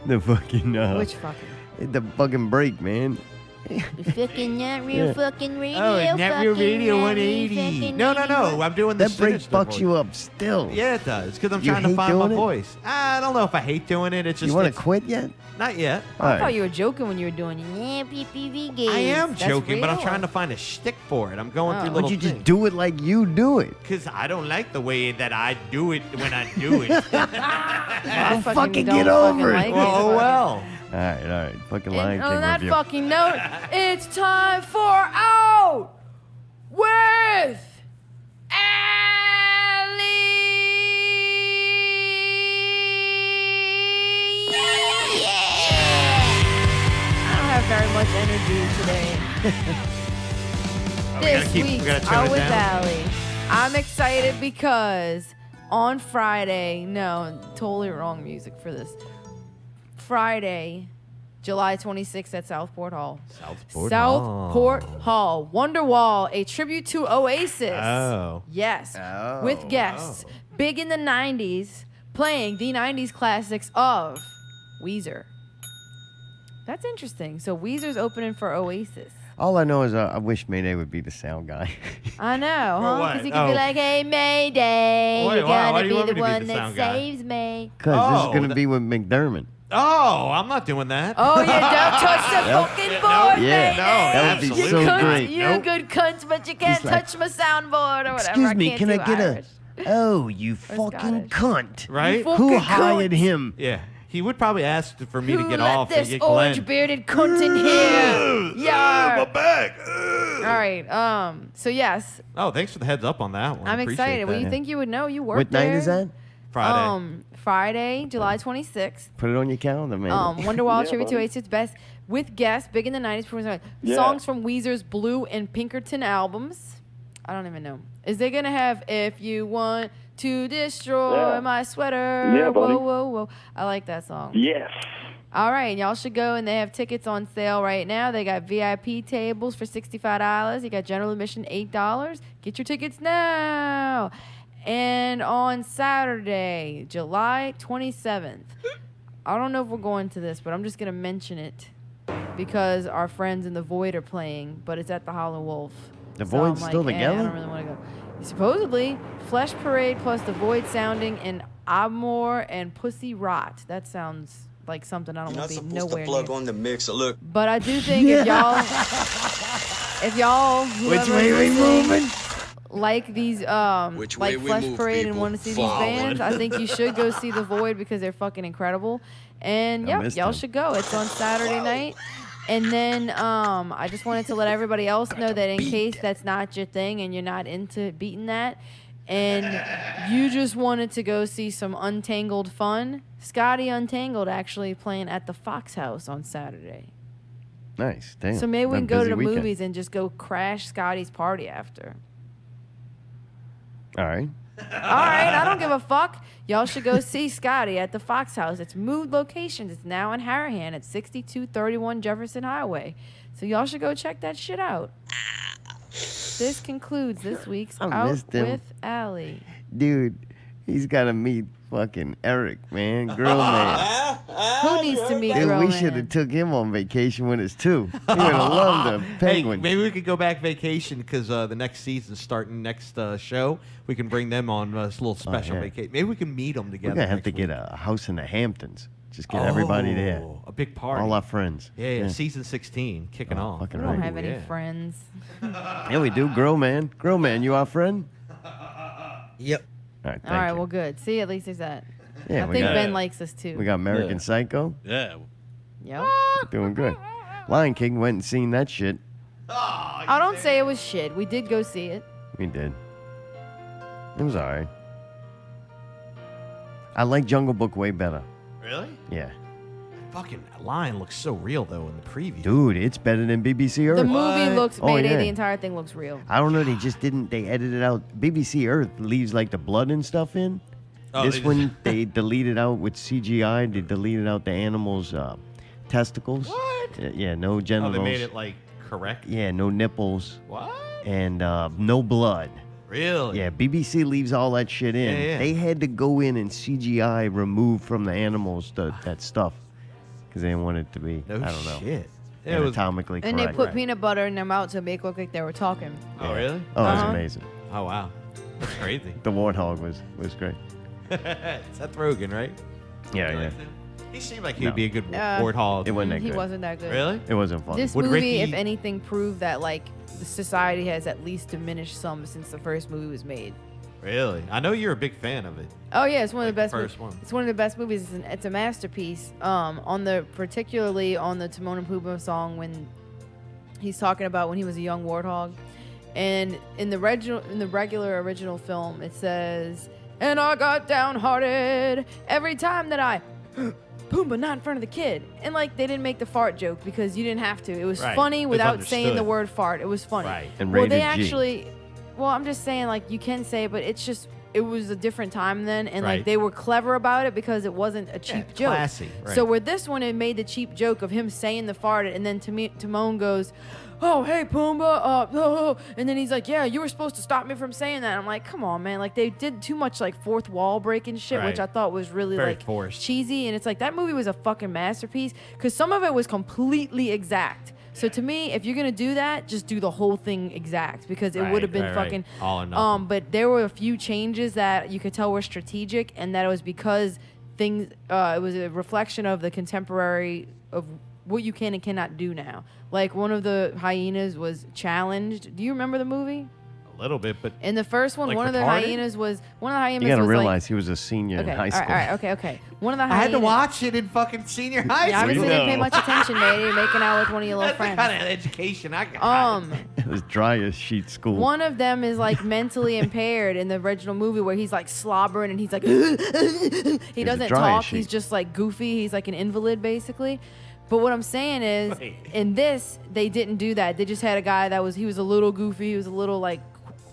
Which fucking? the fucking break, man. You're fucking not real Yeah. fucking radio. Oh, it's not real fucking radio not real 180. fucking No. radio. I'm doing the That break sinister fucks voice. you up still. Yeah, it does. Because I'm You trying to hate find my doing it? voice. I don't know if I hate doing it. It's just You want to it's- quit yet? Not yet. I thought you were joking when you were doing it. Yeah, PPVGuys. I am That's joking, but I'm real. trying to find a shtick for it. I'm going Oh. through Would little you just do it like you do it? Because I don't like the way that I do it when I do it. I fucking don't get fucking over it. like Oh, well. All right. Fucking Lion And King on that review. fucking note, it's time for Out with I don't have very much energy today. This we gotta week's tone Out it with down? Allie. I'm excited because on Friday, no, totally wrong music for this. Friday, July 26th at Southport Hall. Southport Hall. Wonderwall, a tribute to Oasis. Oh. Yes. With guests. Big in the 90s, playing the 90s classics of Weezer. That's interesting. So Weezer's opening for Oasis. All I know is I wish Mayday would be the sound guy. I know, huh? what? Because he could Oh. be like, hey, Mayday, Wait, you're why gonna do you want be me the to be one the that sound guy? saves me. Because this Oh, is going to be with McDermott. Oh, I'm not doing that. Oh, you don't touch the Yep. fucking Yeah, board, no, Yeah, Mayday. that would be absolutely so Cunt, great. you're a good cunt, but you can't He's like, touch my soundboard or whatever. Excuse me, can't can I do get Irish. Oh, you fucking Scottish. cunt. Right? fucking Who cunt. hired him? Yeah. He would probably ask for me Who to get let off and this get Glenn. orange-bearded cunt in here? Yeah. back. All right. So yes, Oh, thanks for the heads up on that one. I'm Appreciate excited. Well, that. you think you would know? You work What night is that? Friday. Friday, July 26th. Put it on your calendar, man. Wonderwall tribute to Oasis Best with guests, big in the 90s. Yeah. Songs from Weezer's Blue and Pinkerton albums. I don't even know. Is they gonna have "If You Want to Destroy Yeah. My Sweater"? Yeah, buddy. Whoa, whoa, whoa! I like that song. Yes. All right, y'all should go, and they have tickets on sale right now. They got VIP tables for $65. You got general admission $8. Get your tickets now. And on Saturday, July 27th, I don't know if we're going to this, but I'm just going to mention it because our friends in the Void are playing, but it's at the Hollow Wolf. The Void's I'm still like, together? I don't really want to go. Supposedly, Flesh Parade plus the Void sounding and Abmore and Pussy Rot. That sounds like something I don't You're want not to be supposed to nowhere plug near. on the mixer. Look. But I do think if y'all, Which whoever way is we listening, moving? like these, Which like way we Flesh move, Parade and people? want to see these Forward. bands, I think you should go see the Void because they're fucking incredible. And I yep, missed y'all them. should go. It's on Saturday night. And then I just wanted to let everybody else know that in case that's not your thing and you're not into beating that, and you just wanted to go see some Untangled fun, Scotty Untangled actually playing at the Fox House on Saturday. Nice. Damn. So maybe we What a can go to busy the weekend. movies and just go crash Scotty's party after. All right. All right, I don't give a fuck. Y'all should go see Scotty at the Fox House. It's moved locations. It's now in Harahan at 6231 Jefferson Highway. So y'all should go check that shit out. This concludes this week's I Out missed him. with Allie. Dude, he's got to meet fucking Eric, man. Girl, man. Who needs to meet Dude, Girl we Man? should have took him on vacation with us, too. He would have loved the penguin. Hey, maybe we could go back vacation because the next season's starting next show. We can bring them on this little special yeah. vacation. Maybe we can meet them We're together. going to have next to get week. a house in the Hamptons. Just get everybody there. A big party. All our friends. Yeah. Season 16 kicking off. fucking We don't right. have any Yeah. friends. Yeah, we do. Girl, man. Girl, man, you our friend? Yep. All right, All right, thank you. well, good. See, at least there's that. Yeah, I we think got- Ben likes us too. We got American Yeah. Psycho. Yeah. Yep. Doing good. Lion King went and seen that shit. I don't say it was shit. We did go see it. We did. It was all right. I like Jungle Book way better. Really? Yeah. Fucking Lion looks so real though in the preview. Dude, it's better than BBC Earth. The movie looks Oh, Mayday. yeah. The entire thing looks real. I don't know. They just didn't. They edited out. BBC Earth leaves like the blood and stuff in. Oh, This they just- one they deleted out with CGI. They deleted out the animals' testicles. What? Yeah, no Oh, genitals. they made it like correct. Yeah, no nipples. What? And no blood. Really? Yeah, BBC leaves all that shit in. Yeah, yeah. They had to go in and CGI remove from the animals that stuff because they didn't want it to be. No I don't know. shit. It was- Anatomically And they correct. put peanut butter in their mouth to make it look like they were talking. Oh really? Oh, that's Uh-huh. amazing. Oh wow. That's crazy. The warthog was great. Seth Rogen, right? Yeah, yeah. He seemed like he'd No. be a good Uh, warthog. It wasn't that He good. wasn't that good. Really? It wasn't fun. This Would movie, Ricky- if anything, proved that like the society has at least diminished some since the first movie was made. Really? I know you're a big fan of it. Oh yeah, it's one of the Like best. the first one. It's one of the best movies. It's a masterpiece. Particularly on the Timon and Pumbaa song when he's talking about when he was a young warthog, and in the regular original film it says, "And I got downhearted every time that I." Pumbaa, not in front of the kid. And like they didn't make the fart joke because you didn't have to. It was Right. funny It's without saying the understood. word fart. It was funny. Right. And Well, they rated G. actually. Well, I'm just saying, like, you can say it, but it's just, it was a different time then, and, like, Right. they were clever about it because it wasn't a cheap joke. classy, right. So with this one, it made the cheap joke of him saying the fart, and then Timon goes, "Oh, hey, Pumbaa," oh. And then he's like, "Yeah, you were supposed to stop me from saying that." I'm like, come on, man. Like, they did too much, like, fourth wall breaking shit, which Right. I thought was really, Very like, forced. cheesy, and it's like, that movie was a fucking masterpiece, because some of it was completely exact. So to me, if you're gonna do that, just do the whole thing exact because it Right, would have been right, right. fucking. All or nothing. But there were a few changes that you could tell were strategic, and that it was because things. It was a reflection of the contemporary of what you can and cannot do now. Like one of the hyenas was challenged. Do you remember the movie? A little bit, but In the first one, Like one of the retarded? hyenas was one of the hyenas You gotta was realize like. he was a senior Okay, in high all school. right, okay. One of the I hyenas. had to watch it in fucking senior high You school. obviously didn't pay much attention, mate. You're making out with one of your little That's friends. the kind of education I got. It was dry as sheet school. One of them is like mentally impaired in the original movie where he's like slobbering and he's like he doesn't dry as talk. sheet. He's just like goofy. He's like an invalid basically. But what I'm saying is in this they didn't do that. They just had a guy that was he was a little goofy. He was a little like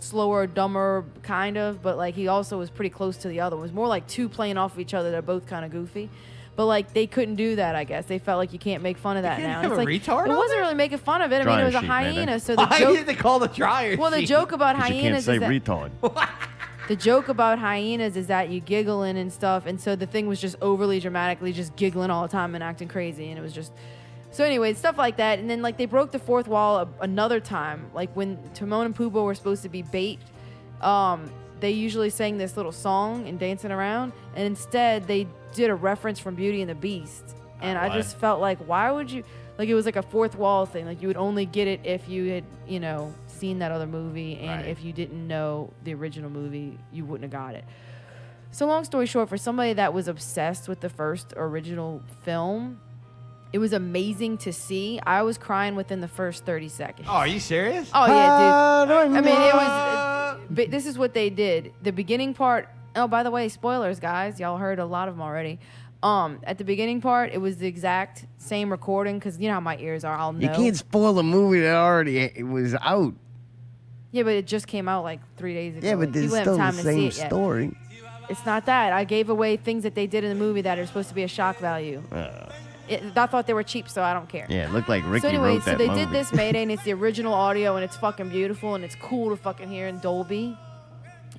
slower, dumber kind of, but like he also was pretty close to the other one. It was more like two playing off of each other. They're both kind of goofy. But like they couldn't do that. I guess they felt like you can't make fun of that now. have It's a like retard it on wasn't really making fun of it. I mean, it was a hyena. So the Why joke. did they call the dryer Well, the sheet? joke about 'Cause you can't hyenas say is that retard. the joke about hyenas is that you giggling and stuff, and so the thing was just overly dramatically just giggling all the time and acting crazy, and it was just. So anyway, stuff like that, and then like they broke the fourth wall another time, like when Timon and Pumbaa were supposed to be bait. They usually sang this little song and dancing around, and instead they did a reference from Beauty and the Beast, and I just felt like, why would you? Like it was like a fourth wall thing. Like you would only get it if you had, seen that other movie, and if you didn't know the original movie, you wouldn't have got it. So long story short, for somebody that was obsessed with the first original film, it was amazing to see. I was crying within the first 30 seconds. Oh, are you serious? Oh, yeah, dude. I mean, it was... But this is what they did. The beginning part... Oh, by the way, spoilers, guys. Y'all heard a lot of them already. At the beginning part, it was the exact same recording, because you know how my ears are. I'll know. You can't spoil a movie that already was out. Yeah, but it just came out like 3 days ago. Yeah, but Like, there's people have still the time to see same it yet. story. It's not that. I gave away things that they did in the movie that are supposed to be a shock value. I thought they were cheap, so I don't care. Yeah, it looked like Ricky So anyway, wrote that they movie. did this Mayday, and it's the original audio, and it's fucking beautiful, and it's cool to fucking hear in Dolby.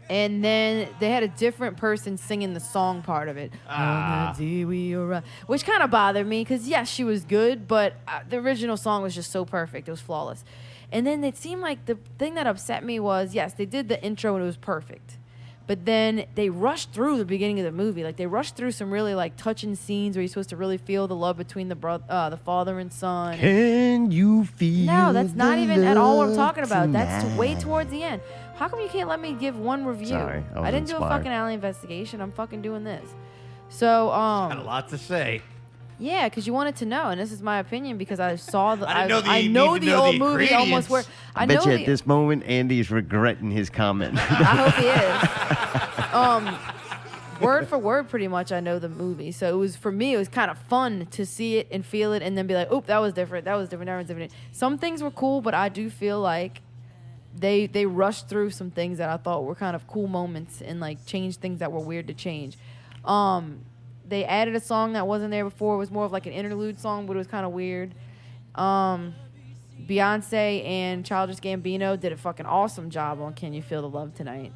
And then they had a different person singing the song part of it. On the day we arrived, which kind of bothered me, because yes, she was good, but the original song was just so perfect. It was flawless. And then it seemed like the thing that upset me was, yes, they did the intro, and it was perfect. But then they rushed through the beginning of the movie. Like they rushed through some really like touching scenes where you're supposed to really feel the love between the father and son. Can you feel? No, that's not the even at all what I'm love talking about. That's tonight? way towards the end. How come you can't let me give one review? Sorry, I was didn't do a inspired. fucking alley investigation. I'm fucking doing this. So Got a lot to say. yeah, because you wanted to know, and this is my opinion because I saw the. I didn't know I know need to the know old the movie almost where. I know bet you the, at this moment, Andy's regretting his comment. I hope he is. Word for word, pretty much, I know the movie. So it was, for me, it was kind of fun to see it and feel it and then be like, oop, that was different, that was different. Some things were cool, but I do feel like they rushed through some things that I thought were kind of cool moments and like changed things that were weird to change. They added a song that wasn't there before. It was more of like an interlude song, but it was kind of weird. Beyonce and Childish Gambino did a fucking awesome job on Can You Feel the Love Tonight.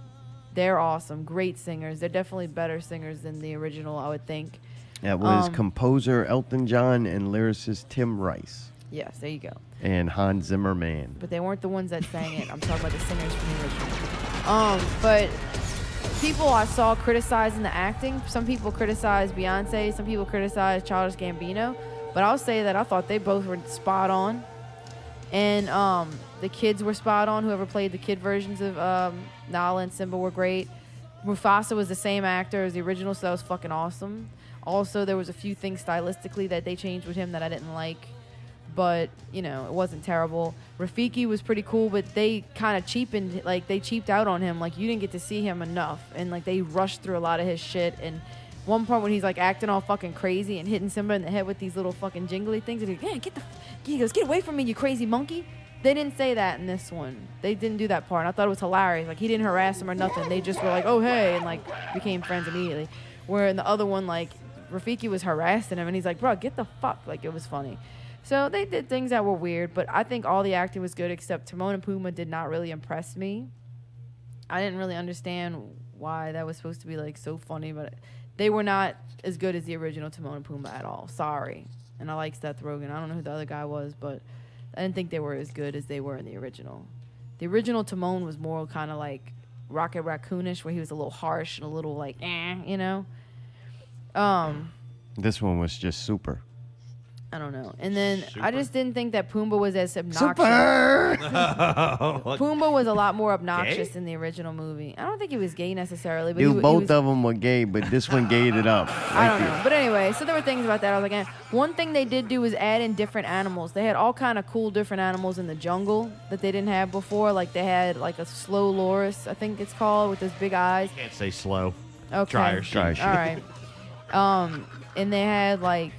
They're awesome. Great singers. They're definitely better singers than the original, I would think. That was composer Elton John and lyricist Tim Rice. Yes, there you go. And Hans Zimmerman. But they weren't the ones that sang it. I'm talking about the singers from the original. But people I saw criticizing the acting. Some people criticized Beyonce. Some people criticized Childish Gambino. But I'll say that I thought they both were spot on. And the kids were spot on. Whoever played the kid versions of Nala and Simba were great. Mufasa was the same actor as the original, so that was fucking awesome. Also, there was a few things stylistically that they changed with him that I didn't like. But, you know, it wasn't terrible. Rafiki was pretty cool, but they kind of cheapened, like, they cheaped out on him. Like, you didn't get to see him enough. And, like, they rushed through a lot of his shit. And one part when he's, like, acting all fucking crazy and hitting Simba in the head with these little fucking jingly things. And he goes, get away from me, you crazy monkey. They didn't say that in this one. They didn't do that part. And I thought it was hilarious. Like, he didn't harass him or nothing. They just were like, oh, hey, and, like, became friends immediately. Where in the other one, like, Rafiki was harassing him, and he's like, bro, get the fuck. Like, it was funny. So they did things that were weird, but I think all the acting was good except Timon and Pumbaa did not really impress me. I didn't really understand why that was supposed to be, like, so funny, but they were not as good as the original Timon and Pumbaa at all. Sorry. And I like Seth Rogen. I don't know who the other guy was, but I didn't think they were as good as they were in the original. The original Timon was more kind of like Rocket Raccoonish, where he was a little harsh and a little like, you know? This one was just super. I don't know. And then I just didn't think that Pumbaa was as obnoxious. Super! Pumbaa was a lot more obnoxious in the original movie. I don't think he was gay necessarily. But Dude, he both was, of them were gay, but this one gayed it up. I don't know. But anyway, so there were things about that. I was like, one thing they did do was add in different animals. They had all kind of cool different animals in the jungle that they didn't have before. Like they had like a slow loris, I think it's called, with those big eyes. Can't say slow. Okay. Dryer sheet. All right. And they had like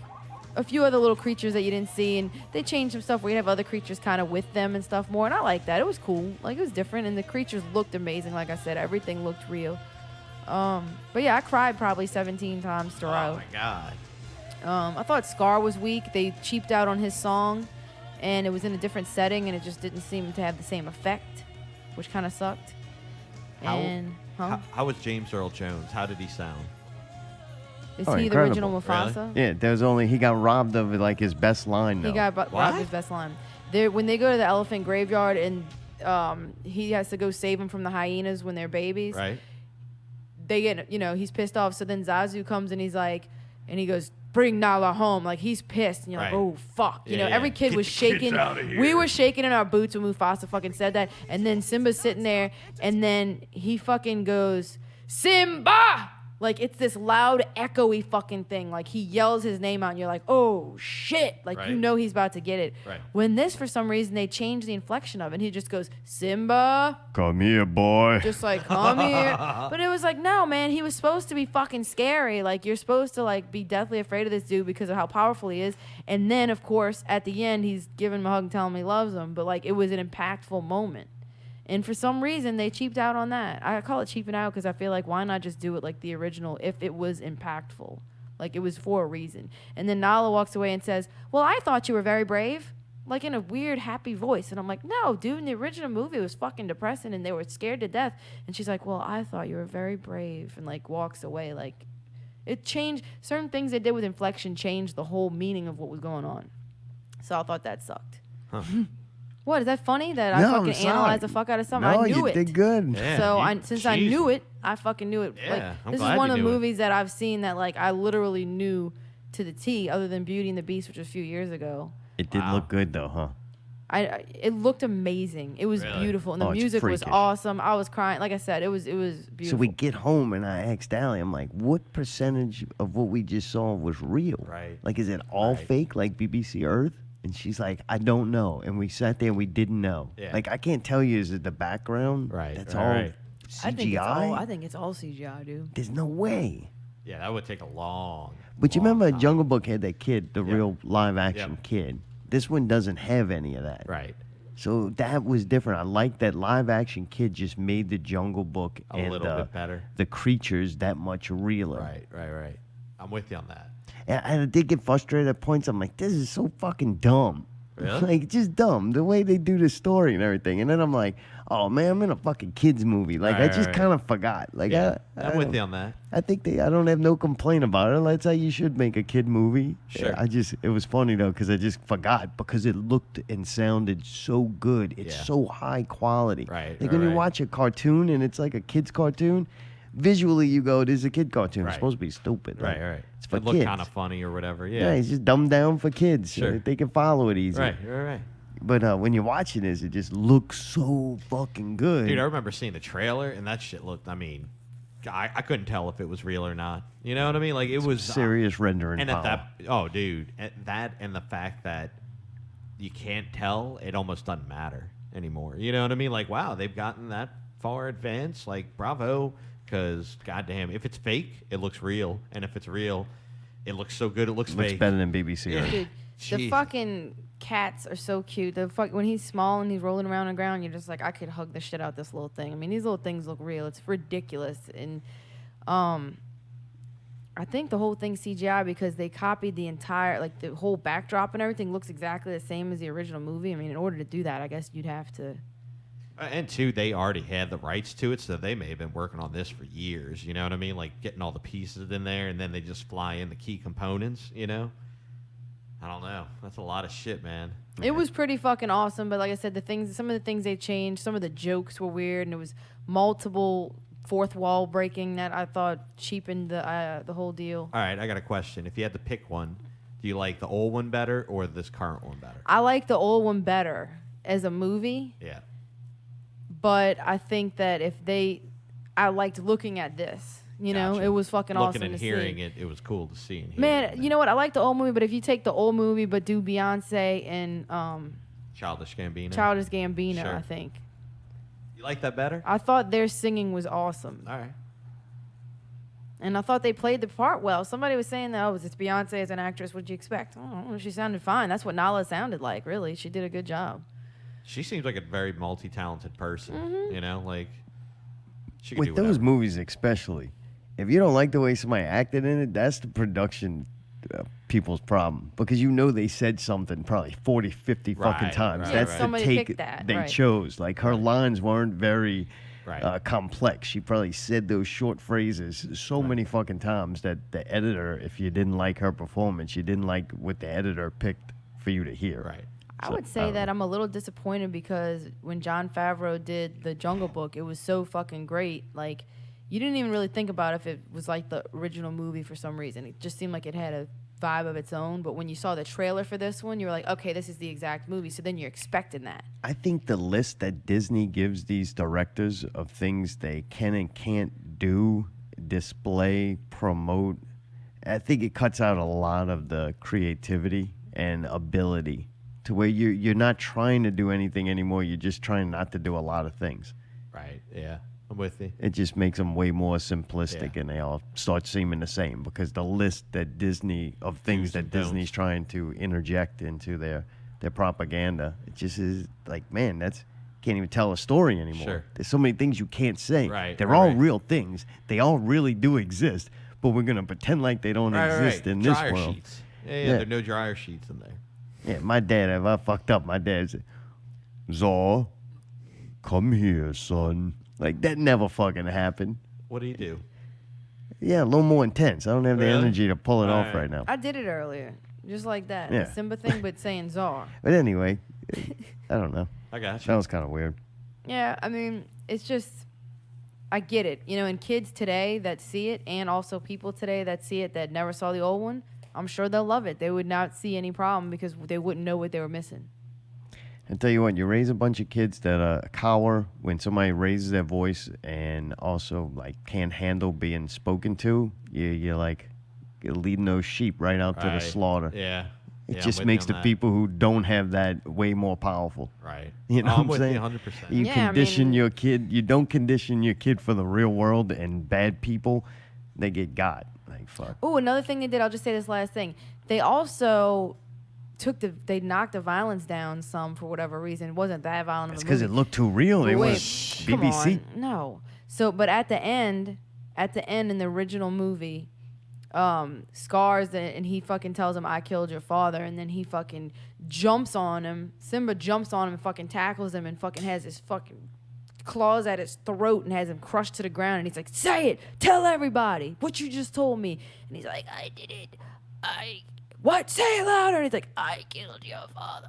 a few other little creatures that you didn't see, and they changed some stuff where you have other creatures kind of with them and stuff more, and I like that. It was cool. Like, it was different, and the creatures looked amazing. Like I said, everything looked real. But yeah, I cried probably 17 times throughout. Oh my god. I thought Scar was weak. They cheaped out on his song, and it was in a different setting, and it just didn't seem to have the same effect, which kind of sucked. How was James Earl Jones? How did he sound? Is he the original Mufasa? Yeah, he got robbed of like his best line though. He got robbed of his best line. When they go to the elephant graveyard and he has to go save them from the hyenas when they're babies. Right. They get, he's pissed off. So then Zazu comes and he goes, bring Nala home. Like, he's pissed. And you're like, oh, fuck. Every kid was shaking. We were shaking in our boots when Mufasa fucking said that. And then Simba's sitting there, and then he fucking goes, Simba! Like, it's this loud, echoey fucking thing. Like, he yells his name out, and you're like, oh, shit. Like, you know he's about to get it. Right. When this, for some reason, they change the inflection of it, and he just goes, Simba. Come here, boy. Just like, come here. But it was like, no, man, he was supposed to be fucking scary. Like, you're supposed to, like, be deathly afraid of this dude because of how powerful he is. And then, of course, at the end, he's giving him a hug and telling him he loves him. But, like, it was an impactful moment. And for some reason, they cheaped out on that. I call it cheaping out because I feel like, why not just do it like the original if it was impactful? Like, it was for a reason. And then Nala walks away and says, well, I thought you were very brave. Like, in a weird, happy voice. And I'm like, no, dude, in the original movie, it was fucking depressing and they were scared to death. And she's like, well, I thought you were very brave. And, like, walks away. Like, it changed. Certain things they did with inflection changed the whole meaning of what was going on. So I thought that sucked. Huh. What, is that funny that I fucking analyzed the fuck out of something? No, I knew you it. did good. Yeah, So since I knew it, I fucking knew it. Yeah, Like, I'm this is glad one you of the knew it. movies that I've seen that like I literally knew to the T, other than Beauty and the Beast, which was a few years ago. It did look good though, huh? It looked amazing. It was Really? beautiful, and the Oh, it's music was freakish. awesome. I was crying. Like I said, it was beautiful. So we get home and I asked Allie, I'm like, what percentage of what we just saw was real? Right. Like, is it all fake, like BBC Earth? And she's like, I don't know. And we sat there and we didn't know. Yeah. Like, I can't tell you, is it the background? Right, That's right, all right. CGI? I think it's all CGI, dude. There's no way. Yeah, that would take a long. But you long remember time. Jungle Book had that kid, the Yep. real live action Yep. kid. This one doesn't have any of that. Right. So that was different. I like that live action kid just made the Jungle Book A and little bit better. the creatures that much realer. Right. I'm with you on that. And I did get frustrated at points. I'm like, this is so fucking dumb. Really? Like, just dumb. The way they do the story and everything. And then I'm like, oh, man, I'm in a fucking kid's movie. Like, I just kind of forgot. Like, Yeah, I I'm with don't- you on that. I think I don't have no complaint about it. That's how you should make a kid movie. Sure. It was funny, though, because I just forgot because it looked and sounded so good. It's Yeah. so high quality. Right, Like, right, when you right. watch a cartoon and it's like a kid's cartoon, visually you go, this is a kid cartoon. Right. It's supposed to be stupid. Like, Right. It's for It looked kids. kind of funny or whatever. Yeah, Yeah. it's just dumbed down for kids. So Sure. that they can follow it easy. Right. But when you're watching this, it just looks so fucking good. Dude, I remember seeing the trailer, and that shit looked, I couldn't tell if it was real or not. You know what I mean? Like, it was... serious rendering And power. at that... Oh, dude. At that and the fact that you can't tell, it almost doesn't matter anymore. You know what I mean? Like, wow, they've gotten that far advanced. Like, bravo. Because, goddamn, if it's fake, it looks real. And if it's real, it looks so good, it looks Looks fake. better than BBC Earth. Dude, the Jeez. fucking cats are so cute. When he's small and he's rolling around on the ground, you're just like, I could hug the shit out this little thing. I mean, these little things look real. It's ridiculous. And I think the whole thing's CGI because they copied the entire, like, the whole backdrop and everything looks exactly the same as the original movie. I mean, in order to do that, I guess you'd have to... And two, they already had the rights to it, so they may have been working on this for years. You know what I mean? Like getting all the pieces in there, and then they just fly in the key components. You know? I don't know. That's a lot of shit, man. It was pretty fucking awesome, but like I said, some of the things they changed, some of the jokes were weird, and it was multiple fourth wall breaking that I thought cheapened the whole deal. All right, I got a question. If you had to pick one, do you like the old one better or this current one better? I like the old one better as a movie. Yeah. But I think that I liked looking at this. You know, Gotcha. it was fucking Looking awesome and to hearing see. it was cool to see and hear. Man, you know what? I like the old movie, but if you take the old movie but do Beyonce and Childish Gambino. Childish Gambino, Sure. I think. You like that better? I thought their singing was awesome. All right. And I thought they played the part well. Somebody was saying that, it's Beyonce as an actress. What'd you expect? I don't know. She sounded fine. That's what Nala sounded like, really. She did a good job. She seems like a very multi-talented person. You know, like she can With do those whatever. movies especially, if you don't like the way somebody acted in it, that's the production people's problem because they said something probably 40, 50 fucking Right, times. right, That's right. the Somebody take picked that, they right. chose. Like her lines weren't very Right. complex. She probably said those short phrases so many fucking times that the editor, if you didn't like her performance, you didn't like what the editor picked for you to hear. Right. I would say that I'm a little disappointed because when Jon Favreau did the Jungle Book, it was so fucking great. Like, you didn't even really think about if it was like the original movie for some reason. It just seemed like it had a vibe of its own. But when you saw the trailer for this one, you were like, okay, this is the exact movie. So then you're expecting that. I think the list that Disney gives these directors of things they can and can't do, display, promote, I think it cuts out a lot of the creativity and ability to where you're not trying to do anything anymore. You're just trying not to do a lot of things. Right. Yeah. I'm with you. It just makes them way more simplistic, and they all start seeming the same because the list that Disney of things that Disney's trying to interject into their propaganda, it just is like, man, can't even tell a story anymore. Sure. There's so many things you can't say. Right, They're right, all right. real things. They all really do exist, but we're gonna pretend like they don't exist in this dryer world. sheets. Yeah, there are no dryer sheets in there. Yeah, my dad, if I fucked up, my dad said, Zor, come here, son. Like, that never fucking happened. What do you do? Yeah, a little more intense. I don't have the Really? energy to pull it off Alright. right now. I did it earlier, just like that. Yeah. The Simba thing, but saying Czar. But anyway, I don't know. I got you. That was kind of weird. Yeah, I mean, it's just, I get it. And kids today that see it, and also people today that see it that never saw the old one, I'm sure they'll love it. They would not see any problem because they wouldn't know what they were missing. I tell you what, you raise a bunch of kids that cower when somebody raises their voice and also like can't handle being spoken to. You're leading those sheep right out to the Right. slaughter. Yeah. It Yeah, just I'm with makes you the on that. people who don't have that way more powerful. Right. You know I'm what with I'm you saying? 100%. You Yeah, I condition mean- your kid. You don't condition your kid for the real world, and bad people, they get got. Like, fuck. Oh, another thing they did, I'll just say this last thing. They also they knocked the violence down some for whatever reason. It wasn't that violent of It's a because movie. it looked too real. They Wait, was come BBC. on. No. So, but at the end in the original movie, Scar's and he fucking tells him, I killed your father, and then he fucking jumps on him. Simba jumps on him and fucking tackles him and fucking has his fucking claws at his throat and has him crushed to the ground, and he's like, say it, tell everybody what you just told me. And he's like, I did it. What? Say it louder. And he's like, I killed your father.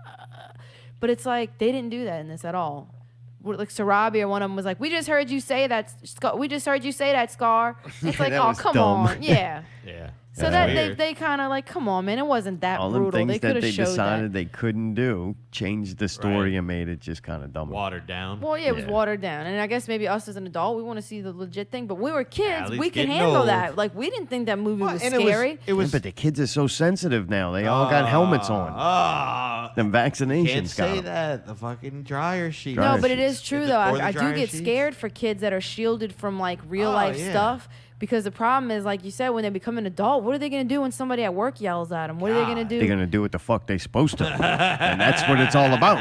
But it's like, they didn't do that in this at all. Like Sarabi or one of them was like, we just heard you say that, Scar. We just heard you say that, Scar. It's like, that oh, was come dumb. on. Yeah. Yeah. So That's that weird. they kind of like, come on, man. It wasn't that All them brutal. They things could that they have showed decided that. they couldn't do, changed the story and made it just kind of dumb. Watered down. Well, yeah, it was watered down. And I guess maybe us as an adult, we want to see the legit thing. But we were at kids. least We can getting handle old. that. Like, we didn't think that movie was And scary. Yeah, but the kids are so sensitive now. They all got helmets on. Them vaccinations Can't got say 'em. that. The fucking dryer sheet. No, but it is true, though. Or the I do dryer get sheets. scared for kids that are shielded from, like, real life yeah. stuff. Because the problem is, like you said, when they become an adult, what are they going to do when somebody at work yells at them? What are they going to do? They're going to do what the fuck they supposed to. And that's what it's all about.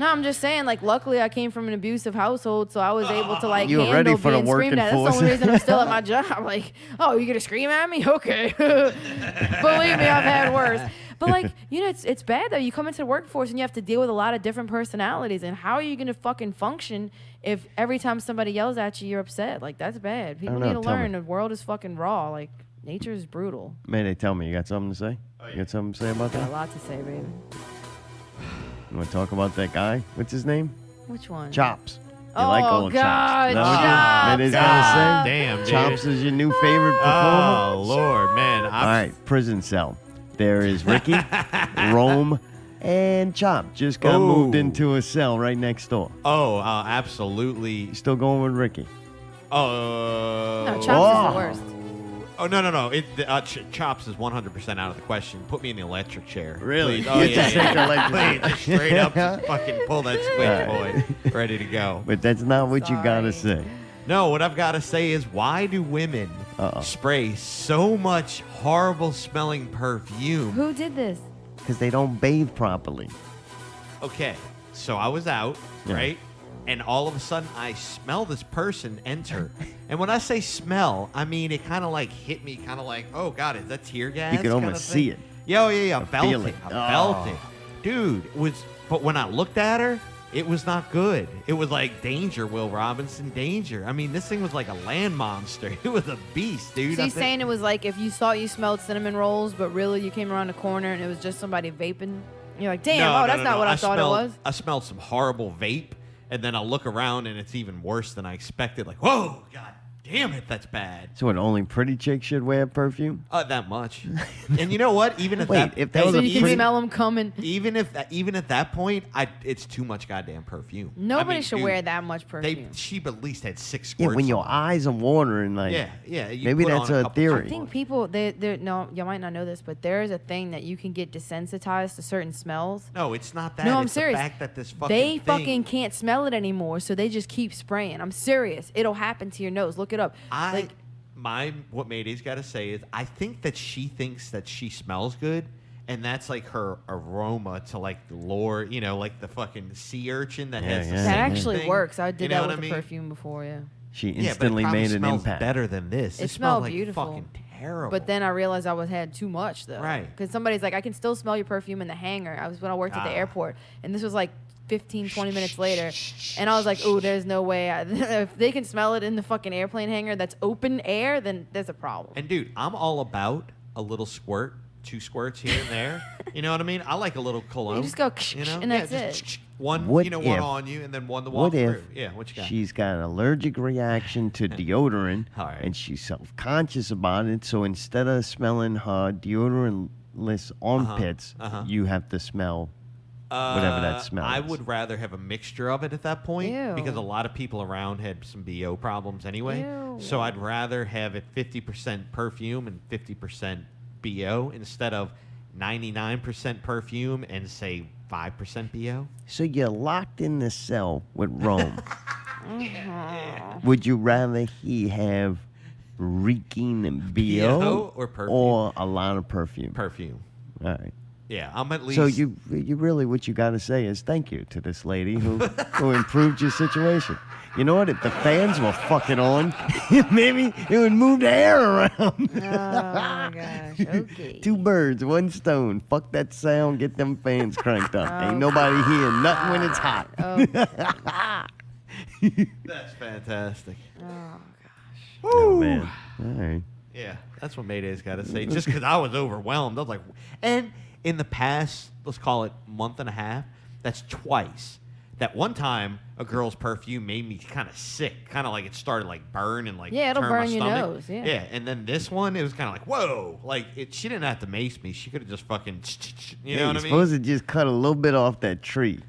No, I'm just saying, like, luckily I came from an abusive household, so I was able to, like, You were handle ready for the being screamed working at. That's the force. only reason I'm still at my job. Like, oh, you going to scream at me? Okay. Believe me, I've had worse. But, like, it's bad, though. You come into the workforce and you have to deal with a lot of different personalities. And how are you going to fucking function if every time somebody yells at you, you're upset? Like, that's bad. People know, need to tell me. learn the world is fucking raw. Like, nature is brutal. Mayday, tell me, you got something to say? You got something to say about Got a that? lot to say, baby. You want to talk about that guy? What's his name? Which one? Chops. You Oh, like old God, Chops? Is that what Chops. Mayday's gonna say? Damn, dude. Chops is your new favorite performer? Oh, Lord, man. All right, prison cell. There is Ricky, Rome, and Chop. Just got moved Oh. into a cell right next door. Oh, absolutely. You still going with Ricky? Oh. No, Chops is the worst. Oh, no. Chops is 100% out of the question. Put me in the electric chair. Really? Please. Oh, You yeah, just take the yeah. electric Please, just straight up, just fucking pull that switch, boy. Ready to go. But that's not what you gotta say. No, what I've got to say is, why do women spray so much horrible smelling perfume? Who did this? Because they don't bathe properly. Okay, so I was out, Yeah. right? And all of a sudden, I smell this person enter. And when I say smell, I mean it kind of like hit me, kind of like, oh, God, is that tear gas? You could kinda almost thing? see it. Yeah. I feel felt it. it. I felt Oh. it. Dude, but when I looked at her, it was not good. It was like danger, Will Robinson, danger. I mean, this thing was like a land monster. It was a beast, dude. So you're saying it was like if you thought you smelled cinnamon rolls, but really you came around the corner and it was just somebody vaping? You're like, damn, that's not what I thought it was. I smelled some horrible vape, and then I look around and it's even worse than I expected. Like, whoa, god damn it, that's bad. So what, only pretty chicks should wear perfume? That much. And you know what? Even if Wait, if that was so a you can pretty- smell them coming. even at that point, it's too much goddamn perfume. Nobody should wear that much perfume. She at least had 6 Yeah, squirts. when your eyes are watering, like Yeah, you maybe put that's on a a couple theory. I think people, no, you might not know this, but there is a thing that you can get desensitized to certain smells. No, it's not that. No, I'm it's serious. The fact that this fucking They thing, fucking can't smell it anymore, so they just keep spraying. I'm serious. It'll happen to your nose. Look it up. What Mayday's got to say is, I think that she thinks that she smells good, and that's like her aroma to like the lure, like the fucking sea urchin that has the that same actually thing. works. I did You know that what with I the mean? perfume before, yeah. She Yeah, but it instantly probably made an smells impact. better than this. It smelled smelled like beautiful. fucking terrible. But then I realized I had too much though. Right. Because somebody's like, I can still smell your perfume in the hangar. When I worked at the airport, and this was like 15, 20 minutes later, and I was like, oh, there's no way. If they can smell it in the fucking airplane hangar that's open air, then there's a problem. And dude, I'm all about a little squirt, 2 squirts here and there. You know what I mean? I like a little cologne. You just go, and that's just it. One, What one if- on you, and then one to What walk if through. Yeah, what you got? she's got an allergic reaction to deodorant and she's self-conscious about it, so instead of smelling her deodorant-less armpits, you have to smell whatever that smell I is. would rather have a mixture of it at that point Ew. because a lot of people around had some BO problems anyway. Ew. So I'd rather have it 50% perfume and 50% BO instead of 99% perfume and say 5% BO. So you're locked in the cell with Rome. Would you rather he have reeking and BO or perfume? or a lot of perfume? Perfume. All right. Yeah, I'm at least. So you really, what you got to say is thank you to this lady who improved your situation. You know what? If the fans were fucking on, maybe it would move the air around. Oh my gosh. Okay. 2 birds, 1 stone. Fuck that sound. Get them fans cranked up. Ain't nobody hearing nothing when it's hot. That's fantastic. Oh man. All right. Yeah, that's what Mayday's got to say. Just because I was overwhelmed, I was like, and in the past, let's call it month and a half, that's twice. That one time, a girl's perfume made me kind of sick, kind of like it started like burn and like Yeah, it'll turn my burn your stomach. nose, yeah. Yeah, and then this one, it was kind of like whoa, like she didn't have to mace me. She could have just fucking, you know what I You're mean? supposed to just cut a little bit off that tree.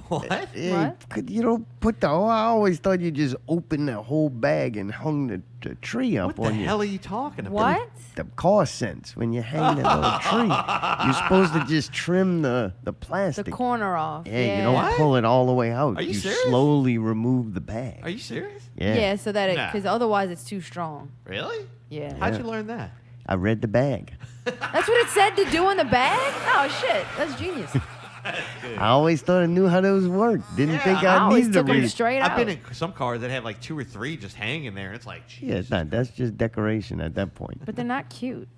What? Yeah, you don't put the. Oh, I always thought you just opened the whole bag and hung the tree up What on the you. hell are you talking about? What? The car sense when you hang that little tree. You're supposed to just trim the plastic. The corner off. Yeah, you don't pull it all the way out. Are you serious? slowly remove the bag. Are you serious? Yeah. Yeah, so that Nah. because otherwise it's too strong. Really? Yeah. How'd you learn that? I read the bag. That's what it said to do in the bag? Oh shit, that's genius. I always thought I knew how those worked. Didn't think I I always needed to took 'em read. straight I've out. been in some cars that have like 2 or 3 just hanging there. It's like, Yeah, it's not. That's just decoration at that point. But they're not cute.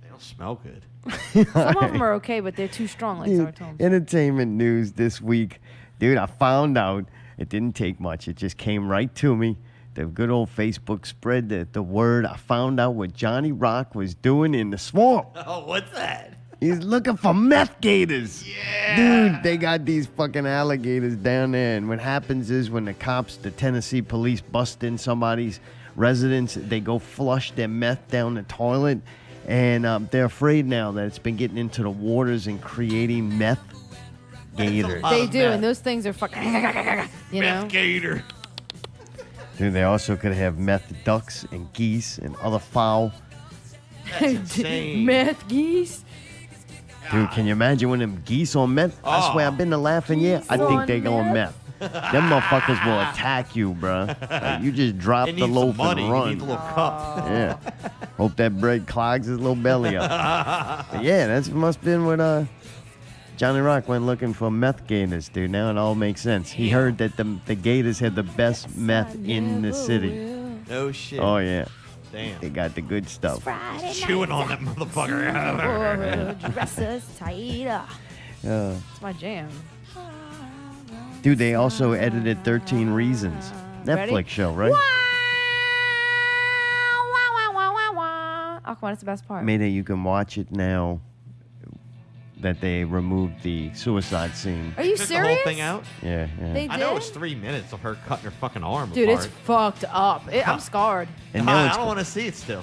they don't smell good. Some of them are okay, but they're too strong, like Dude, Czar told me. entertainment news this week. Dude, I found out. It didn't take much. It just came right to me. The good old Facebook spread the word. I found out what Johnny Rock was doing in the swamp. Oh, what's that? He's looking for meth gators. Yeah. Dude, they got these fucking alligators down there. And what happens is when the cops, the Tennessee police, bust in somebody's residence, they go flush their meth down the toilet. And they're afraid now that it's been getting into the waters and creating meth gators. They do, and those things are fucking, you know? Gator. Dude, they also could have meth ducks and geese and other fowl. That's insane. Meth geese? Dude, can you imagine when them geese on meth? I swear, I've been to Laughing Yeah. I think they go on meth. Them motherfuckers will attack you, bruh. Like, you just drop It the needs some loaf money. and You run. need the little cup. Yeah. Hope that bread clogs his little belly up. But yeah, that's must have been what Johnny Rock went looking for meth gators, dude. Now it all makes sense. He heard that the gators had the best meth in the city. No shit. Oh, yeah. Damn. They got the good stuff. Chewing on that motherfucker. Dress us tighter. Uh, It's my jam. dude, they also edited 13 Reasons. Netflix Ready? show, right? Oh, come on, it's the best part. Mayday, you can watch it now that they removed the suicide scene. Are you Took serious? the whole thing out? Yeah, yeah. They I know did? it's 3 minutes of her cutting her fucking arm Dude, apart. it's fucked up. I'm scarred. And now I it's don't want to see it still.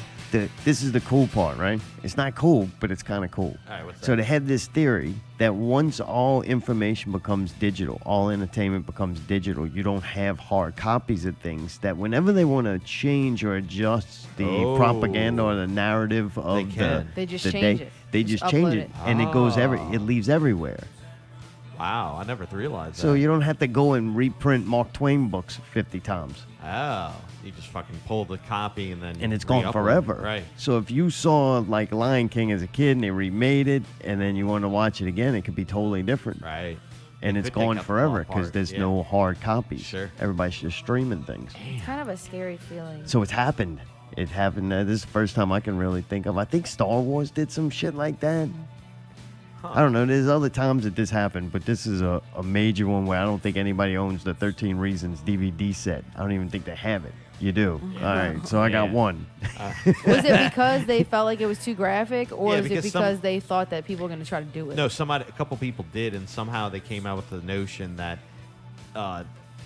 this is the cool part, right? It's not cool, but it's kind of cool. All right, what's So that? they have this theory that once all information becomes digital, all entertainment becomes digital, you don't have hard copies of things, that whenever they want to change or adjust the propaganda or the narrative of They just the change day, it. they Just just change upload it, it. and it leaves everywhere. Wow, I never realized that. So you don't have to go and reprint Mark Twain books 50 times. Oh, you just fucking pull the copy and then And it's gone re-upload it. forever. Right. So if you saw like Lion King as a kid and they remade it, and then you want to watch it again, it could be totally different. Right. And It it's could take gone up the forever ballpark, because there's yeah. no hard copies. Sure. Everybody's just streaming things. It's kind of a scary feeling. So it's happened. It happened. This is the first time I can really think of. I think Star Wars did some shit like that. I don't know. There's other times that this happened, but this is a major one where I don't think anybody owns the 13 Reasons DVD set. I don't even think they have it. You do. All right. So I got Yeah. one. Was it because they felt like it was too graphic, or Yeah, is it because because some- they thought that people were going to try to do it? No, a couple people did, and somehow they came out with the notion that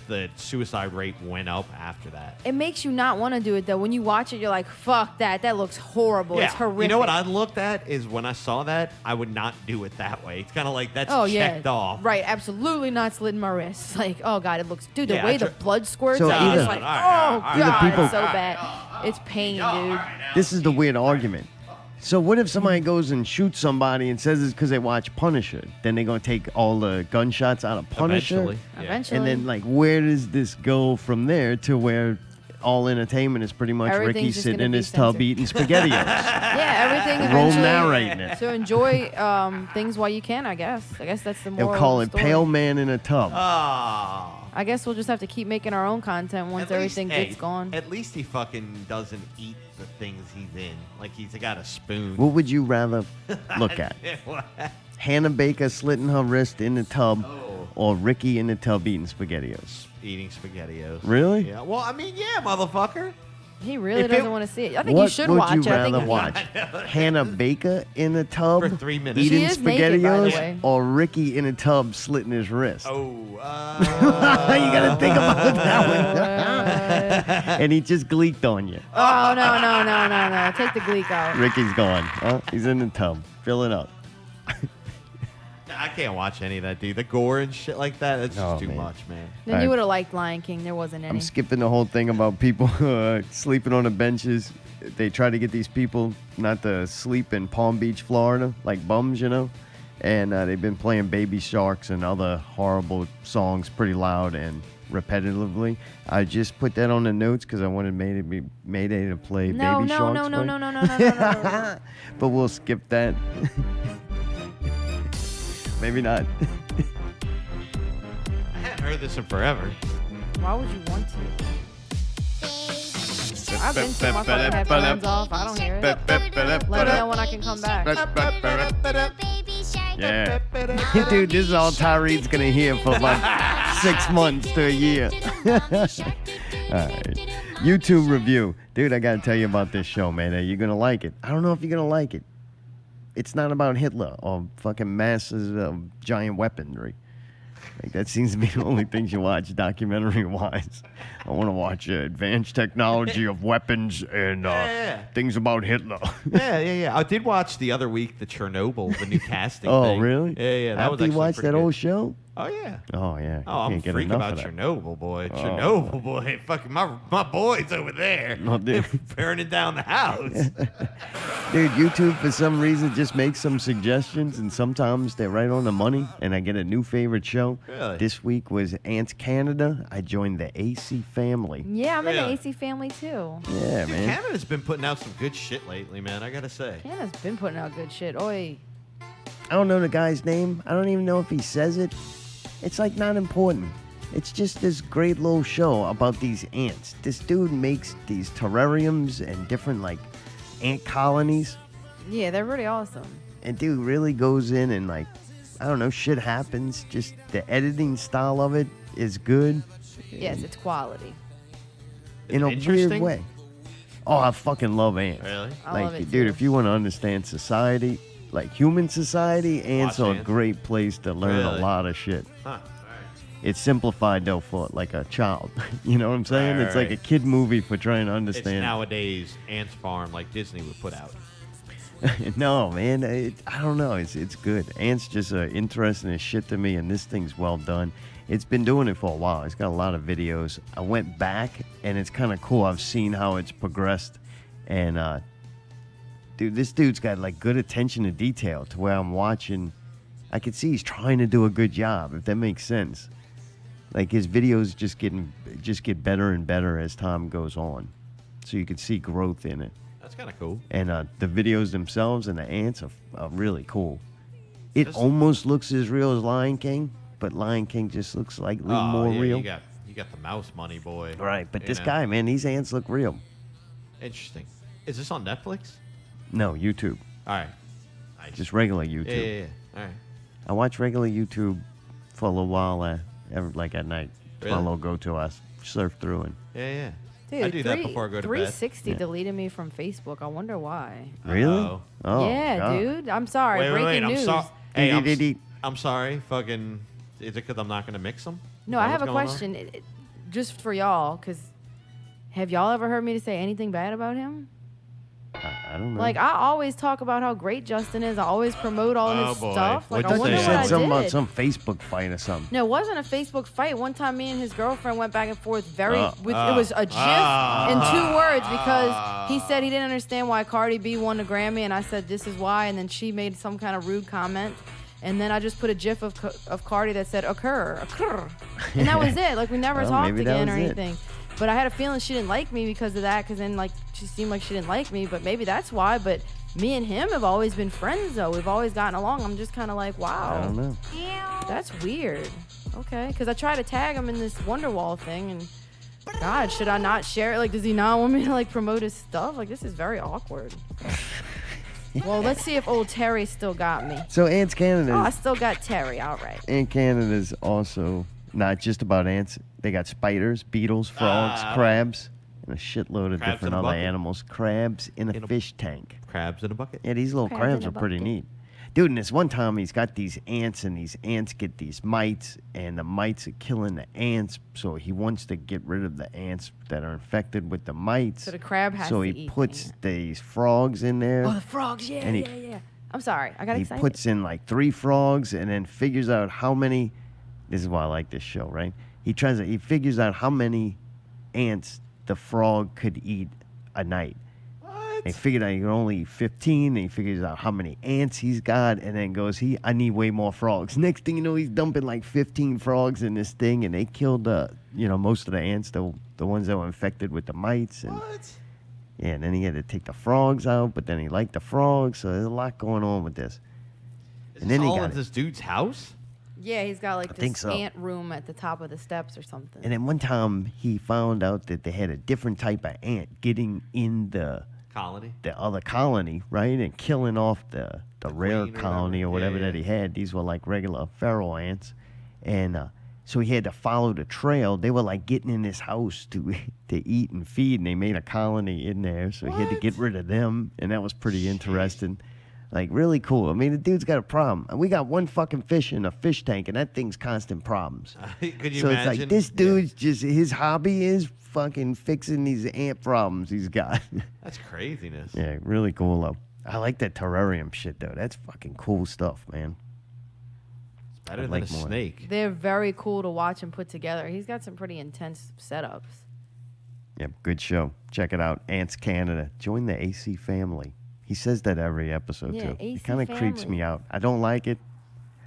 the suicide rate went up after that. It makes you not want to do it, though. When you watch it, you're like, fuck that. That looks horrible. It's horrific. You know what I looked at is when I saw that, I would not do it that way. It's kind of like that's checked off. Right, absolutely not slitting my wrists. Like, oh god, it looks, dude. The Yeah, way I the tr- blood squirts, So I'm either- just like, All right, oh all right, god, people- it's so bad. It's pain, dude. This is the weird argument. So what if somebody goes and shoots somebody and says it's because they watch Punisher? Then they're gonna take all the gunshots out of Punisher. Eventually, yeah. Eventually. And then like, where does this go from there to where all entertainment is pretty much Everything's Ricky just sitting gonna in be his tub censored. eating SpaghettiOs? Yeah, everything Roll eventually. narrating it. So enjoy things while you can. I guess that's the They'll moral. call of it the story. Pale Man in a Tub. Oh. I guess we'll just have to keep making our own content once everything Hey, gets gone. At least he fucking doesn't eat the things he's in. Like he's got a spoon. What would you rather look at? What? Hannah Baker slitting her wrist in the tub, or Ricky in the tub eating SpaghettiOs? Eating SpaghettiOs. Really? Yeah. Well, I mean, yeah, motherfucker. He really If it- doesn't want to see it. I think What you should would watch you it. I rather think watch? Hannah Baker in a tub For 3 minutes. eating She is naked, by the SpaghettiOs, way. or Ricky in a tub slitting his wrist? Oh. You gotta think about that one. And he just gleeked on you. Oh no! Take the gleek out. Ricky's gone. Huh? He's in the tub. Fill it up. I can't watch any of that, dude. The gore and shit like that, that's just Oh, too man. much, man. Then All you right. would have liked Lion King. There wasn't any. I'm skipping the whole thing about people sleeping on the benches. They try to get these people not to sleep in Palm Beach, Florida, like bums, you know. And they've been playing Baby Sharks and other horrible songs pretty loud and repetitively. I just put that on the notes because I wanted Mayday to play No, Baby no, Sharks. no, no, right? no, no, no, no, no, no, no. But we'll skip that. Maybe not. I hadn't heard this in forever. Why would you want to? I've been to my fucking headphones off. I don't hear it. Let me know when I can come back. Yeah. Dude, this is all Tyreek's going to hear for about 6 months to a year. All right. YouTube review. Dude, I got to tell you about this show, man. You're going to like it. I don't know if you're going to like it. It's not about Hitler or fucking masses of giant weaponry. Like, that seems to be the only things you watch documentary-wise. I want to watch advanced technology of weapons and things about Hitler. Yeah. I did watch the other week the Chernobyl, the new casting Oh, thing. really? Yeah. That was After you actually watched pretty that good. old show? Oh, yeah. Oh, yeah. Oh, I'm a Can't get freak enough about of that. Chernobyl, boy. Oh. Chernobyl, boy. Fucking my boys over there. Oh, dude. Burning down the house. Dude, YouTube, for some reason, just makes some suggestions, and sometimes they're right on the money, and I get a new favorite show. Really? This week was AntsCanada. I joined the AC family. Yeah, I'm in the Really? AC family too. Yeah, man. Canada's been putting out some good shit lately, man. I gotta say. Canada's been putting out good shit. Oi. I don't know the guy's name. I don't even know if he says it. It's like not important. It's just this great little show about these ants. This dude makes these terrariums and different like ant colonies. Yeah, they're really awesome. And dude really goes in and like, I don't know, shit happens. Just the editing style of it is good. Yes, it's quality. In a weird way. Oh, I fucking love ants. Really? I Like, love it, dude, too. if you want to understand society, like human society, ants Watch are a ants. great place to learn Really? a lot of shit. Huh. It's simplified though for like a child. You know what I'm saying? Right, It's like a right. kid movie for trying to It's understand. nowadays Ants Farm like Disney would put out. No, man, I don't know. It's good. Ants just interesting as shit to me, and this thing's well done. It's been doing it for a while. It's got a lot of videos. I went back, and it's kind of cool. I've seen how it's progressed, and dude, this dude's got like good attention to detail to where I'm watching. I can see he's trying to do a good job, if that makes sense. Like his videos just get better and better as time goes on, so you can see growth in it. That's kind of cool. And the videos themselves and the ants are really cool. It almost looks as real as Lion King, but Lion King just looks slightly more yeah, real. You got the mouse money, boy. Right, but You this know? guy, man, these ants look real. Interesting. Is this on Netflix? No, YouTube. All right. Nice. Just regular YouTube. Yeah. All right. I watch regular YouTube for a little while, like at night. It's my Really? little go-to. I surf through and. Yeah. Dude, I do that before I go to bed. 360 deleted me from Facebook. I wonder why. Really? Uh-oh. Oh, yeah, God. dude. I'm sorry. Wait, Breaking news. I'm sorry. Fucking. Is it because I'm not going to mix them? No, I have a question. Just for y'all, because have y'all ever heard me say anything bad about him? I don't know. Like, I always talk about how great Justin is. I always promote all his stuff. Like, I You wonder what said I something about did. some Facebook fight or something. No, it wasn't a Facebook fight. One time, me and his girlfriend went back and forth. It was a GIF in 2 words because he said he didn't understand why Cardi B won the Grammy, and I said this is why, and then she made some kind of rude comment, and then I just put a GIF of Cardi that said occur, and that was it. Like we never Well, talked maybe that again or was it. anything. But I had a feeling she didn't like me because of that. Because then like she seemed like she didn't like me. But maybe that's why. But me and him have always been friends though. We've always gotten along. I'm just kind of like, wow. I don't know. That's weird. Okay, because I tried to tag him in this Wonderwall thing, and God, should I not share it? Like, does he not want me to like promote his stuff? Like, this is very awkward. Well, let's see if old Terry still got me. So AntsCanada. Oh, I still got Terry. All right. AntsCanada's also not just about ants. They got spiders, beetles, frogs, crabs, and a shitload of Crabs different in a other bucket. animals. Crabs in a fish tank. Crabs in a bucket. Yeah, these little Crabs crabs in are a pretty bucket. neat. Dude, and this one time he's got these ants, and these ants get these mites, and the mites are killing the ants. So he wants to get rid of the ants that are infected with the mites. So the crab has So to he eat puts these frogs in there. Oh, the frogs. Yeah, And he- yeah. I'm sorry. I got He excited. puts in like 3 frogs and then figures out how many. This is why I like this show, right? He figures out how many ants the frog could eat a night. He figured out he could only eat 15. And he figures out how many ants he's got, and then goes, I need way more frogs. Next thing you know, he's dumping like 15 frogs in this thing, and they killed most of the ants, the ones that were infected with the mites. And, yeah, and then he had to take the frogs out, but then he liked the frogs, so there's a lot going on with this. Is And this then he all got in it. this dude's house? Yeah, he's got like I think this so. ant room at the top of the steps or something. And then one time he found out that they had a different type of ant getting in the Colony. the other colony, right, and killing off the rare queen or colony or whatever. whatever Yeah, that he had. These were like regular feral ants, and so he had to follow the trail. They were like getting in his house to eat and feed, and they made a colony in there. So he had to get rid of them, and that was pretty interesting. Like really cool. I mean, the dude's got a problem. We got one fucking fish in a fish tank, and that thing's constant problems. Could you So imagine? it's like this dude's just his hobby is fucking fixing these ant problems he's got. That's craziness. Yeah, really cool though. I like that terrarium shit though. That's fucking cool stuff, man. It's better I'd than like a more. snake. They're very cool to watch and put together. He's got some pretty intense setups. Yep, good show. Check it out. AntsCanada. Join the AC family. He says that every episode Yeah, too. AC It kind of creeps family. me out. I don't like it.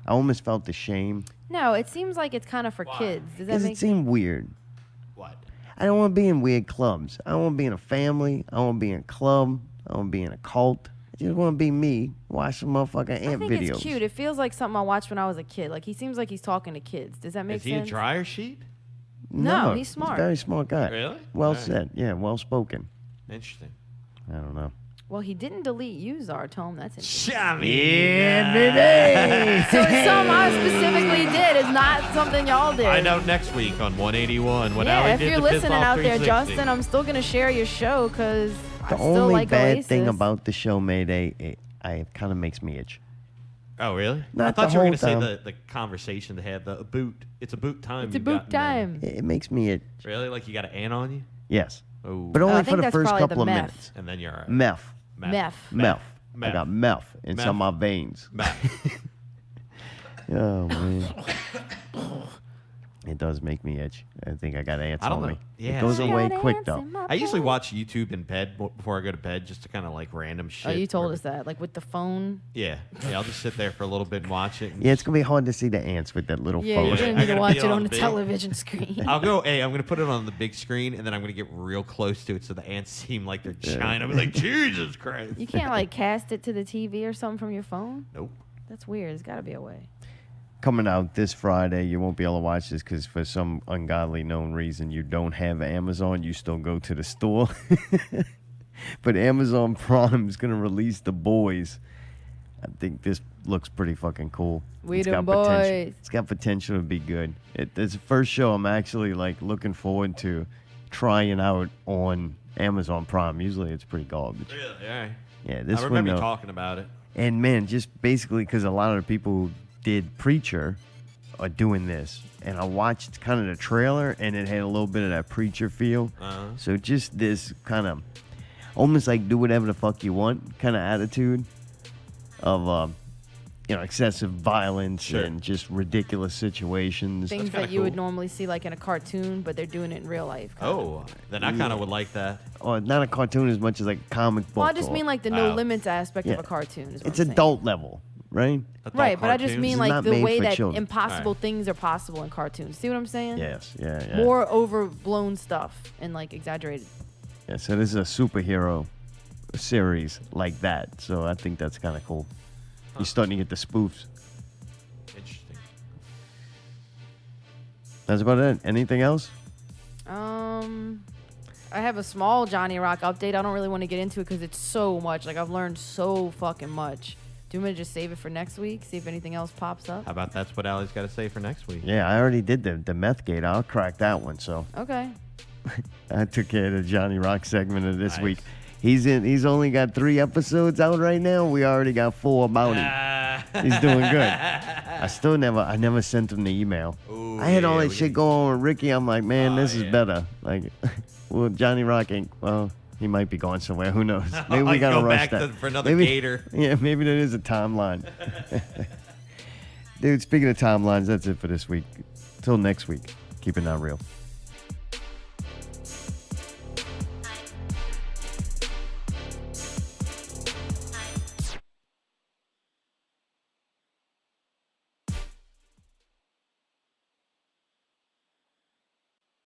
I almost felt the shame. No, it seems like it's kind of for kids. Does that Because make it seemed weird. What? I don't want to be in weird clubs. I don't want to be in a family. I don't want to be in a club. I don't want to be in a cult. I just want to be me. Watch some motherfucking I ant think videos. it's cute. It feels like something I watched when I was a kid. Like he seems like he's talking to kids. Does that make Is he sense? a dryer sheet? No, he's smart. He's a very smart guy. Really? Well All right. said. Yeah, well spoken. Interesting. I don't know. Well, he didn't delete you, Zartome. That's interesting. Yeah, baby. So it's something I specifically did. It's not something y'all did. Find out next week on 181 when Yeah, Ali if did you're the Piss listening Off out there, 360. Justin, I'm still gonna share your show because I The still only like bad Oasis. thing about the show Mayday, it kind of makes me itch. Oh, really? Not I thought the you were whole going to say time. the conversation they had, the boot. It's a boot time. It's a you've boot gotten there. time. It makes me itch. Really? Like you got an ant on you? Yes. Oh. But only I for think the that's first probably couple the of meth. minutes. And then you're all right. Meth. Meth. I got meth in Meth. some of my veins. Meth. Oh, man. It does make me itch. I think I got ants I don't on know. me. Yeah, It goes see- away quick, though. I usually watch YouTube in bed before I go to bed just to kind of like random shit. Oh, you told us that, like with the phone. Yeah. I'll just sit there for a little bit and watch it. And Yeah, it's going to be hard to see the ants with that little Yeah, phone. you're gonna I need to gotta watch be it on the the big- television screen. I'm going to put it on the big screen and then I'm going to get real close to it so the ants seem like they're giant. I'm like, Jesus Christ. You can't like cast it to the TV or something from your phone. Nope. That's weird. There's got to be a way. Coming out this Friday. You won't be able to watch this because for some ungodly known reason you don't have Amazon. You still go to the store. But Amazon Prime is going to release The Boys. I think this looks pretty fucking cool. We It's them got potential. boys. It's got potential to be good. It's the first show I'm actually like looking forward to trying out on Amazon Prime. Usually it's pretty garbage. Really? All right. Yeah, this I remember one, you talking about it. And man, just basically because a lot of the people who did Preacher are doing this. And I watched kind of the trailer and it had a little bit of that Preacher feel. Uh-huh. So just this kind of almost like do whatever the fuck you want kind of attitude of, excessive violence Sure. and just ridiculous situations. Things that you would normally see like in a cartoon, but they're doing it in real life. Oh, then I kind of would like that. Or not a cartoon as much as like a comic book. Well, I just or- mean like the no limits aspect of a cartoon. Is what It's I'm saying. adult level, right? Right, but I just mean It's like not the made way for that children. impossible things are possible in cartoons. See what I'm saying? Yes, yeah. More overblown stuff and like exaggerated. Yeah, so this is a superhero series like that. So I think that's kind of cool. You're starting to get the spoofs. Interesting. That's about it. Anything else? I have a small Johnny Rock update. I don't really want to get into it because it's so much. Like I've learned so fucking much. Do you want me to just save it for next week? See if anything else pops up. How about that's what Allie's got to say for next week? Yeah, I already did the meth gate. I'll crack that one. So Okay. I took care of the Johnny Rock segment of this Nice. week. He's only got 3 episodes out right now. We already got 4 about him. He's doing good. I never sent him the email. Ooh, I had all yeah, that we shit going on with Ricky. I'm like, man, this is better. Like, well, Johnny Rock ain't, well, he might be going somewhere. Who knows? Maybe we got to Go rush back that. for another maybe, gator. Yeah, maybe there is a timeline. Dude, speaking of timelines, that's it for this week. Till next week, keep it not real.